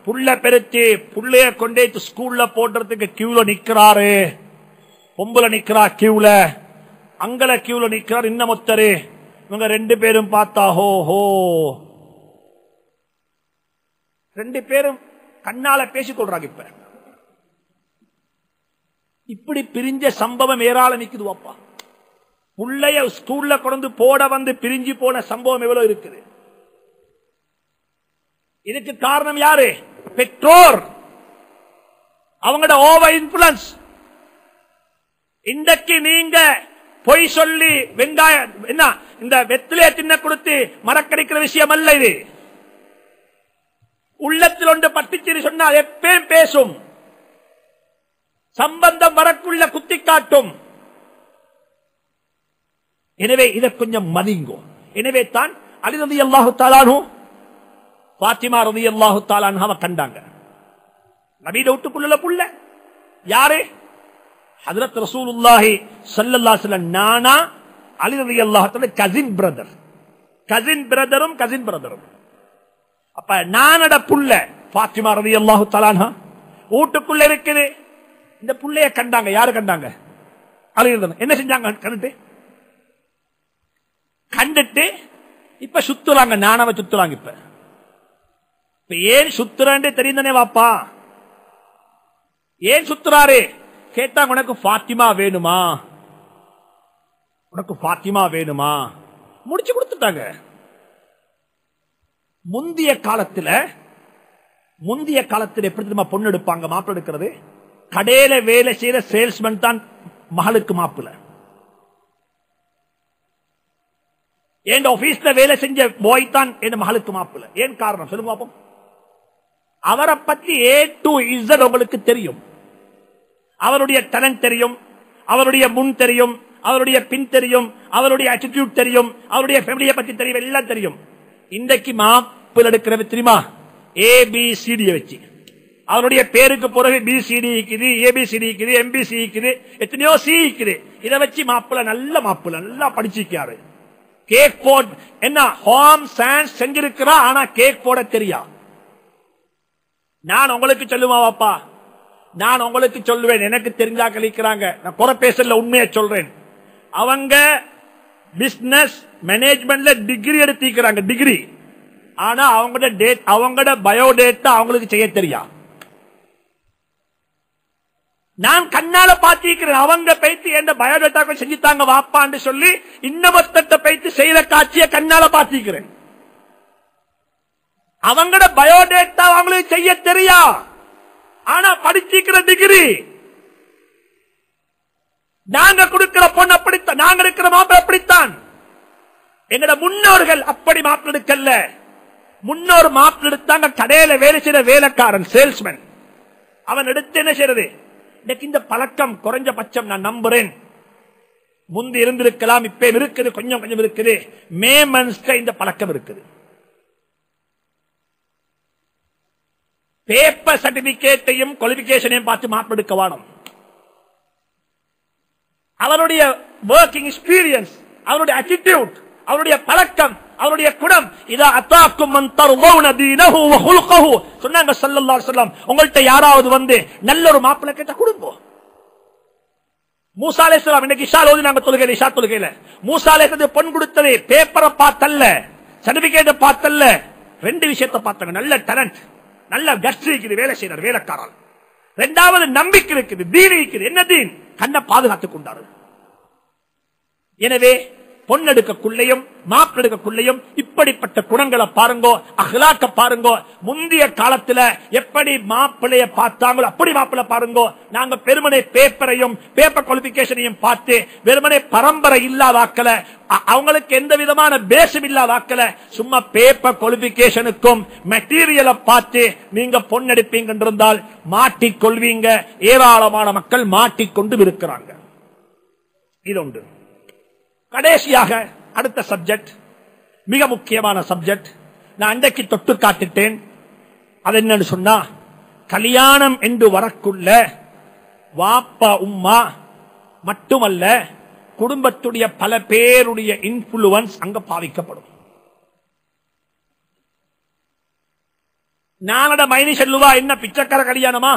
புள்ள பெருத்து புள்ளைய கொண்டே ஸ்கூல்ல போடுறதுக்கு கியூல நிக்கிறாரு, பொம்புல நிக்கிறா கியூல, அங்கல கியூல நிக்கிறார் இன்னமொத்தரு. இவங்க 2 பேரும் பார்த்தா ஹோ ஹோ, 2 பேரும் கண்ணால பேசிக் கொள்றாங்க. இப்ப இப்படி பிரிஞ்ச சம்பவம் ஏராளம் நிக்குது. அப்பா புள்ளைய ஸ்கூல்ல கொண்டு போட வந்து பிரிஞ்சு போன சம்பவம் எவ்வளவு இருக்குது. இதுக்கு காரணம் யாரு? பெற்றோர், அவங்களோட ஓவர் இன்ஃபுளுன்ஸ். இன்றைக்கு நீங்க பொய் சொல்லி வெங்காயம் என்ன இந்த வெத்திலே தின்ன கொடுத்து மறக்கடிக்கிற விஷயம் அல்ல இது. உள்ளத்தில் ஒன்று பட்டிச்சேரி சொன்னால் எப்பயும் பேசும், சம்பந்தம் வரக்குள்ள குத்தி காட்டும். எனவே இதை கொஞ்சம் மதிங்கோ. எனவே தான் அலி ரலியல்லாஹு தஆலா அன்ஹு ஃபாத்திமா ரலியல்லாஹு தஆலா அன்ஹாவை கண்டாங்க. நபியோட வீட்டுக்குள்ள புள்ள யாரு? ஹஜ்ரத் ரசூலுல்லாஹி ஸல்லல்லாஹு அலைஹி வஸல்லம் நானா அலி ரலியல்லாஹு தஆலா கசின் பிரதர், கசின் பிரதரும். அப்ப நானட புள்ள ஃபாத்திமா ரலியல்லாஹு தஆலா அன்ஹா வீட்டுக்குள்ள இருக்குது. இந்த புள்ளைய கண்டாங்க. யாரு கண்டாங்க? அலி ரலியல்லாஹு. என்ன செஞ்சாங்க? கண்டுட்டு இப்ப சுத்துறாங்க, நானாவை சுத்துறாங்க. இப்ப ஏன் சுத்துறான்னு தெரியுதானே வாப்பா? ஏன் சுத்துறாரு கேட்டாங்க. உனக்கு ஃபாத்திமா வேணுமா, உனக்கு ஃபாத்திமா வேணுமா? முடிச்சு கொடுத்துட்டாங்க. முந்திய காலத்துல எப்படி தெரியுமா பொண்ணு எடுப்பாங்க, மாப்பிள்ள எடுக்கிறது? கடையில வேலை செய்யற சேல்ஸ்மேன் தான் மகளுக்கு மாப்பிள்ள. என் ஆபீஸ்ல வேலை செஞ்ச பாய் தான் என் மகளுக்கு மாப்பிள்ள. ஏன் காரணம் சொல்லுங்க பாப்போம். அவரை பத்தி A to Z உங்களுக்கு தெரியும். அவருடைய டேலண்ட் தெரியும், அவருடைய முன் தெரியும், அவருடைய பின் தெரியும், அவருடைய ஆட்டிடியூட் தெரியும், அவருடைய ஃபேமிலியை பத்தி தெரியும், எல்லாம் தெரியும். இன்றைக்கு மாப்பிள்ள எடுக்கிறது தெரியுமா? ABCD வச்சு. அவருடைய பேருக்கு பிறகு BCD இருக்குது, ABCD இருக்குது, MBC இருக்குது, எத்தனையோ C இருக்குது. இதை வச்சு மாப்பிள்ள நல்ல மாப்பிள்ள நல்லா படிச்சிருக்காரு. கேக் போட் என்ன ஹோம் சயின்ஸ் செஞ்சிருக்கிறா, ஆனா கேக் போட தெரியா. நான் உங்களுக்கு சொல்லுவாப்பா, நான் உங்களுக்கு சொல்லுவேன். எனக்கு தெரிஞ்சா கழிக்கிறாங்க, நான் குறை பேசல, உண்மையை சொல்றேன். அவங்க பிசினஸ் மேனேஜ்மெண்ட்ல டிகிரி எடுத்திருக்கிறாங்க, டிகிரி. ஆனா அவங்களோட பயோடேட்டா அவங்களுக்கு செய்ய தெரியா. நான் கண்ணால பாத்திருக்கிறேன். அவங்க பைத்து எந்த பயோடேட்டா செஞ்சுட்டாங்க வாப்பான்னு சொல்லி இன்னொருத்த பைத்து செய்த காட்சியை கண்ணால பாத்திருக்கிறேன். அவங்களோட பயோடேட்டா அவங்களுக்கு செய்ய தெரியா, ஆனா படிச்சிருக்கிற டிகிரி. நாங்க கொடுக்கிற பொண்ணு அப்படித்தான், நாங்க இருக்கிற மாப்பிள்ள அப்படித்தான். எங்கட முன்னோர்கள் அப்படி மாப்பிள்ள எடுக்கல. முன்னோர் மாப்பிள்ள எடுத்தாங்க கடையில வேலை செய்யற வேலைக்காரன், சேல்ஸ்மேன். அவன் எடுத்து என்ன செய்யறது? இந்த பழக்கம் குறைஞ்சபட்சம் நான் நம்புறேன் முந்தி இருந்திருக்கலாம், இப்ப இருக்குது, கொஞ்சம் கொஞ்சம் இருக்குது. மேமன்ஸ்ல இந்த பழக்கம் இருக்குது. பேப்பர் சர்டிபிகேட்டையும் குவாலிபிகேஷனையும் பார்த்து மாப்பிடுக்க வேணும். அவருடைய ஒர்க்கிங் எக்ஸ்பீரியன்ஸ், அவருடைய ஆட்டிடியூட், அவருடைய பழக்கம், அவருடைய குணம். இதா அத்தாக்கும் மன் தர்தௌன தீனஹு வ குல்கஹு சொன்னாங்க ஸல்லல்லாஹு அலைஹி வஸல்லம். உங்கள்ட்ட யாராவது வந்து நல்ல ஒரு மாப்பிள்ளை கேட்டா கொடுங்க. மூசா அலைஹிஸ்ஸலாம் இன்னைக்கு இஷா ஓதி நாங்க தொழுகையில, இஷா தொழுகையில மூசா அலைஹிஸ்ஸலாம் பொன் கொடுத்தது பேப்பரை பார்த்தல்ல, சர்டிபிகேட்டை பார்த்தல்ல, ரெண்டு விஷயத்தை பார்த்தாங்க. நல்ல டேலண்ட், நல்ல கஸ்ட் இருக்குது, வேலை செய்யறார், வேலைக்காரர். இரண்டாவது நம்பிக்கை இருக்குது, தீன் இருக்குது. என்ன தீன்? கண்ணை பாதுகாத்துக் கொண்டாரு. எனவே பொண்ணெடுக்கக்குள்ளையும் மாப்பிளெடுக்கக்குள்ளையும் இப்படிப்பட்ட குணங்களை பாருங்கோ, அஹ்லாக்க பாருங்கோ. முந்தைய காலத்துல எப்படி மாப்பிளைய பார்த்தாங்களோ அப்படி மாப்பிள்ளை பாருங்கோ. நாங்க பெருமனை பேப்பரையும் பேப்பர் குவாலிபிகேஷனையும் பார்த்து வெறுமனை பரம்பரை இல்லாதாக்கல, அவங்களுக்கு எந்த விதமான பேசும் இல்லாதாக்கல, சும்மா பேப்பர் குவாலிபிகேஷனுக்கும் மெட்டீரியலை பார்த்து நீங்க பொண்ணெடுப்பீங்க என்றிருந்தால் மாட்டிக்கொள்வீங்க. ஏராளமான மக்கள் மாட்டிக்கொண்டு இருக்கிறாங்க. இது ஒன்று. கடைசியாக அடுத்த சப்ஜெக்ட், மிக முக்கியமான சப்ஜெக்ட், நான் அன்றைக்கு தொட்டு காட்டிட்டேன். அது என்னன்னு சொன்னா, கல்யாணம் என்று வரக்குள்ள வாப்பா உம்மா மட்டுமல்ல, குடும்பத்துடைய பல பேருடைய இன்ஃபுளுவன்ஸ் அங்க பாவிக்கப்படும். நானட மைனி சொல்லுவா, என்ன பிச்சைக்கார கல்யாணமா?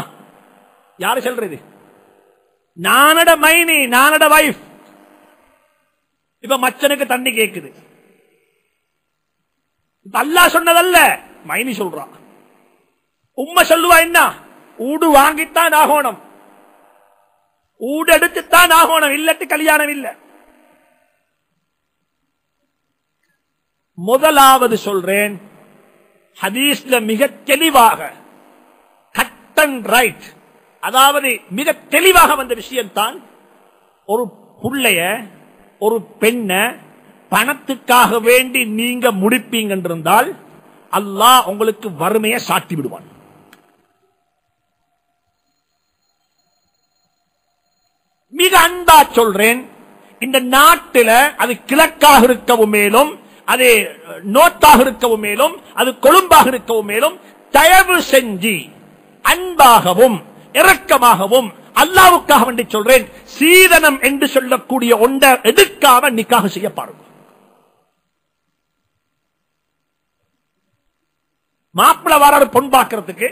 யாரு சொல்றது? நானட மைனி, நானட வைஃப். இப்ப மச்சனுக்கு தண்ணி கேக்குது. அல்லாஹ் சொன்னதல்ல, மைனி சொல்றா. உம்மை சொல்லுவா, என்ன ஊடு வாங்கித்தான் ஆகணும், ஊடு எடுத்துத்தான் ஆகணும், இல்லட்டு கல்யாணம் இல்ல. முதலாவது சொல்றேன், ஹதீஸ்ல மிக தெளிவாக கட் அண்ட் ரைட், அதாவது மிக தெளிவாக வந்த விஷயம் தான், ஒரு புள்ளைய ஒரு பெண்ண பணத்துக்காக வேண்டி நீங்க முடிப்பீங்க என்றிருந்தால் அல்லாஹ் உங்களுக்கு வறுமையை சாட்டி விடுவான். மிக அன்பா சொல்றேன், இந்த நாட்டில் அது கிழக்காக இருக்கவும் மேலும், அது நோட்டாக இருக்கவும் மேலும், அது கொழும்பாக இருக்கவும் மேலும், தயவு செஞ்சு அன்பாகவும் இரக்கமாகவும் அல்லாவுக்காக வேண்டி சொல்றேன், சீதனம் என்று சொல்லக்கூடிய ஒன்றை எதுக்காக நிக்காக செய்ய பாருங்க. மாப்பிள்ள வராரு பொன் பார்க்கறதுக்கு,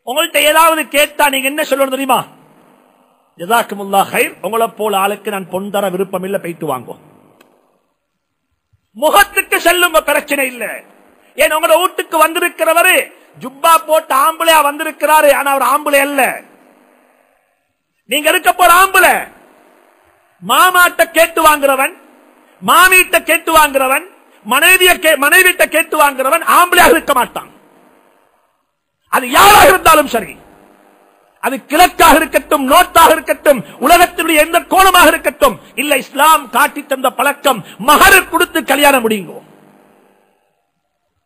உங்கள்கிட்ட ஏதாவது கேட்டா நீங்க என்ன சொல்லணும் தெரியுமா? ஜஸாக்குமுல்லாஹ் கைர், உங்களை போல ஆளுக்கு நான் பொன் தர விருப்பம் இல்ல, போயிட்டு வாங்கோ. முகத்துக்கு செல்லுங்க, பிரச்சனை இல்ல. ஏன் உங்களோட வீட்டுக்கு வந்திருக்கிறவரு ஜுப்பா போட்டு ஆம்பளையா வந்திருக்கிறாரு, ஆனா அவர் ஆம்பளை அல்ல. நீங்க இருக்க போற ஆம்பளை மாமாட்ட கேட்டு வாங்குறவன், மாமீட்ட கேட்டு வாங்குறவன், மனைவிட்ட கேட்டு வாங்குறவன் ஆம்பளையாக இருக்க மாட்டான். அது யாராக இருந்தாலும் சரி, அது கிழக்காக இருக்கட்டும், நோட்டாக இருக்கட்டும், உலகத்தினுடைய எந்த கோணமாக இருக்கட்டும், இல்ல இஸ்லாம் காட்டி தந்த பழக்கம் மகர் கொடுத்து கல்யாணம் முடியுங்கோ,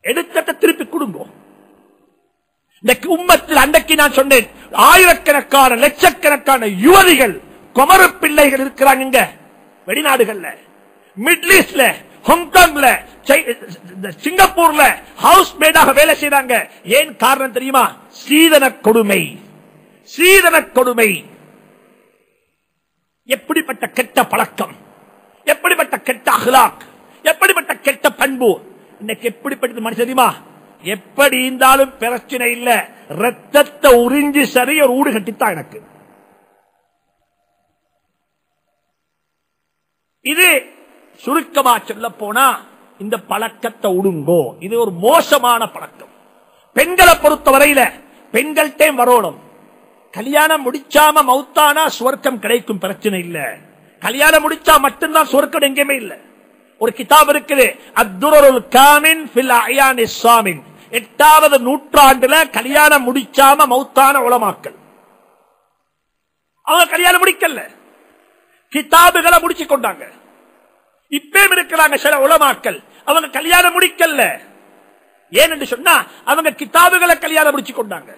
எடுத்த திருப்பி கொடுங்கோ. இந்த உம்மத்தில் அன்றைக்கு நான் சொன்னேன், ஆயிரக்கணக்கான லட்சக்கணக்கான யுவதிகள் குமர பிள்ளைகள் இருக்கிறாங்க வெளிநாடுகள்ல, மிடில் ஈஸ்ட்ல, ஹாங்காங்ல, சிங்கப்பூர்ல ஹவுஸ் மேடாக வேலை செய்றாங்க. ஏன் காரணம் தெரியுமா? சீதன கொடுமை. சீதன கொடுமை. எப்படிப்பட்ட கெட்ட பழக்கம், எப்படிப்பட்ட கெட்ட அஹ்லாக், எப்படிப்பட்ட கெட்ட பண்பு. இன்னைக்கு எப்படிப்பட்ட மனுஷன் தெரியுமா? எப்படி இருந்தாலும் பிரச்சனை இல்ல, ரத்தத்தை உறிஞ்சி சரி ஒரு ஊடு கட்டித்தான் எனக்கு. இது சுருக்கமா சொல்ல போனா இந்த பழக்கத்தை உடுங்கோ. இது ஒரு மோசமான பழக்கம். பெண்களை பொறுத்த வரையில பெண்கள்டே வரணும். கல்யாணம் முடிச்சாம மௌத்தானா சுவர்க்கம் கிடைக்கும், பிரச்சனை இல்ல. கல்யாணம் முடிச்சா மட்டும்தான் சுவர்க்கம் எங்கேயுமே இல்ல. ஒரு கிதாப் இருக்குது, அத்துருல் காமின் ஃபில் அயானி ஸாமின். 8வது நூற்றாண்டுல கல்யாணம் முடிச்சாம மௌத்தான உலமாக்கள். அவங்க கல்யாணம் முடிக்கல, கிதாபுகளை முடிச்சு கொண்டாங்க. இப்பயும் இருக்கிறாங்க சில உலமாக்கள், அவங்க கல்யாணம் முடிக்கல. ஏன்னு சொன்னா அவங்க கிதாபுகளை கல்யாணம் முடிச்சு கொண்டாங்க.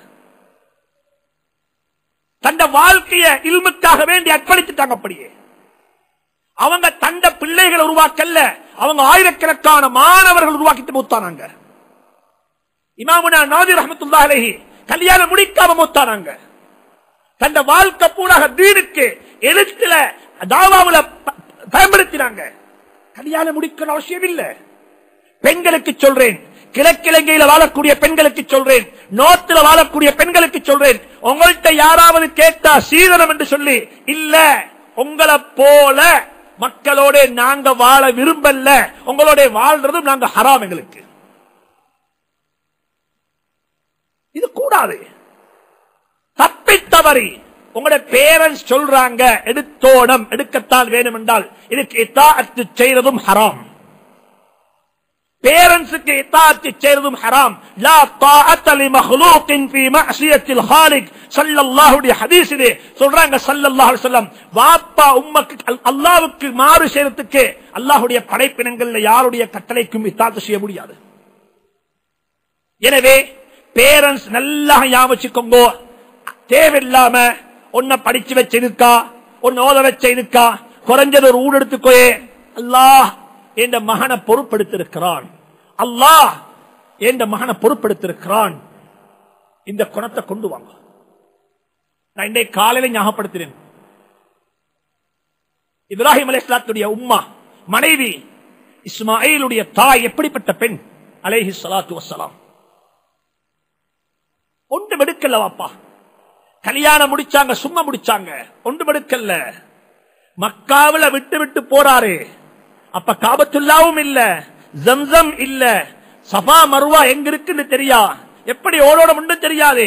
தந்த வாழ்க்கைய இல்முக்காக வேண்டி அர்ப்பணித்துட்டாங்க. அப்படியே அவங்க தந்த பிள்ளைகளை உருவாக்கல்ல, அவங்க ஆயிரக்கணக்கான மாணவர்கள் உருவாக்கிட்டு மூத்தானாங்க. இமாமுனா நாதிர் ரஹ்மத்துல்லாஹி அலைஹி கல்யாணம் முடிக்காம மூத்தானாங்க. தந்த வாழ்க்கை பூராக தீனுக்கு எழுத்துல தாவாவுல பயன்படுத்தினாங்க. கல்யாணம் முடிக்கணும் அவசியம் இல்ல. பெண்களுக்கு சொல்றேன், கிழக்கிழங்கையில வாழக்கூடிய பெண்களுக்கு சொல்றேன், நோத்துல வாழக்கூடிய பெண்களுக்கு சொல்றேன், உங்கள்கிட்ட யாராவது கேட்டா சீதனம் என்று சொல்லி, இல்ல உங்களை போல மக்களோட நாங்க வாழ விரும்பல, உங்களோட வாழ்றதும் நாங்க ஹராம், எங்களுக்கு இது கூடாது. தப்பித்தவறி உங்களுடைய பேரண்ட்ஸ் சொல்றாங்க எடுத்தோடம் எடுக்கத்தான் வேணும் என்றால் இதுக்கு இத்தாஅத்து செய்யறதும் ஹராம். பேரண்ட்ஸுக்கு இத்தாஅத்து செய்யறதும் ஹராம். லா தாஅத்த லிமக்லூகின் ஃபீ மஅசியத்தில் ஹாலிக் ஸல்லல்லாஹு அலைஹி ஹதீஸிலே சொல்றாங்க ஸல்லல்லாஹு அலைஹி வஸல்லம், வாப்பா உம்மக்கு அல்லாஹ்வுக்கு மாறு செய்யறதுக்கு அல்லாஹ்வுடைய படைப்பினங்கள்ல யாருடைய கட்டளைக்கும் இத்தாஅத்து செய்ய முடியாது. எனவே பேரண்ட்ஸ் நல்லா ஞாபகம், தேவையில்லாம ஒன்ன படிச்சு வச்சிருக்கா, ஒன்னு ஓத வச்சிருக்கா, குறைஞ்சது ஒரு ஊடு எடுத்துக்கோயே, அல்லாஹ் என்ற மகனை பொறுப்படுத்திருக்கிறான், அல்லாஹ் என்ற மகனை பொறுப்படுத்திருக்கிறான், இந்த குணத்தை கொண்டு வாங்க. நான் இன்றைய காலையில ஞாபகப்படுத்தினேன், இப்ராஹிம் அலைஹிஸ்ஸலாத்துடைய உம்மா மனைவி இஸ்மாயிலுடைய தாய் எப்படிப்பட்ட பெண் அலைஹி ஸலாத்து வஸ்ஸலாம். ஒன்று எடுக்கல வாப்பா, கல்யாணம் முடிச்சாங்க, சும்மா முடிச்சாங்க, ஒன்று எடுக்கல. மக்காவில விட்டு விட்டு போறாரு. அப்ப காபத்துல்லாவும் இல்ல, ஜம்சம் இல்ல, சஃபா மர்வா எங்க இருக்குன்னு தெரியா, எப்படி ஓடோட முன்னு தெரியாது.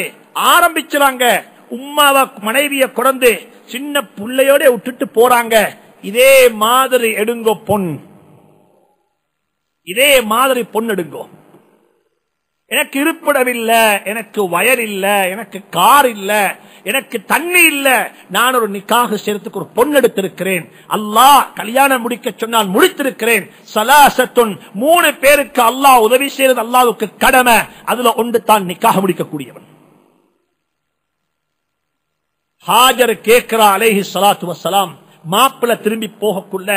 ஆரம்பிச்சாங்க, உம்மாவை மனைவிய குறந்து சின்ன புள்ளையோட விட்டுட்டு போறாங்க. இதே மாதிரி எடுங்கோ பொன், இதே மாதிரி பொன் எடுங்கோ. எனக்கு இருப்பிடம் இல்ல, எனக்கு வயல் இல்ல, எனக்கு கார் இல்ல, எனக்கு தண்ணி இல்ல, நான் ஒரு நிக்காஹ் செய்யறதுக்கு ஒரு பொண்ணு எடுத்திருக்கிறேன், அல்லாஹ் கல்யாணம் முடிக்க சொன்னால் முடித்திருக்கிறேன். சலாசத்துன் 3 பேருக்கு அல்லாஹ் உதவி செய்யறது அல்லாஹ்வுக்கு கடமை. அதுல ஒன்று தான் நிக்காஹ் முடிக்கக்கூடியவன். ஹாஜர் கேட்கிறா அலைஹி ஸலாத்து வஸ்ஸலாம், மாப்பிள்ளை திரும்பி போகக்குள்ள,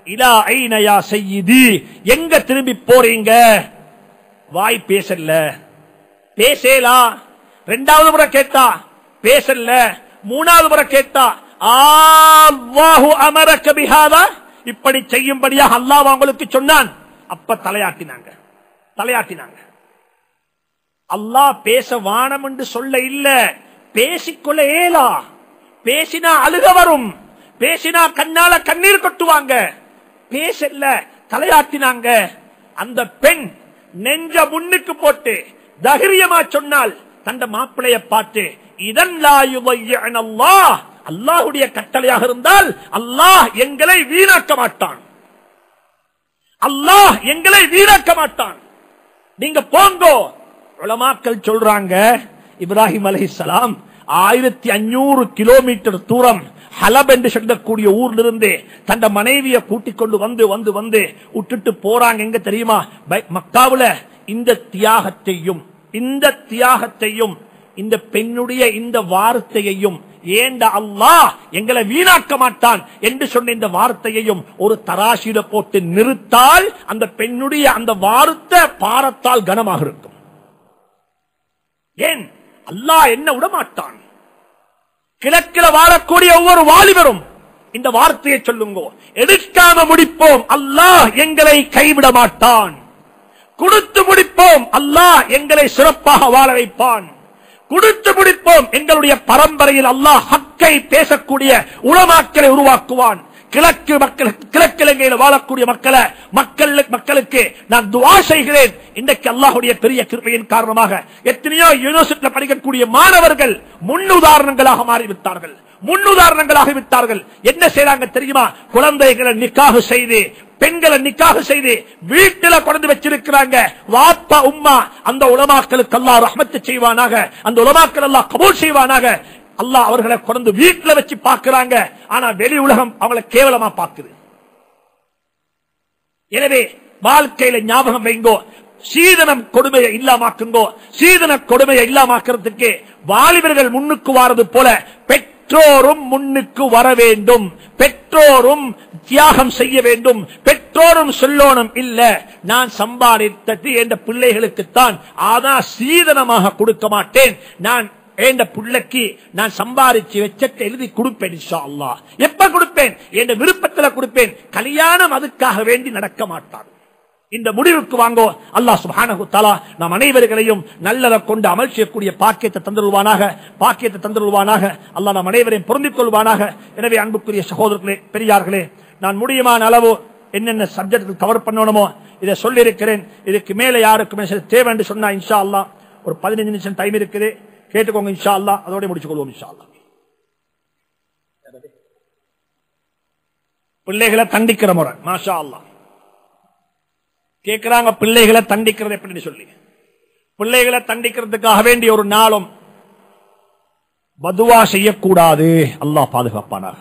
இலா ஐன யா சய்யிதி, எங்க திரும்பி போறீங்க? வாய் பேசல, பேசலா. 2வது முறை கேட்டா பேசல. 3வது முறை கேட்டா அல்லாஹு அமரக பிஹாதா, இப்படி செய்யும்படியாக அல்லாஹ் உங்களுக்கு சொன்னான். அப்ப தலையாட்டினாங்க. அல்லாஹ் பேச வானம் என்று சொல்ல இல்ல, பேசிக்கொள்ள ஏலா. பேசினா அழுக வரும், பேசினா கண்ணால கண்ணீர் கொட்டுவாங்க. பேசல, தலையாட்டினாங்க. அந்த பெண் நெஞ்ச முன்னுக்கு போட்டு தைரியமா சொன்னால், தந்த மாப்பிளைய பார்த்து, இதன் அல்லாஹ்வுடைய கட்டளையாக இருந்தால் அல்லாஹ் எங்களை வீணாக்க மாட்டான், அல்லாஹ் எங்களை வீணாக்க மாட்டான், நீங்க போங்கோ. உலமாக்கள் சொல்றாங்க, இப்ராஹிம் அலைஹிஸ்ஸலாம் 1500 கிலோமீட்டர் தூரம் ஹலப் என்று சொல்லக்கூடிய ஊர்ல இருந்து தந்த மனைவியை கூட்டிக் கொண்டு வந்து வந்து வந்து விட்டுட்டு போறாங்க. எங்க தெரியுமா? மக்காவுல. இந்த தியாகத்தையும் இந்த பெண்ணுடைய இந்த வார்த்தையையும், ஏண்ட அல்லாஹ் எங்களை வீணாக்க மாட்டான் என்று சொன்ன இந்த வார்த்தையையும் ஒரு தராசில போட்டு நிறுத்தால், அந்த பெண்ணுடைய அந்த வார்த்தை பாரத்தால் கனமாக இருக்கும். ஏன்? அல்லாஹ் என்ன விடமாட்டான். கிழக்கில் வாழக்கூடிய ஒவ்வொரு வாலிபரும் இந்த வார்த்தையை சொல்லுங்க, எடுக்காம முடிப்போம், அல்லாஹ் எங்களை கைவிட மாட்டான். கொடுத்து முடிப்போம், அல்லாஹ் எங்களை சிறப்பாக வாழ வைப்பான். கொடுத்து முடிப்போம், எங்களுடைய பரம்பரையில் அல்லாஹ் ஹக்கை பேசக்கூடிய உலமாக்களை உருவாக்குவான். கிழக்கிழங்கையில் வாழக்கூடிய மக்களுக்கு நான் துஆ செய்கிறேன். இன்றைக்கு அல்லாஹ்வுடைய பெரிய கிருபையின் காரணமாக எத்தனையோ யூனிவர்சிட்டியில் படிக்கக்கூடிய மாணவர்கள் முன்னுதாரணங்களாக மாறிவிட்டார்கள். என்ன செய்றாங்க தெரியுமா? குழந்தைகளை நிக்காஹ் செய்து, பெண்களை நிக்காஹ் செய்து வீட்டில் கொண்டு வச்சிருக்கிறாங்க. வாப்பா உம்மா, அந்த உலமாக்களுக்கு அல்லாஹ் ரஹ்மத் செய்வானாக, அந்த உலமாக்கள் அல்லாஹ் கபூல் செய்வானாக. அல்லாஹ் அவர்களை கொண்டு வீட்டில் வச்சு பார்க்கிறாங்க. ஆனா வெளி உலகம் அவங்களை கேவலமா பார்க்குது. எனவே வாழ்க்கையில ஞாபகம் வைங்கோ, சீதனம் கொடுமையை இல்லாமக்குங்கோ. சீதன கொடுமையை இல்லாமக்கிறதுக்கு வாலிபர்கள் முன்னுக்கு வாரது போல பெற்றோரும் முன்னுக்கு வர வேண்டும். பெற்றோரும் தியாகம் செய்ய வேண்டும். பெற்றோரும் சொல்லணும், இல்ல நான் சம்பாதித்தது என்ற பிள்ளைகளுக்குத்தான், ஆனா சீதனமாக கொடுக்க மாட்டேன். நான் என்ற பிள்ளைக்கு நான் சம்பாதிச்சு வச்சத்தை எழுதி கொடுப்பேன். இன்ஷா அல்லாஹ் எப்ப கொடுப்பேன்? என்ற விருப்பத்தில் கொடுப்பேன். கல்யாணம் அதுக்காக வேண்டி நடக்க மாட்டான். இந்த முடிவுக்கு வாங்கோ. அல்லாஹ் சுப்ஹானஹு வ தஆலா நாம் அனைவர்களையும் நல்லதை கொண்டு அமல் செய்யக்கூடிய பாக்கியத்தை தந்தருள்வானாக. அல்லாஹ் நாம் அனைவரையும் பொருந்திக் கொள்வானாக. எனவே அன்புக்குரிய சகோதரர்களே, பெரியார்களே, நான் முடியுமான அளவு என்னென்ன சப்ஜெக்ட் கவர் பண்ணணுமோ இதை சொல்லி இருக்கிறேன். இதுக்கு மேல யாருக்குமே தேவை என்று சொன்னா இன்ஷா அல்லாஹ் ஒரு 15 நிமிஷம் டைம் இருக்குது, கேட்டுக்கோங்க. இன்ஷா அல்லாஹ் அதோட முடிச்சுக் கொள்வோம். இன்ஷா அல்லாஹ் பிள்ளைகளை தண்டிக்கிற முறை மாஷா அல்லாஹ் கேட்கிறாங்க. பிள்ளைகளை தண்டிக்கிறது எப்படின்னு சொல்லி, பிள்ளைகளை தண்டிக்கிறதுக்காக வேண்டிய ஒரு நாளும் பதுவா செய்யக்கூடாது. அல்லாஹ் பாதுகாப்பானாக.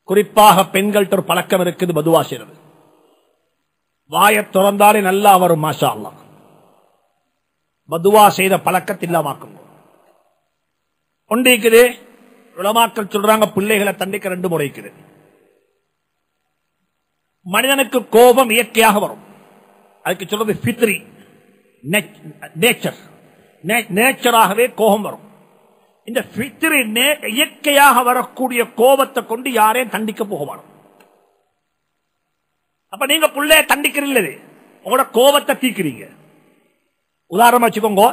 குறிப்பாக பெண்கள்ட்ட ஒரு பழக்கம் இருக்குது, பதுவா செய்யறது. வாயை திறந்தாலே நல்லா வரும் மாஷா அல்லாஹ். பதுவா செய்த பழக்கத்தை இல்லாமக்கும் ஒன்றிக்குது. உலமாக்கள் சொல்றாங்க பிள்ளைகளை தண்டிக்க 2 முறை இருக்குது. மனிதனுக்கு கோபம் இயற்கையாக வரும். அதுக்கு சொல்றது ஃபித்ரி, நேச்சராகவே கோபம் வரும். இந்த ஃபித்ரி இயற்கையாக வரக்கூடிய கோபத்தை கொண்டு யாரையும் தண்டிக்க போகணும். அப்ப நீங்க பிள்ளைய தண்டிக்கிறீங்க, உங்களோட கோபத்தை தீக்கிறீங்க. உதாரணமா வச்சுக்கோங்க,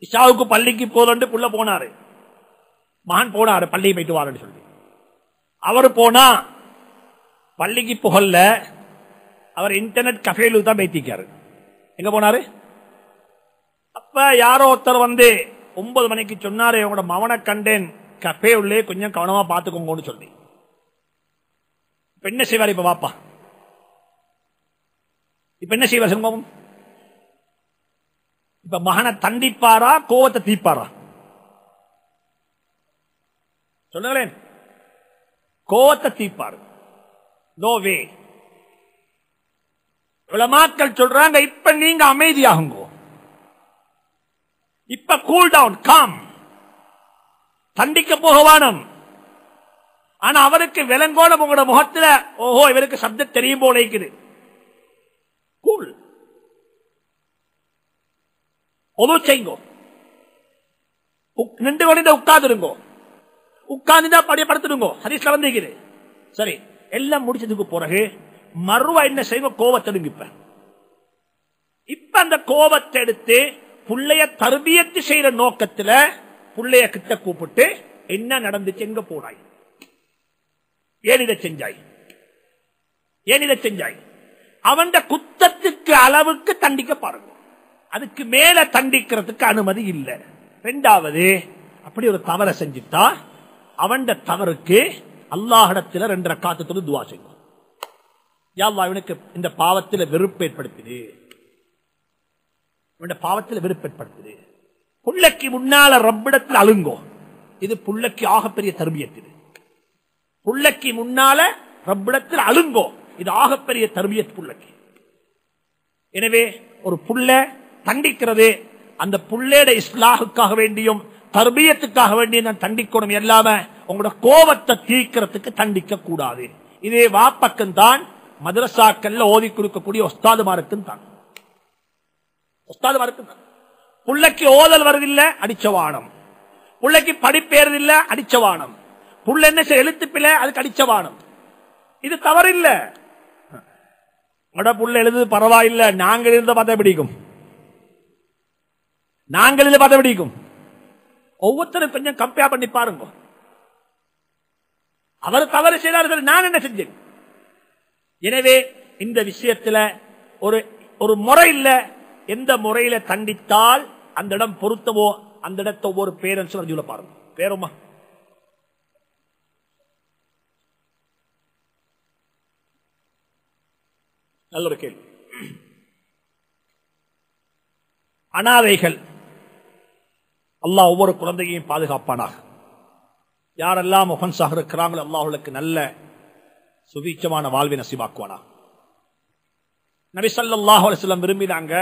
இஷாவுக்கு பள்ளிக்கு போதண்டு புள்ள போனாரு, மகன் போனாரு பள்ளிக்கு போயிட்டு வாருன்னு சொல்லி. அவரு போனா பள்ளிக்கு புகழ்ல, அவர் இன்டர்நெட் கஃபேலுக்கு தான் பேத்திக்காரு. எங்க போனாரு? அப்ப யாரோ ஒருத்தர் வந்து 9 மணிக்கு சொன்னாரு, உங்களோட மவனை கண்டேன் கஃபே உள்ளே, கொஞ்சம் கவனமா பாத்துக்கோங்கன்னு சொல்லி. இப்ப என்ன செய்வார்? இப்ப வாப்பா இப்ப என்ன செய்வார்? இப்ப மகனை தண்டிப்பாரா கோவத்தை தீப்பாரா? சொல்லுங்களேன். கோவத்தை தீப்பாரு. நோ வே. உலமாக்கள் சொல்றாங்க, இப்ப நீங்க அமைதியாகுங்க, இப்ப கூல் டவுன், காம், தண்டிக்க போகவானம். ஆனா அவருக்கு விலங்கோட உங்களோட முகத்துல ஓஹோ இவருக்கு சப்தம் தெரியும் போல இருக்குது. கூல். ஒது செய்யுங்க. நின்று கொண்டு உட்கார்ந்துருங்க. உட்கார்ந்து படிய படுத்துடுங்க. ஹதீஸ்ல வந்திருக்குது. சரி, எல்லாம் முடிச்சதுக்கு பிறகு மறுவா என்ன செய்வோம்? கோபத்தெடுங்க. இப்ப அந்த கோபத்தை எடுத்து புள்ளைய தர்பியத்து செய்யற நோக்கத்துல புள்ளைய கிட்ட கூப்பிட்டு என்ன நடந்துச்சு, எங்க போனாய், ஏன் இதை செஞ்சாய், ஏன் இதை செஞ்சாய், அவன் குத்தத்துக்கு அளவுக்கு தண்டிக்க பாருங்க. அதுக்கு மேல தண்டிக்கிறதுக்கு அனுமதி இல்லை. இரண்டாவது, அப்படி ஒரு தவறை செஞ்சுட்டா அவன் தவறுக்கு அல்லாஹிடத்தில் 2 ரக்காத்து துவா செய்வோம். யா அல்லாஹ், இவனுக்கு இந்த பாவத்தில் வெறுப்பு ஏற்படுத்துது, பாவத்தில் வெறுப்பு ஏற்படுத்துது. புள்ளைக்கு முன்னால ரப்பிடத்தில் அழுங்கோ. இது புள்ளைக்கு ஆகப்பெரிய தர்பியத்து. புள்ளைக்கு முன்னால ரப்பிடத்தில் அழுங்கோ, இது ஆகப்பெரிய தர்பியத் புள்ளைக்கு. எனவே ஒரு புள்ள தண்டிக்கிறது அந்த புள்ளையோட இஸ்லாஹுக்காக வேண்டியும் தர்பியத்துக்காக வேண்டியும் நான் தண்டிக்கணும். எல்லாம உங்களோட கோபத்தை தீர்க்கிறதுக்கு தண்டிக்க கூடாது. இதே வாப்பக்கம் தான் மதரசாக்கள்ல ஓதி கொடுக்கக்கூடிய உஸ்தாதுமாருக்கும் தான். உஸ்தாதுமாருக்கும் தான். புள்ளைக்கு ஓதல் வருதில்லை, அடிச்சவானம். புள்ளைக்கு படிப்பேறதில்லை, அடிச்சவானம். புள்ள என்ன செய்ய எழுத்துப்பில்லை, அதுக்கு அடிச்சவானம். இது தவறில்ல. புள்ள எழுது பரவாயில்லை, நாங்கள் இருந்த பார்த்த பிடிக்கும், நாங்கள் இதை பார்த்த பிடிக்கும். ஒவ்வொருத்தரும் கொஞ்சம் கம்பேர் பண்ணி பாருங்க. அவர் தவறு செய்தார்கள், நான் என்ன செஞ்சேன். எனவே இந்த விஷயத்துல ஒரு முறை இல்ல. எந்த முறையில தண்டித்தால் அந்த இடம் பொருத்தவோ அந்த இடத்தை ஒவ்வொரு பேரண்ட்ஸ் சொல்ல பாருங்க. பேருமா நல்ல ஒரு கேள்வி. அனாதைகள் அல்லாஹ் ஒவ்வொரு குழந்தையையும் பாதுகாப்பானாக. யாரெல்லாம் ஒஃபன்ஸாக இருக்கிறாங்களோ அல்லாஹ்வுக்கு நல்ல சுபீட்சமான வாழ்வை நசீபாக்குவானா. நபி ஸல்லல்லாஹு அலைஹி வஸல்லம் விரும்பினாங்க,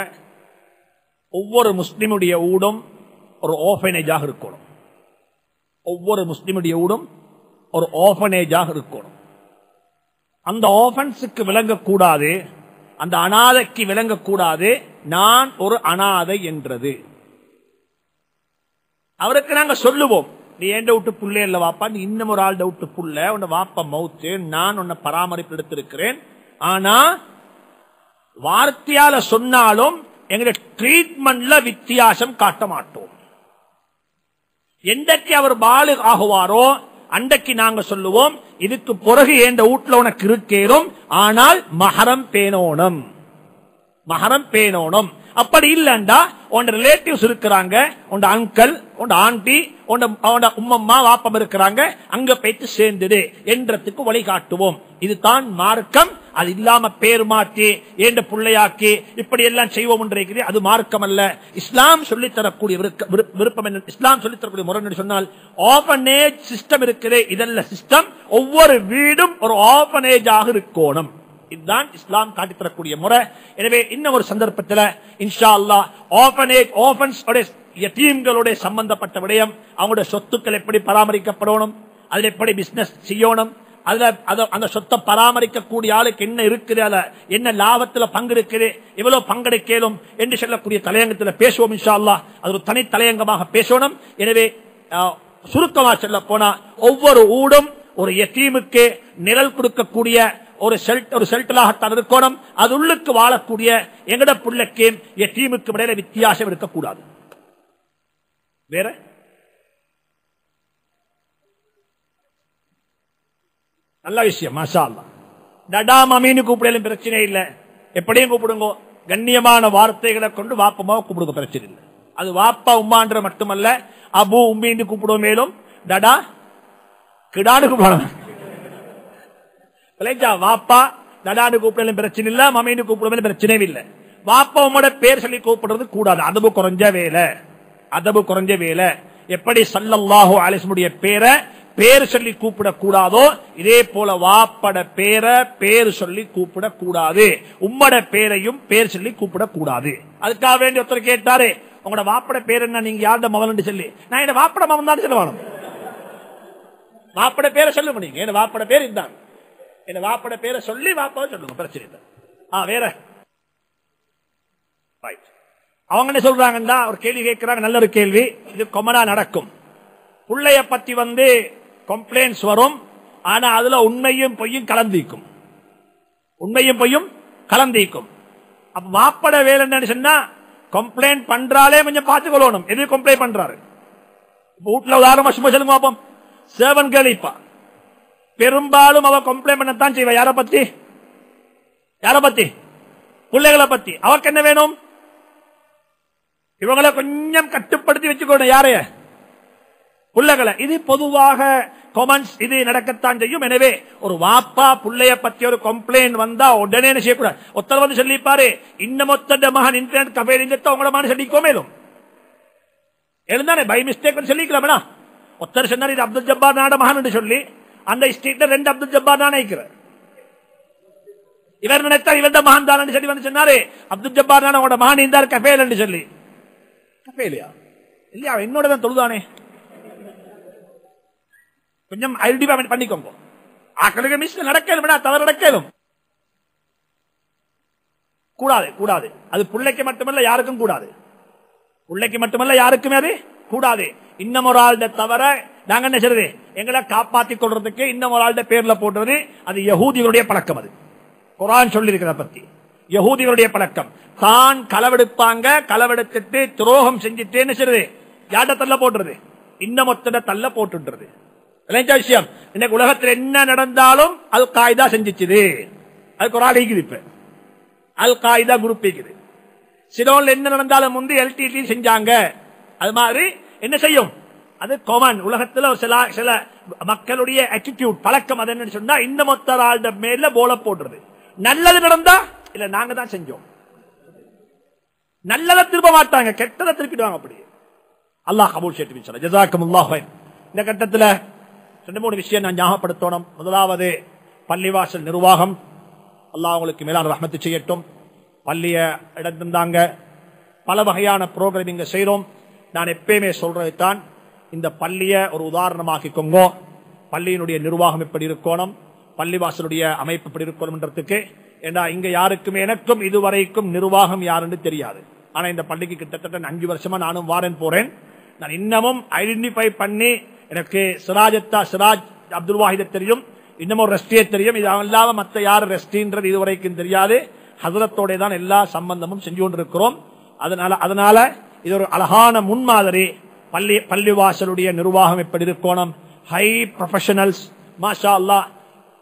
ஒவ்வொரு முஸ்லிமுடைய ஊடும் ஒரு ஆர்ஃபனேஜாக இருக்கணும். ஒவ்வொரு முஸ்லிமுடைய ஊடும் ஒரு ஆர்ஃபனேஜாக இருக்கணும். அந்த ஆர்ஃபன்ஸுக்கு விளங்கக்கூடாது, அந்த அனாதைக்கு விளங்கக்கூடாது நான் ஒரு அனாதை என்றது. அவருக்கு நாங்க சொல்லுவோம், நீ ஏண்ட விட்டு புள்ளே இல்ல வாப்பா, நீ இன்னும் ஒரு ஆள் விட்டு புள்ள, உன்னை வாப்பா மவுத்து, நான் உன்னை பராமரிப்பு எடுத்திருக்கிறேன். ஆனா வார்த்தையால சொன்னாலும் எங்க ட்ரீட்மெண்ட்ல வித்தியாசம் காட்ட மாட்டோம். எந்தக்கு அவர் பாலு ஆகுவாரோ அன்றைக்கு நாங்க சொல்லுவோம், இதுக்கு பிறகு எந்த வீட்டுல உனக்கு இருக்கேனும், ஆனால் மஹரம் பேணோனும், மஹரம் பேணோனும். அப்படி இல்லண்டா உன் ரிலேட்டிவ்ஸ் இருக்கிறாங்க, உன் அங்கிள், உன் ஆண்டி, உன் உம்மம்மா வாப்பம் இருக்கிறாங்க, அங்க போயிட்டு சேர்ந்துடு என்றதுக்கு வழிகாட்டுவோம். இதுதான் மார்க்கம். அது இல்லாம பேர் மாற்றி ஏண்ட பிள்ளையாக்கி இப்படி எல்லாம் செய்வோம் என்று அது மார்க்கம் அல்ல. இஸ்லாம் சொல்லித்தரக்கூடிய விருப்பம் என்ன, இஸ்லாம் சொல்லித்தரக்கூடிய முறை என்று சொன்னால் ஆர்ஃபனேஜ் சிஸ்டம் இருக்குது. இதல்ல சிஸ்டம், ஒவ்வொரு வீடும் ஒரு ஆர்ஃபனேஜாக இருக்கணும். இதுதான் இஸ்லாம் காட்டித்தரக்கூடிய முறை. எனவே இன்னும் ஒரு சந்தர்ப்பத்தில் இன்ஷா அல்லாஹ் யதீம்களோட சம்பந்தப்பட்ட விடயம், அவங்களுடைய சொத்துக்கள் எப்படி பராமரிக்கப்படணும், அதில் எப்படி பிசினஸ் செய்யணும், அந்த சொத்தை பராமரிக்கக்கூடிய ஆளுக்கு என்ன இருக்குது, என்ன லாபத்துல பங்கு இருக்குது, எவ்வளவு பங்கெடுக்கலும் என்று சொல்லக்கூடிய தலையங்கத்தில் பேசுவோம் இன்ஷா அல்லாஹ். அது ஒரு தனி தலையங்கமாக பேசணும். எனவே சுருக்கமாக சொல்ல போனா ஒவ்வொரு ஊடும் ஒரு யதீமுக்கு நிழல் கொடுக்கக்கூடிய ஒரு ஷெல்டராகத்தான் இருக்கணும். அது உள்ளுக்கு வாழக்கூடிய எங்கட பிள்ளைக்கு யதீமுக்கு இடையில வித்தியாசம் இருக்கக்கூடாது. வேற நல்ல விஷயம். மாஷா அல்லாஹ். டடா மமீனு கூப்பிடலும் பிரச்சனை இல்லை, எப்படியும் கூப்பிடுங்க. கண்ணியமான வார்த்தைகளை கொண்டு வாப்பமாவை கூப்பிடுங்க, பிரச்சனை இல்லை. அது வாப்பா உமான்ற மட்டுமல்ல, அபு உம்மின்னு கூப்பிடுவோம். மேலும் டடா கிடாடு கூப்பிடலாம். வாப்பா டடான்னு கூப்பிடலும் பிரச்சனை இல்லை, மமீனு கூப்பிடுவோம் பிரச்சனையும் இல்லை. வாப்பா உம்மோட பேர் சொல்லி கூப்பிடுறது கூடாது. அதபு குறைஞ்ச வேலை. எப்படி ஸல்லல்லாஹு அலைஹி வஸல்லம் பேர் சொல்லி கூப்பிட கூடாதோ இதே போல வாப்பட பேர் சொல்லி கூப்பிட கூடாது. உம்மட பேரையும் பேர் சொல்லி கூப்பிட கூடாது. அதுக்காக வேண்டி ஒருத்தர் கேட்டாரு, உங்களோட வாப்பட பேர் என்ன, நீங்க யாருட மகன் சொல்லி. நான் என்ன வாப்பட மகன் தான் சொல்லுவாங்க. வாப்பட பேரை சொல்லுங்க. நீங்க என்ன வாப்பட பேர் இதுதான், என்ன வாப்பட பேரை சொல்லி வாப்பாவை சொல்லுங்க, பிரச்சனை இல்லை. வேற அவங்க என்ன சொல்றாங்கன்னா, ஒரு கேள்வி கேட்கிறாங்க, நல்ல ஒரு கேள்வி. இது கொமனா நடக்கும். புள்ளைய பத்தி கம்ப்ளைண்ட்ஸ் வரும். ஆனா அதுல உண்மையும் பொய்யும் கலந்திக்கும். அப்ப வாப்பட வேலை என்ன சொன்னா, கம்ப்ளைண்ட் பண்றாலே கொஞ்சம் பார்த்துக்கொள்ளணும். எது கம்ப்ளைண்ட் பண்றாரு? வீட்டுல உதாரணமா சும்மா சொல்லுங்க பாப்போம். சேவன் கேளிப்பா பெரும்பாலும் அவ கம்ப்ளைண்ட் பண்ணத்தான் செய்வா. யார பத்தி? பிள்ளைகளை பத்தி. அவருக்கு என்ன வேணும்? இவங்களை கொஞ்சம் கட்டுப்படுத்தி வச்சுக்கணும். யாரைய? பிள்ளைகளை. இது பொதுவாக கமெண்ட்ஸ் இது நடக்கத்தான் செய்யும். எனவே ஒரு வாப்பா பிள்ளைய பத்தி ஒரு கம்ப்ளைண்ட் வந்தா உடனே செய்யக்கூடாது. ஒருத்தர் வந்து சொல்லிப்பாரு, இன்னமொத்த மகன் இன்டர்நெட் கபேர் உங்கள மாதிரி சொல்லிக்கோ மேலும் எழுந்தானே பை மிஸ்டேக் சொல்லிக்கலாம்னா. ஒருத்தர் சொன்னார், இது அப்துல் ஜப்பார் நாட மகன் சொல்லி அந்த ஸ்ட்ரீட்ல 2 அப்துல் ஜப்பார் தான் நினைக்கிறார். இவர் நினைத்தார் இவன் தான் மகன் தான் சொல்லி வந்து சொன்னாரு, அப்துல் ஜப்பார் நாட உங்களோட மகன் இருந்தார் கபேல் என்று சொல்லி. கபேலியா இல்லையா? என்னோட தான் தொழுதானே. கொஞ்சம் ஐடென்டிஃபை பண்ணிக்கோங்க. ஆக்களுக்கு மிஸ் நடக்கலும் தவறு நடக்கலும் கூடாது. அது பிள்ளைக்கு மட்டுமல்ல யாருக்கும் கூடாது. அது கூடாது. இன்னும் ஒரு ஆளுடைய தவிர நாங்க என்ன செய்யறது, எங்களை காப்பாற்றிக் கொள்றதுக்கு இன்னும் ஒரு ஆளுடைய பேர்ல போடுறது, அது யஹூதிகளுடைய பழக்கம். அது குர்ஆன் சொல்லி இருக்கிறத பத்தி யஹூதிகளுடைய பழக்கம். தான் களவெடுப்பாங்க, களவெடுத்துட்டு துரோகம் செஞ்சுட்டு என்ன செய்யறது, யார்ட தள்ள போட்டுறது, இன்னமொத்த தள்ள போட்டுன்றது. விஷயம் இன்னைக்கு உலகத்தில் என்ன நடந்தாலும் அல் காய்தா செஞ்சிச்சுது. அதுக்கு ஒரு ஆள் இப்ப அல் காய்தா குரூப் இருக்குது. சிலோன்ல என்ன நடந்தாலும் முந்தி எல்டிடி செஞ்சாங்க. அது மாதிரி என்ன செய்யும், அது காமன். உலகத்தில் சில மக்களுடைய ஆட்டிடியூட் பழக்கம். அது என்ன சொன்னா, இந்த மொத்த ஆள் மேல போல போடுறது. நல்லது நடந்தா இல்ல நாங்க தான் செஞ்சோம், நல்லதை திரும்ப மாட்டாங்க, கெட்டதை திருப்பிடுவாங்க. அப்படி அல்லாஹ் கபூல் செய்யட்டும். ஜஸாக்கமுல்லாஹ். இந்த கட்டத்தில் 2-3 விஷயம் நான் ஞாபகப்படுத்தணும். முதலாவது, பள்ளிவாசல் நிர்வாகம் அல்லாஹ் உங்களுக்கு மேலான ரஹ்மத்து செய்யட்டும். பள்ளிய இடத்திருந்தாங்க பல வகையான புரோகிராமிங்க செய்யறோம். நான் எப்பயுமே சொல்றதுதான், இந்த பள்ளிய ஒரு உதாரணமாக்கிக்கோங்க. பள்ளியினுடைய நிர்வாகம் எப்படி இருக்கணும், பள்ளிவாசலுடைய அமைப்பு எப்படி இருக்கணும்ன்றதுக்கு. ஏன்னா இங்க யாருக்குமே எனக்கும் இதுவரைக்கும் நிர்வாகம் யாருன்னு தெரியாது. ஆனா இந்த பள்ளிக்கு கிட்டத்தட்ட 5 வருஷமா நானும் வாரன் போறேன். நான் இன்னமும் ஐடென்டிஃபை பண்ணி, எனக்கு சிராஜ் அப்துல் வாஹித தெரியும், இன்னமும் ரெஸ்டியே தெரியும். இது இல்லாம மற்ற யாரு ரெஸ்டின்றது இதுவரைக்கும் தெரியாது. ஹசரத்தோட தான் எல்லா சம்பந்தமும் செஞ்சு கொண்டிருக்கிறோம். அதனால இது ஒரு அழகான முன்மாதிரி. பள்ளிவாசலுடைய நிர்வாகம் எப்படி இருக்கணும், ஹை ப்ரொஃபஷனல்ஸ். மாஷா அல்லாஹ்.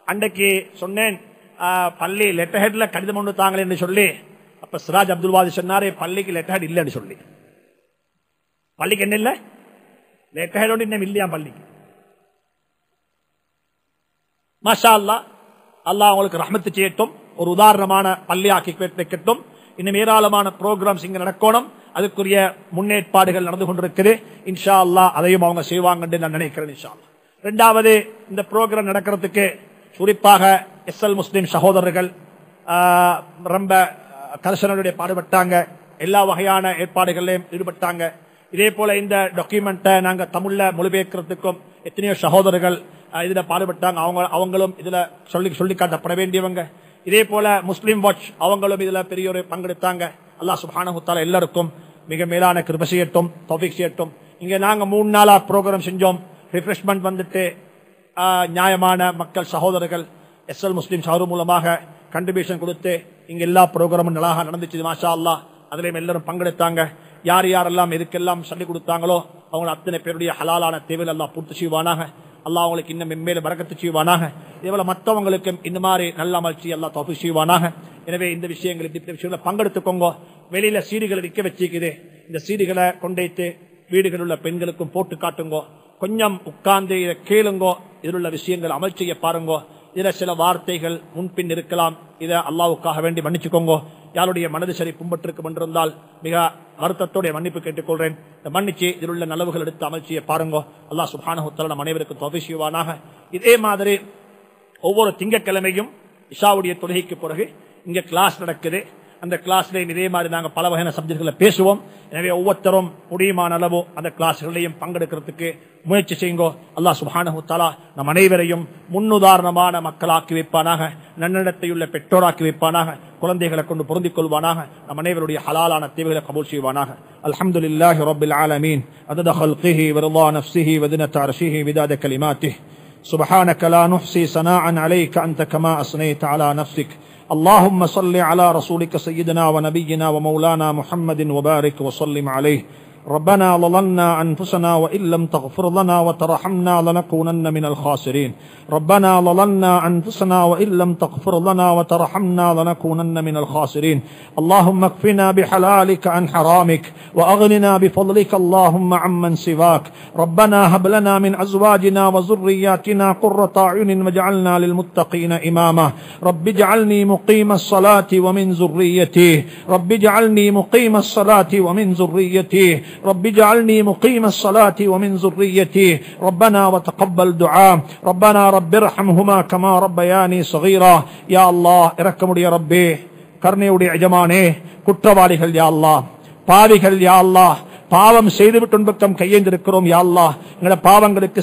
அன்றைக்கு சொன்னேன், பள்ளி லெட்டர் ஹெட்ல கடிதம் ஒன்று தாங்களே என்று சொல்லி. அப்ப சிராஜ் அப்துல் வாஹித் சொன்னாரு, பள்ளிக்கு லெட்டர் ஹெட் இல்லைன்னு சொல்லி. பள்ளிக்கு என்ன இல்ல, லெட்டர் ஹெட் இன்னும் இல்லையா பள்ளிக்கு. மாஷா அல்லாஹ். அல்லாஹ் உங்களுக்கு ரஹ்மத்து செய்யட்டும், ஒரு உதாரணமான பள்ளியாக்கி வைக்கட்டும். இன்னும் ஏராளமான ப்ரோக்ராம்ஸ் இங்க நடக்கணும். அதுக்குரிய முன்னேற்பாடுகள் நடந்து கொண்டிருக்குது. இன்ஷா அல்லாஹ் அதையும் அவங்க செய்வாங்க நான் நினைக்கிறேன். இன்ஷா அல்லாஹ். 2வது, இந்த ப்ரோக்ராம் நடக்கிறதுக்கு குறிப்பாக எஸ்எல் முஸ்லிம் சகோதரர்கள் ரொம்ப கர்சனுடைய பாடுபட்டாங்க. எல்லா வகையான ஏற்பாடுகளிலும் ஈடுபட்டாங்க. இதே போல இந்த டாக்குமெண்ட்டை நாங்க தமிழ்ல மொழிபெயர்க்கிறதுக்கும் எத்தனையோ சகோதரர்கள் இதுல பாடுபட்டாங்க. அவங்களும் இதுல சொல்லி காட்டப்பட வேண்டியவங்க. இதே போல முஸ்லிம் வாட்ச் அவங்களும் இதுல பெரிய ஒரு பங்கெடுத்தாங்க. அல்லாஹ் சுப்ஹானஹு வ தஆலா எல்லாருக்கும் மிக மேலான கிருபை செய்யட்டும், தௌஃபீக் செய்யட்டும். இங்க நாங்க 3 நாளா ப்ரோக்ராம் செஞ்சோம். ரிஃப்ரெஷ்மெண்ட் வந்துட்டு நியாயமான மக்கள் சகோதரர்கள் எஸ்எல் முஸ்லிம் சகோதரர் மூலமாக கண்ட்ரிபியூஷன் கொடுத்து இங்க எல்லா ப்ரோக்ராமும் நல்லாக நடந்துச்சு. மாஷா அல்லாஹ். அதுலயும் எல்லாரும் பங்கெடுத்தாங்க. யார் யாரெல்லாம் எதுக்கெல்லாம் சொல்லிக் கொடுத்தாங்களோ அவங்க அத்தனை பேருடைய ஹலாலான தேவைகள் எல்லாம் பூர்த்தி செய்வானாக. அல்லாஹ் அவங்களுக்கு இன்னும் மென்மேலும் பரக்கத்து செய்வானாக. இதேபோல மற்றவங்களுக்கும் இந்த மாதிரி நல்ல அமர்ச்சி எல்லாம் தௌஃபீக் செய்வானாக. எனவே இந்த விஷயங்களை பங்கெடுத்துக்கோங்க. வெளியில சீடிகளை விற்க வச்சிருக்குது. இந்த சீடிகளை கொண்டு வீடுகளில் உள்ள பெண்களுக்கும் போட்டு காட்டுங்கோ. கொஞ்சம் உட்கார்ந்து இதை கேளுங்கோ. இதில் உள்ள விஷயங்கள் அமல் செய்ய பாருங்கோ. இதுல சில வார்த்தைகள் முன்பின் இருக்கலாம். இதை அல்லாஹ்வுக்காக வேண்டி மன்னிச்சுக்கோங்க. யாருடைய மனது சரி பும்பட்டிருக்கும் என்றிருந்தால் மிக வருத்தத்தோடைய மன்னிப்பு கேட்டுக்கொள்றேன். இந்த மன்னிச்சு இதில் உள்ள நலவுகள் எடுத்து அமர்ச்சியை பாருங்க. அல்லாஹ் சுப்ஹானஹு வ தஆலா நம் அனைவருக்கும் தௌஃபீக் செய்வானாக. இதே மாதிரி ஒவ்வொரு திங்கட்கிழமையும் இஷாவுடைய தொழுகைக்கு பிறகு இங்க கிளாஸ் நடக்குது. அந்த கிளாஸ்ல இதே மாதிரி நாங்கள் பல வகையான சப்ஜெக்ட்களை பேசுவோம். எனவே ஒவ்வொருத்தரும் முடியுமான அளவு அந்த கிளாஸ்களையும் பங்கெடுக்கிறதுக்கு முயற்சி செய்யுங்கோ. அல்லாஹ் சுப்ஹானஹு வ தஆலா நம் அனைவரையும் முன்னுதாரணமான மக்களாக்கி வைப்பானாக, நன்னடத்தையுள்ள பெற்றோராக்கி வைப்பானாக, குழந்தைகளை கொண்டு பொருந்திக் கொள்வானாக, நம் அனைவருடைய ஹலாலான தேவைகளை கபூல் செய்வானாக. அல்ஹம்துலில்லாஹி ரப்பில் ஆலமீன் அதத ஹல்கிஹி வ ரிضا நஃப்ஸிஹி வ ذنة عرشه بداد كلماته سبحانك لا نحصي ثناء عليك أنت كما أثنيت على نفسك. اللهم صل على رسولك سيدنا ونبينا ومولانا محمد وبارك وسلم عليه. ربنا ظلمنا أنفسنا وإن لم تغفر لنا وترحمنا لنكونن من الخاسرين. ربنا ظلمنا أنفسنا وإن لم تغفر لنا وترحمنا لنكونن من الخاسرين. اللهم اكفنا بحلالك عن حرامك وأغننا بفضلك اللهم عمن سواك. ربنا هب لنا من أزواجنا وذرياتنا قرة أعين واجعلنا للمتقين إماما. رب اجعلني مقيم الصلاة ومن ذريتي. رب اجعلني مقيم الصلاة ومن ذريتي. رب اجعلني مقيم الصلاة ومن ذريتي. ربنا وتقبل دعاء. ربنا رب ارحمهما كما ربياني صغيرا. يا الله இரக்கமுடைய ரப்பே, கருணையுடைய எஜமானே, குற்றவாளிகள் யா அல்லாஹ், பாவிகள் யா அல்லாஹ், பாவம் செய்துவிட்டு பக்கம் கையேந்திருக்கிறோம் யா அல்லாஹ். எங்களோட பாவங்களுக்கு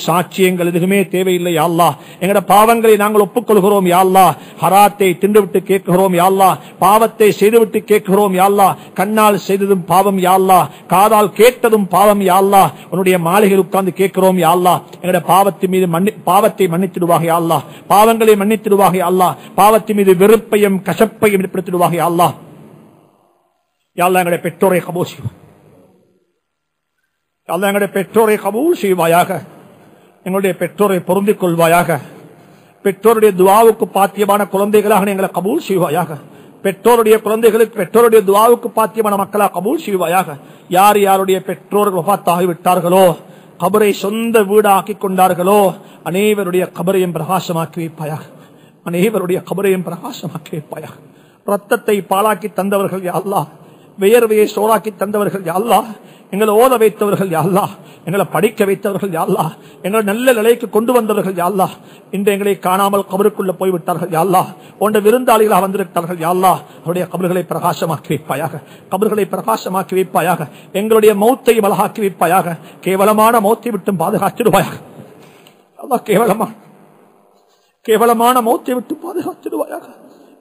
சாட்சியங்கள் எதுவுமே தேவையில்லை யா அல்லாஹ். எங்களோட பாவங்களை நாங்கள் ஒப்புக்கொள்கிறோம் யா அல்லாஹ். ஹராத்தை தின்றுவிட்டு கேட்கிறோம் யா அல்லாஹ். பாவத்தை செய்துவிட்டு கேட்கிறோம் யா அல்லாஹ். கண்ணால் செய்ததும் பாவம் யா அல்லாஹ், காதால் கேட்டதும் பாவம் யா அல்லாஹ். உன்னுடைய மாளிகையில் உட்கார்ந்து கேட்கிறோம் யா அல்லாஹ். எங்களோட பாவத்தின் மீது பாவத்தை மன்னித்திடுவாக யா அல்லாஹ். பாவங்களை மன்னித்திடுவாக யா அல்லாஹ். பாவத்தின் மீது வெறுப்பையும் கசப்பையும் ஏற்படுத்திடுவாக யா அல்லாஹ். யா அல்லாஹ் எங்களுடைய பெற்றோரை கபூல் செய்வார். அல்லாஹ் எங்களுடைய பெற்றோரை கபூல் செய்வாயாக. எங்களுடைய பெற்றோரை பொருந்திக் கொள்வாயாக. பெற்றோருடைய துஆவுக்கு பாத்தியமான குழந்தைகளாக எங்களை கபூல் செய்வாயாக. பெற்றோருடைய குழந்தைகளுக்கு பெற்றோருடைய துஆவுக்கு பாத்தியமான மக்களாக கபூல் செய்வாயாக. யார் யாருடைய பெற்றோர்கள் வஃபாத்தாகிவிட்டார்களோ, கபரை சொந்த வீடாக்கி கொண்டார்களோ, அனைவருடைய கபரையும் பிரகாசமாக்கி வைப்பாயாக. அனைவருடைய கபரையும் பிரகாசமாக்கி வைப்பாயாக. ரத்தத்தை பாலாக்கி தந்தவர்கள் யா அல்லாஹ், வியர்வையை சோறாக்கி தந்தவர்கள் யா அல்லாஹ், எங்களை ஓத வைத்தவர்கள் யா அல்லாஹ், எங்களை படிக்க வைத்தவர்கள் யா அல்லாஹ், எங்களை நல்ல நிலைக்கு கொண்டு வந்தவர்கள் யா அல்லாஹ், இன்று எங்களை காணாமல் கபருக்குள்ள போய்விட்டார்கள் யா அல்லாஹ், போன்ற விருந்தாளிகளாக வந்திருக்கிறார்கள் யா அல்லாஹ். அவருடைய கபர்களை பிரகாசமாக்கி வைப்பாயாக. கபர்களை பிரகாசமாக்கி வைப்பாயாக. எங்களுடைய மௌத்தை வளகாக்கி வைப்பாயாக. கேவலமான மௌத்தை விட்டு பாதுகாத்திடுவாயாக. அல்லாஹ் கேவலமான மௌத்தை விட்டு பாதுகாத்திடுவாயாக.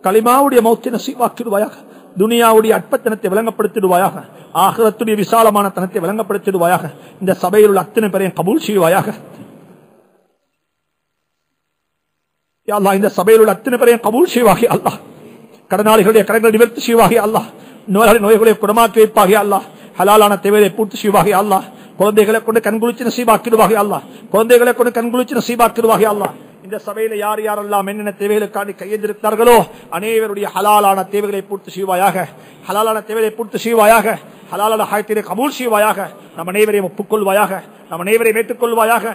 கலிமாவுடைய மௌத்தை நசீவாக்கிடுவாயாக. துனியாவுடைய அற்பத்தனத்தை விளங்கப்படுத்திடுவாயாக. ஆகிரத்துடைய விசாலமான தனத்தை விளங்கப்படுத்திடுவாயாக. இந்த சபையில் உள்ள அத்தனை பேரையும் கபூல் செய்வாயாக. யா அல்லாஹ், இந்த சபையில் உள்ள அத்தனை பேரையும் கபூல் செய்வாக அல்லாஹ். கடனாளிகளுடைய கடன்களை நிவர்த்தி செய்வாக அல்லாஹ். நோய்களை குணமாக்கி வைப்பாக அல்லாஹ். ஹலாலான தேவையை பூர்த்தி செய்வாக அல்லாஹ். குழந்தைகளை கொண்டு கண்குளிச்சு நசீபாக்கிடுவாக அல்லாஹ். குழந்தைகளை கொண்டு கண்குளிச்சு நசீபாக்கிடுவாக அல்லாஹ். இந்த சபையில யார் யாரெல்லாம் என்னென்ன தேவைகளுக்காண்டி கையெழுந்திருக்கிறார்களோ அனைவருடைய ஹலாலான தேவைகளை பூர்த்தி செய்வாயாக. ஹலாலான தேவையை பூர்த்தி செய்வாயாக. ஹலாலான ஹாயத்திலே கபூல் செய்வாயாக. நம் அனைவரையும் ஒப்புக்கொள்வாயாக. நம் அனைவரையும் ஏற்றுக்கொள்வாயாக.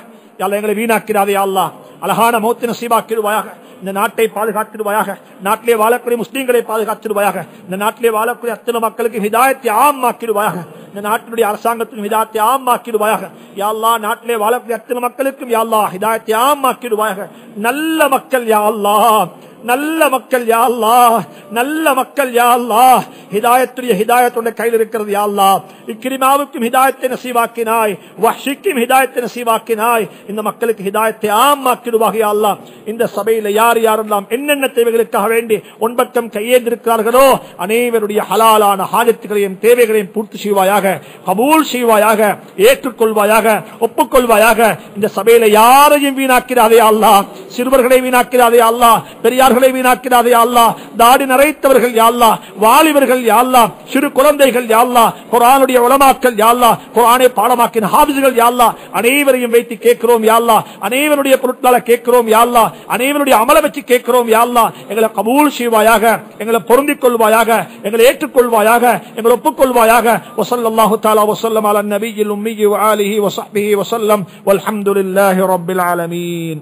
யாழ்லா, எங்களை வீணாக்கிறாதே அல்லாஹ். அழகான மௌத்தை நசீபாக்கிடுவாயாக. இந்த நாட்டை பாதுகாத்திடுவாயாக. நாட்டிலே வாழக்கூடிய முஸ்லீம்களை பாதுகாத்திடுவாயாக. இந்த நாட்டிலே வாழக்கூடிய அத்தனை மக்களுக்கு ஹிதாயத்தை ஆமாக்கிடுவாயாக. இந்த நாட்டினுடைய அரசாங்கத்தின் ஹிதாயத்தை ஆமாக்கிடுவாயாக. யா அல்லாஹ், நாட்டிலே வாழக்கூடிய அத்தனை மக்களுக்கும் யா அல்லாஹ் ஹிதாயத்தை ஆமாக்கிடுவாயாக. நல்ல மக்கள் யா அல்லாஹ், நல்ல மக்கள் யா அல்லாஹ், நல்ல மக்கள் யா அல்லாஹ். ஹிதாயத்துடைய ஹிதாயத்துடைய கையில் இருக்கிறது யா அல்லாஹ். இக்ரிமாவுக்கும் ஹிதாயத்தை நசீவாக்கினாய், வஹ்ஷிக்கும் ஹிதாயத்தை நசீவாக்கினாய். இந்த மக்களுக்கு ஹிதாயத்தை ஆமாக்கிடுவாக யா அல்லாஹ். இந்த சபையில யார் யாரெல்லாம் என்னென்ன தேவைகளுக்காக வேண்டி உன்பக்கம் கையேந்திருக்கிறார்களோ அனைவருடைய ஹலாலான ஹாஜத்துகளையும் தேவைகளையும் பூர்த்தி செய்வாயாக. கபூல் செய்வாயாக. ஏற்றுக்கொள்வாயாக. ஒப்புக்கொள்வாயாக. இந்த சபையில யாரையும் வீணாக்கிறாதே அல்லாஹ். சிறுவர்களை வீணாக்கிறாதே அல்லாஹ். பெரியார்களை வீணாக்கிறாதே அல்லாஹ். தாடி நரைத்தவர்கள் யா அல்லாஹ், வாலிபர்கள் யா அல்லாஹ், சிறு குழந்தைகள் யா அல்லாஹ், குர்ஆனுடைய உலமாக்கள் யா அல்லாஹ், குர்ஆனை பாடமாக்கின ஹாஃபிஸ்கள் யா அல்லாஹ், அனைவரையும் வைத்து கேட்கிறோம் யா அல்லாஹ். அனைவருடைய பொருட்கள கேட்கிறோம் யா அல்லாஹ். அனைவருடைய அமல வச்சு கேட்கிறோம் யா அல்லாஹ். எங்களை கபூல் செய்வாயாக. எங்களை பொருந்திக் கொள்வாயாக. எங்களை ஏற்றுக்கொள்வாயாக. எங்களை ஒப்புக்கொள்வாயாக. வஸல்லல்லாஹு தஆலா வஸல்லம் அலா நபியில் உம்மி வ ஆலிஹி வ ஸஹ்பிஹி வஸல்லம் வல்ஹம்துலில்லாஹி ரப்பில் ஆலமீன்.